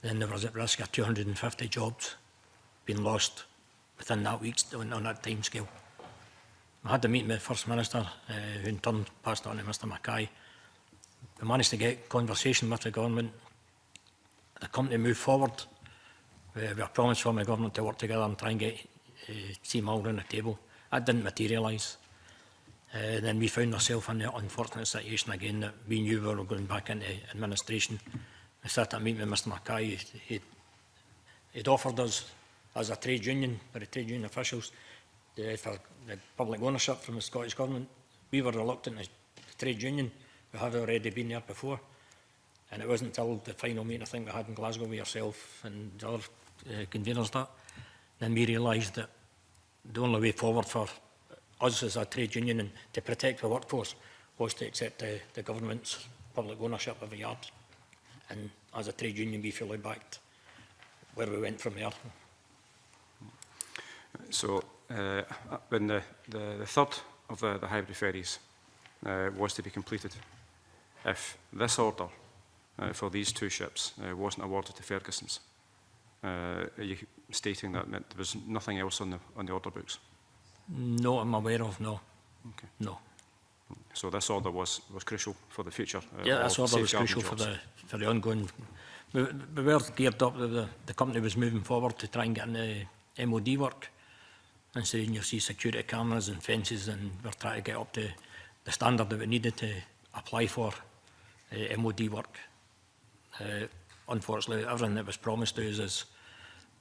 then there was at risk of 250 jobs being lost within that week on that time scale. I had the meeting with the First Minister, who in turn passed on to Mr Mackay. We managed to get conversation with the government. The company moved forward. We were promised from the government to work together and try and get CMAL around the table. That didn't materialise. Then we found ourselves in the unfortunate situation again that we knew we were going back into administration. We sat at a meeting with Mr Mackay. He'd offered us, as a trade union, by the trade union officials, for the public ownership from the Scottish Government. We were reluctant as the trade union. We had already been there before. And it wasn't until the final meeting I think we had in Glasgow with yourself and the other conveners that, then we realised that the only way forward for us as a trade union and to protect the workforce was to accept the government's public ownership of the yard. And as a trade union, we fully backed where we went from there. So when the 3rd of the hybrid ferries was to be completed, if this order for these 2 ships wasn't awarded to Ferguson's, are you stating that there was nothing else on the order books? No, I'm aware of, no. Okay. No. So this order was crucial for the future? Yeah, this order was crucial for the ongoing. We were geared up, the company was moving forward to try and get into MOD work. And so you'll see security cameras and fences, and we're trying to get up to the standard that we needed to apply for MOD work. Unfortunately, everything that was promised to us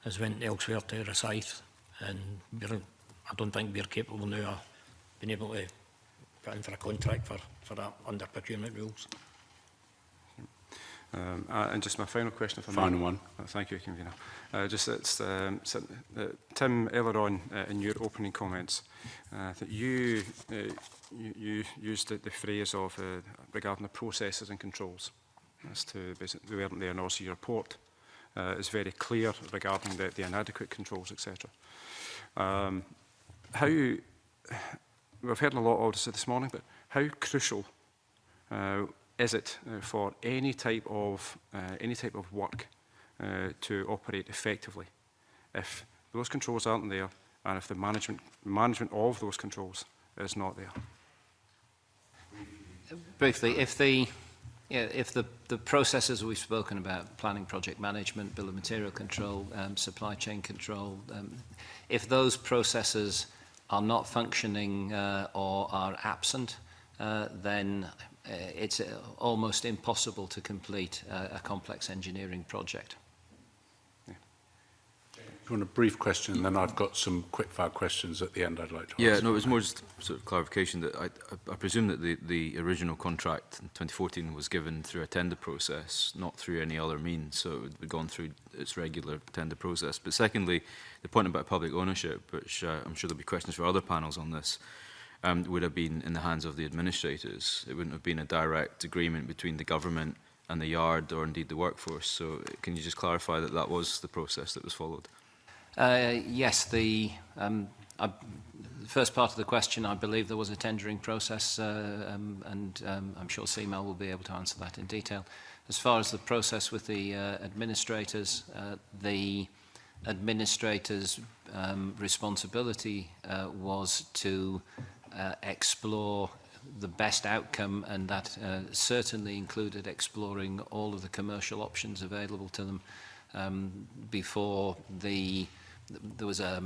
has went elsewhere to Rosyth, and I don't think we're capable now of being able to put in for a contract for that under procurement rules. And just my final question, if I may. Final one. Thank you, Convener. Tim, earlier on in your opening comments, that you used the phrase of regarding the processes and controls as to basically we weren't there, and also your report is very clear regarding the inadequate controls, etc. We've heard a lot of this morning, but how crucial is it for any type of work to operate effectively if those controls aren't there and if the management of those controls is not there? Briefly, if the processes we've spoken about, planning, project management, bill of material control, supply chain control, if those processes are not functioning or are absent, then it's almost impossible to complete a complex engineering project. Do you want a brief question, and then I've got some quick-fire questions at the end I'd like to ask. Yeah, no, it was more just sort of clarification that I presume that the original contract in 2014 was given through a tender process, not through any other means, so it had gone through its regular tender process. But secondly, the point about public ownership, which I'm sure there'll be questions for other panels on this, would have been in the hands of the administrators. It wouldn't have been a direct agreement between the government and the yard or indeed the workforce. So can you just clarify that that was the process that was followed? Yes, first part of the question, I believe there was a tendering process, and I'm sure CMAL will be able to answer that in detail. As far as the process with the administrators' responsibility was to explore the best outcome, and that certainly included exploring all of the commercial options available to them before there was a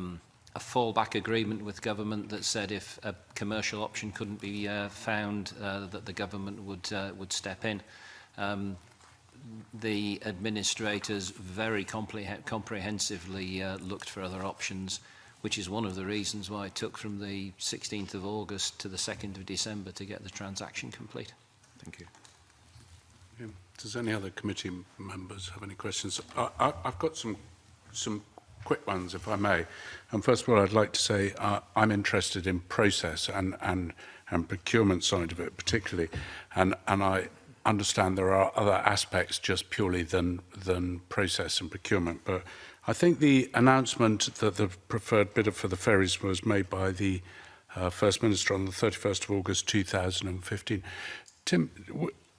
fallback agreement with government that said if a commercial option couldn't be found, that the government would step in. The administrators very comprehensively looked for other options, which is one of the reasons why it took from the 16th of August to the 2nd of December to get the transaction complete. Thank you. Yeah. Does any other committee members have any questions? I've got some quick ones, if I may. And first of all, I'd like to say I'm interested in process and procurement side of it particularly, and I understand there are other aspects just purely than process and procurement. But I think the announcement that the preferred bidder for the ferries was made by the First Minister on the 31st of August 2015. Tim,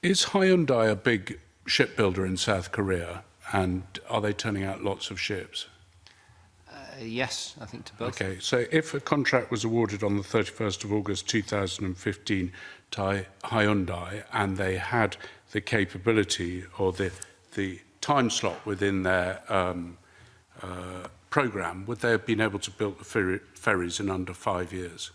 is Hyundai a big shipbuilder in South Korea, and are they turning out lots of ships? Yes, I think to both. Okay, so if a contract was awarded on the 31st of August 2015 to Hyundai, and they had the capability or the time slot within their programme, would they have been able to build the ferries in under 5 years?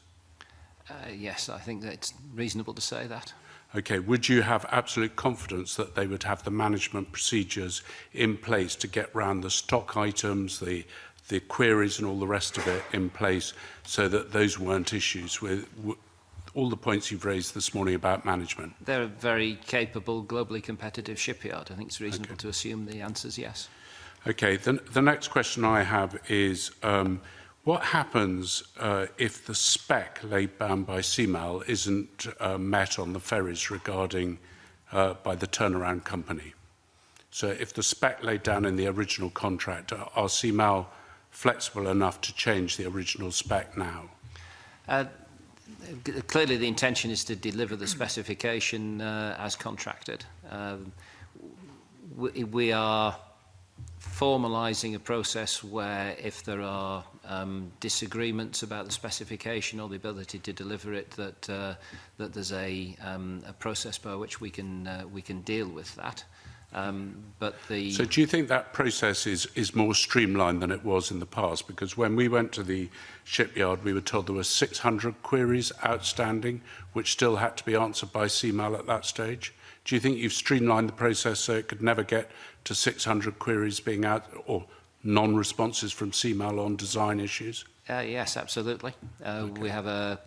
Yes, I think that it's reasonable to say that. Okay, would you have absolute confidence that they would have the management procedures in place to get round the stock items, the queries and all the rest of it in place, so that those weren't issues with all the points you've raised this morning about management? They're a very capable, globally competitive shipyard. I think it's reasonable to assume the answer is yes. Okay, the next question I have is, what happens if the spec laid down by CMAL isn't met on the ferries regarding by the turnaround company? So if the spec laid down in the original contract, are CMAL flexible enough to change the original spec now? Clearly the intention is to deliver the specification as contracted. We are formalising a process where if there are disagreements about the specification or the ability to deliver it, that there's a process by which we can deal with that. So do you think that process is more streamlined than it was in the past? Because when we went to the shipyard, we were told there were 600 queries outstanding, which still had to be answered by CMAL at that stage. Do you think you've streamlined the process so it could never get to 600 queries being out, or non-responses from CMAL on design issues? Yes, absolutely. Okay. We have a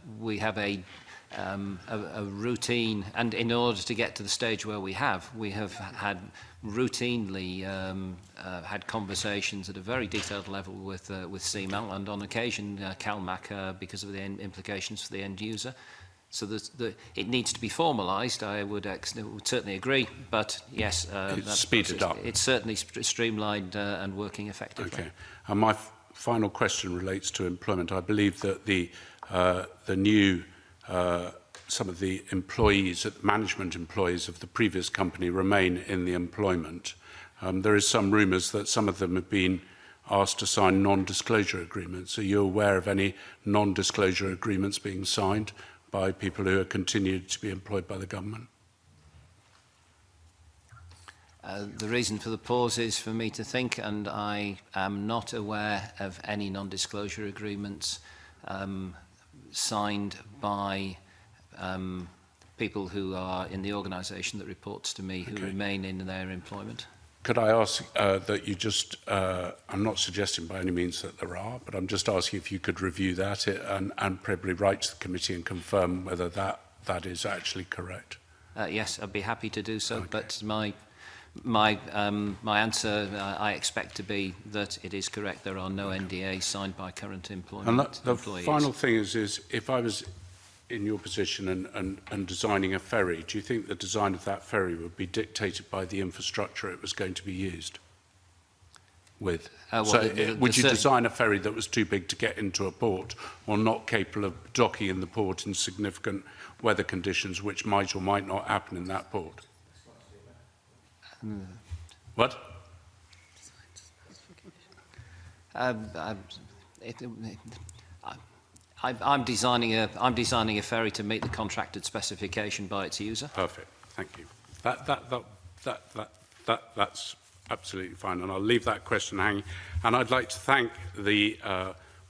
routine, and in order to get to the stage where we have had routinely had conversations at a very detailed level with CMAL, and on occasion CalMac, because of the implications for the end user. So it needs to be formalised. I would certainly agree, but yes, it's speeded up. It's certainly streamlined and working effectively. Okay. And my final question relates to employment. I believe that the new some of the employees, management employees of the previous company remain in the employment. There is some rumours that some of them have been asked to sign non-disclosure agreements. Are you aware of any non-disclosure agreements being signed by people who are continued to be employed by the government? The reason for the pause is for me to think, and I am not aware of any non-disclosure agreements signed by people who are in the organisation that reports to me, who remain in their employment. Could I ask that you just, I'm not suggesting by any means that there are, but I'm just asking if you could review that and probably write to the committee and confirm whether that is actually correct. Yes, I'd be happy to do so, but my answer, I expect to be that it is correct. There are no NDAs signed by current employees. And the final thing is if I was in your position and designing a ferry, do you think the design of that ferry would be dictated by the infrastructure it was going to be used? with? Well, So the would you cer- design a ferry that was too big to get into a port or not capable of docking in the port in significant weather conditions, which might or might not happen in that port? What? I'm designing a ferry to meet the contracted specification by its user. Perfect. Thank you. That's absolutely fine, and I'll leave that question hanging. And I'd like to thank the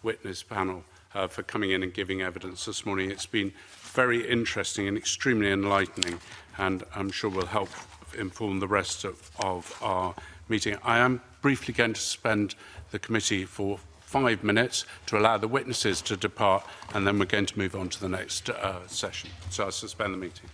witness panel for coming in and giving evidence this morning. It's been very interesting and extremely enlightening, and I'm sure will help inform the rest of our meeting. I am briefly going to suspend the committee for 5 minutes to allow the witnesses to depart, and then we're going to move on to the next session. So I'll suspend the meeting.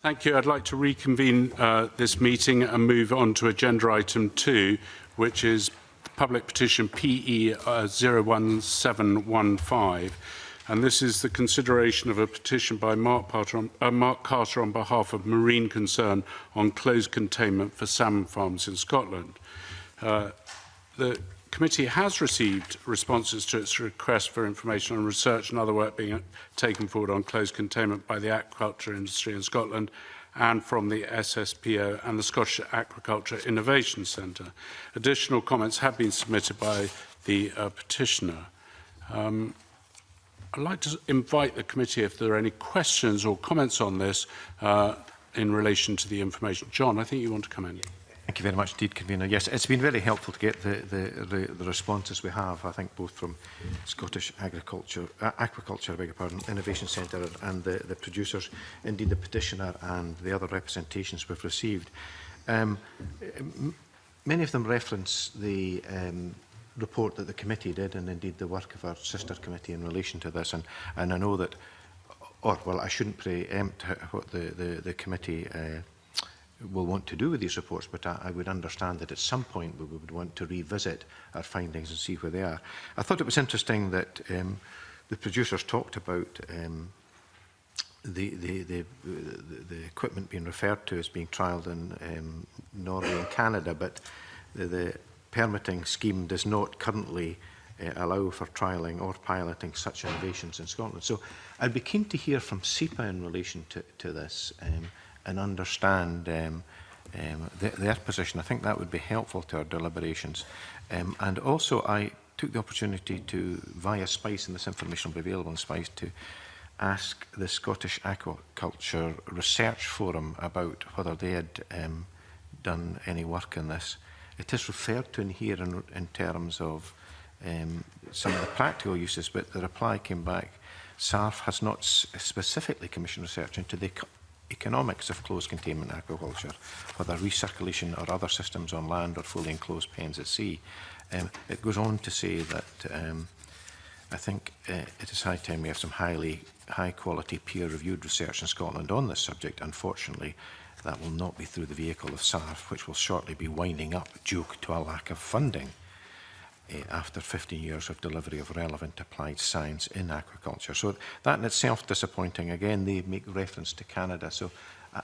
Thank you. I'd like to reconvene this meeting and move on to agenda item 2, which is public petition PE 01715. And this is the consideration of a petition by Mark Carter on behalf of Marine Concern on closed containment for salmon farms in Scotland. The committee has received responses to its request for information on research and other work being taken forward on closed containment by the aquaculture industry in Scotland and from the SSPO and the Scottish Aquaculture Innovation Centre. Additional comments have been submitted by the petitioner. I'd like to invite the committee if there are any questions or comments on this in relation to the information. John, I think you want to come in. Thank you very much indeed, Convener. Yes, it's been very helpful to get the responses we have, I think, both from Scottish Aquaculture, beg your pardon, Innovation Centre and the producers, indeed the petitioner and the other representations we've received. Many of them reference the report that the committee did and indeed the work of our sister committee in relation to this. And I know that, well, I shouldn't preempt what the committee will want to do with these reports, but I would understand that at some point we would want to revisit our findings and see where they are. I thought it was interesting that the producers talked about the equipment being referred to as being trialled in Norway and Canada, but the permitting scheme does not currently allow for trialling or piloting such innovations in Scotland. So I'd be keen to hear from SEPA in relation to this and understand their position. I think that would be helpful to our deliberations. And also I took the opportunity to, via SPICE, and this information will be available in SPICE, to ask the Scottish Aquaculture Research Forum about whether they had done any work on this. It is referred to in here in terms of some of the practical uses, but the reply came back. SARF has not specifically commissioned research into the economics of closed containment aquaculture, whether recirculation or other systems on land or fully enclosed pens at sea. It goes on to say that I think it is high time we have some high quality peer-reviewed research in Scotland on this subject. Unfortunately, that will not be through the vehicle of SARF, which will shortly be winding up due to a lack of funding after 15 years of delivery of relevant applied science in aquaculture. So that in itself disappointing. Again, they make reference to Canada. So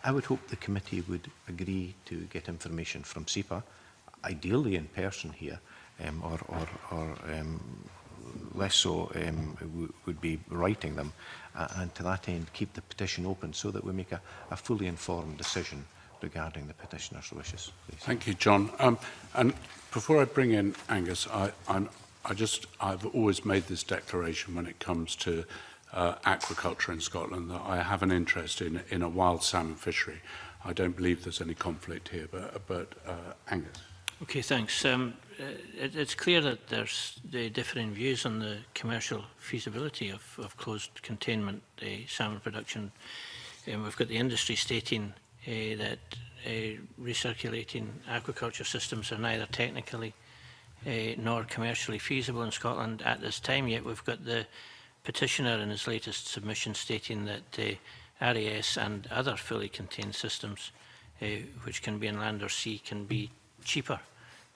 I would hope the committee would agree to get information from SEPA, ideally in person here, or less so would be writing them, and to that end keep the petition open so that we make a fully informed decision regarding the petitioner's wishes. Please. Thank you, John. And before I bring in Angus, I've always made this declaration when it comes to aquaculture in Scotland that I have an interest in a wild salmon fishery. I don't believe there's any conflict here, but Angus. Okay, thanks. It's clear that there's the differing views on the commercial feasibility of closed containment salmon production. We've got the industry stating that recirculating aquaculture systems are neither technically nor commercially feasible in Scotland at this time, yet we've got the petitioner in his latest submission stating that RAS and other fully contained systems, which can be in land or sea, can be cheaper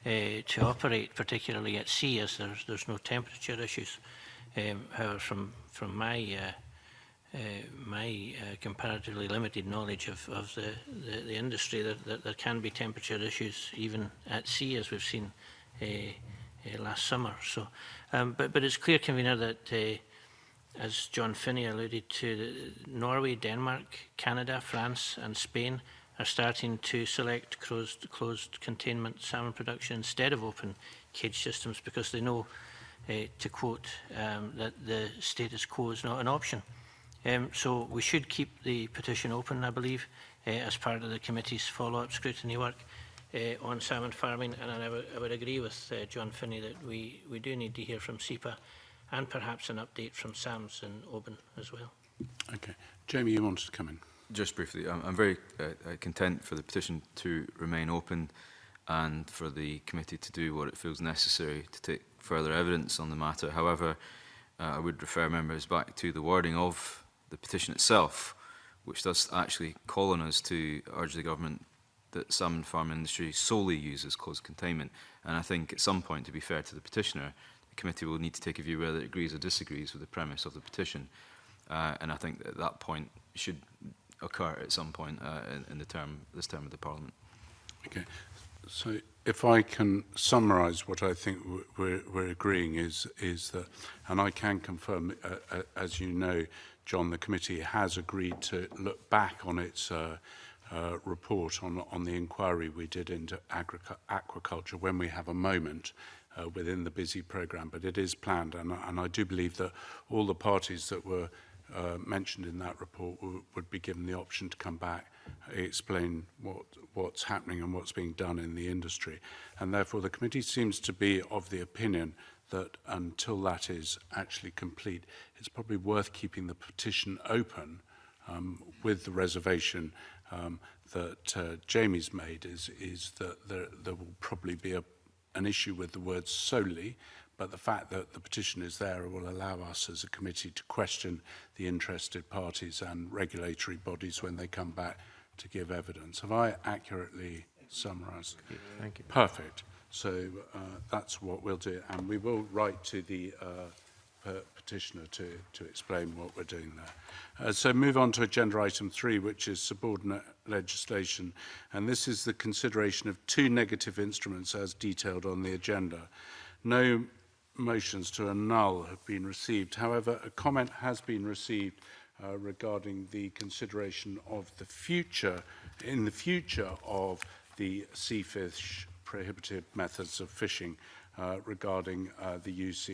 to operate, particularly at sea, as there's no temperature issues. However, from my comparatively limited knowledge of the industry, there can be temperature issues even at sea, as we've seen last summer. So, but it's clear, Convener, that as John Finney alluded to, Norway, Denmark, Canada, France and Spain are starting to select closed containment salmon production instead of open cage systems, because they know, to quote, that the status quo is not an option. So we should keep the petition open, I believe, as part of the committee's follow-up scrutiny work on salmon farming, and I would agree with John Finney that we do need to hear from SEPA and perhaps an update from SAMS and Oban as well. Okay. Jamie, you wanted to come in. Just briefly, I'm very content for the petition to remain open and for the committee to do what it feels necessary to take further evidence on the matter. However, I would refer members back to the wording of the petition itself, which does actually call on us to urge the government that salmon farm industry solely uses closed containment. And I think at some point, to be fair to the petitioner, the committee will need to take a view whether it agrees or disagrees with the premise of the petition. And I think that point should occur at some point in this term of the Parliament. Okay. So if I can summarise what I think we're agreeing is that, and I can confirm, as you know, John, the committee has agreed to look back on its report on the inquiry we did into aquaculture when we have a moment within the busy programme, but it is planned, and I do believe that all the parties that were mentioned in that report would be given the option to come back, explain what's happening and what's being done in the industry. And therefore the committee seems to be of the opinion that until that is actually complete, it's probably worth keeping the petition open with the reservation that Jamie's made is that there will probably be an issue with the word solely, but the fact that the petition is there will allow us as a committee to question the interested parties and regulatory bodies when they come back to give evidence. Have I accurately summarised? Thank you. Perfect. So that's what we'll do, and we will write to the petitioner to explain what we're doing there. So move on to agenda item 3, which is subordinate legislation, and this is the consideration of 2 negative instruments as detailed on the agenda. No motions to annul have been received. However, a comment has been received regarding the consideration of the future of the sea fish prohibited methods of fishing regarding the use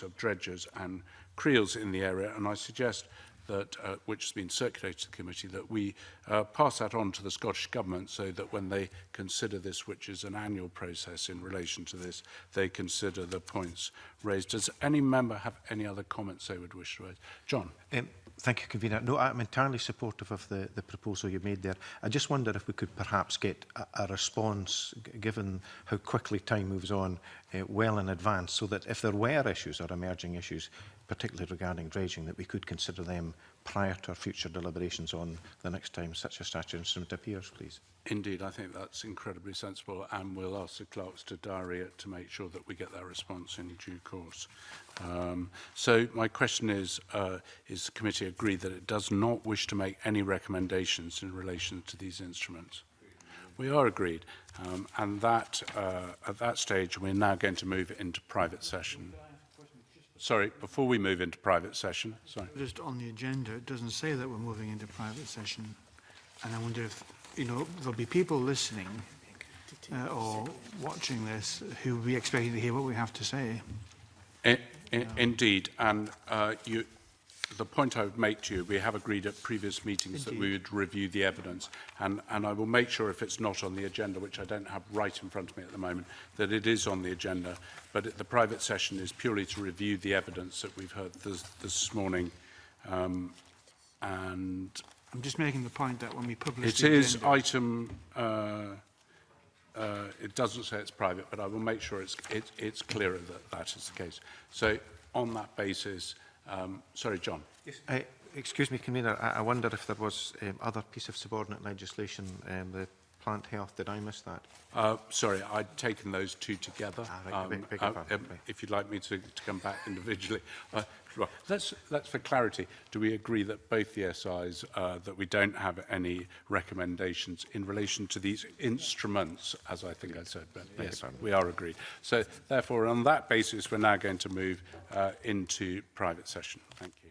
of dredgers and creels in the area, and I suggest that, which has been circulated to the committee, that we pass that on to the Scottish Government so that when they consider this, which is an annual process in relation to this, they consider the points raised. Does any member have any other comments they would wish to raise? John. Thank you, Convener. No, I'm entirely supportive of the proposal you made there. I just wonder if we could perhaps get a response, given how quickly time moves on, well in advance, so that if there were issues or emerging issues, particularly regarding dredging, that we could consider them prior to our future deliberations on the next time such a statutory instrument appears, please. Indeed, I think that's incredibly sensible, and we'll ask the clerks to diary it to make sure that we get that response in due course. So my question is the committee agreed that it does not wish to make any recommendations in relation to these instruments? We are agreed, and that at that stage we're now going to move into private session. Sorry, before we move into private session, sorry. Just on the agenda, it doesn't say that we're moving into private session, and I wonder if, you know, there'll be people listening or watching this who will be expecting to hear what we have to say. Indeed, and the point I would make to you, we have agreed at previous meetings that we would review the evidence, and I will make sure if it's not on the agenda, which I don't have right in front of me at the moment, that it is on the agenda, but the private session is purely to review the evidence that we've heard this morning, and I'm just making the point that when we publish it the is agenda, item. It doesn't say it's private, but I will make sure it's clearer that that is the case. So on that basis, sorry, John. Yes. Excuse me, Convener, I wonder if there was other piece of subordinate legislation, the plant health. Did I miss that? Sorry, I'd taken those 2 together. Right, if you'd like me to come back individually. Well, let's, for clarity, do we agree that both the SIs, that we don't have any recommendations in relation to these instruments, as I think I said, but yes, we are agreed. So therefore, on that basis, we're now going to move into private session. Thank you.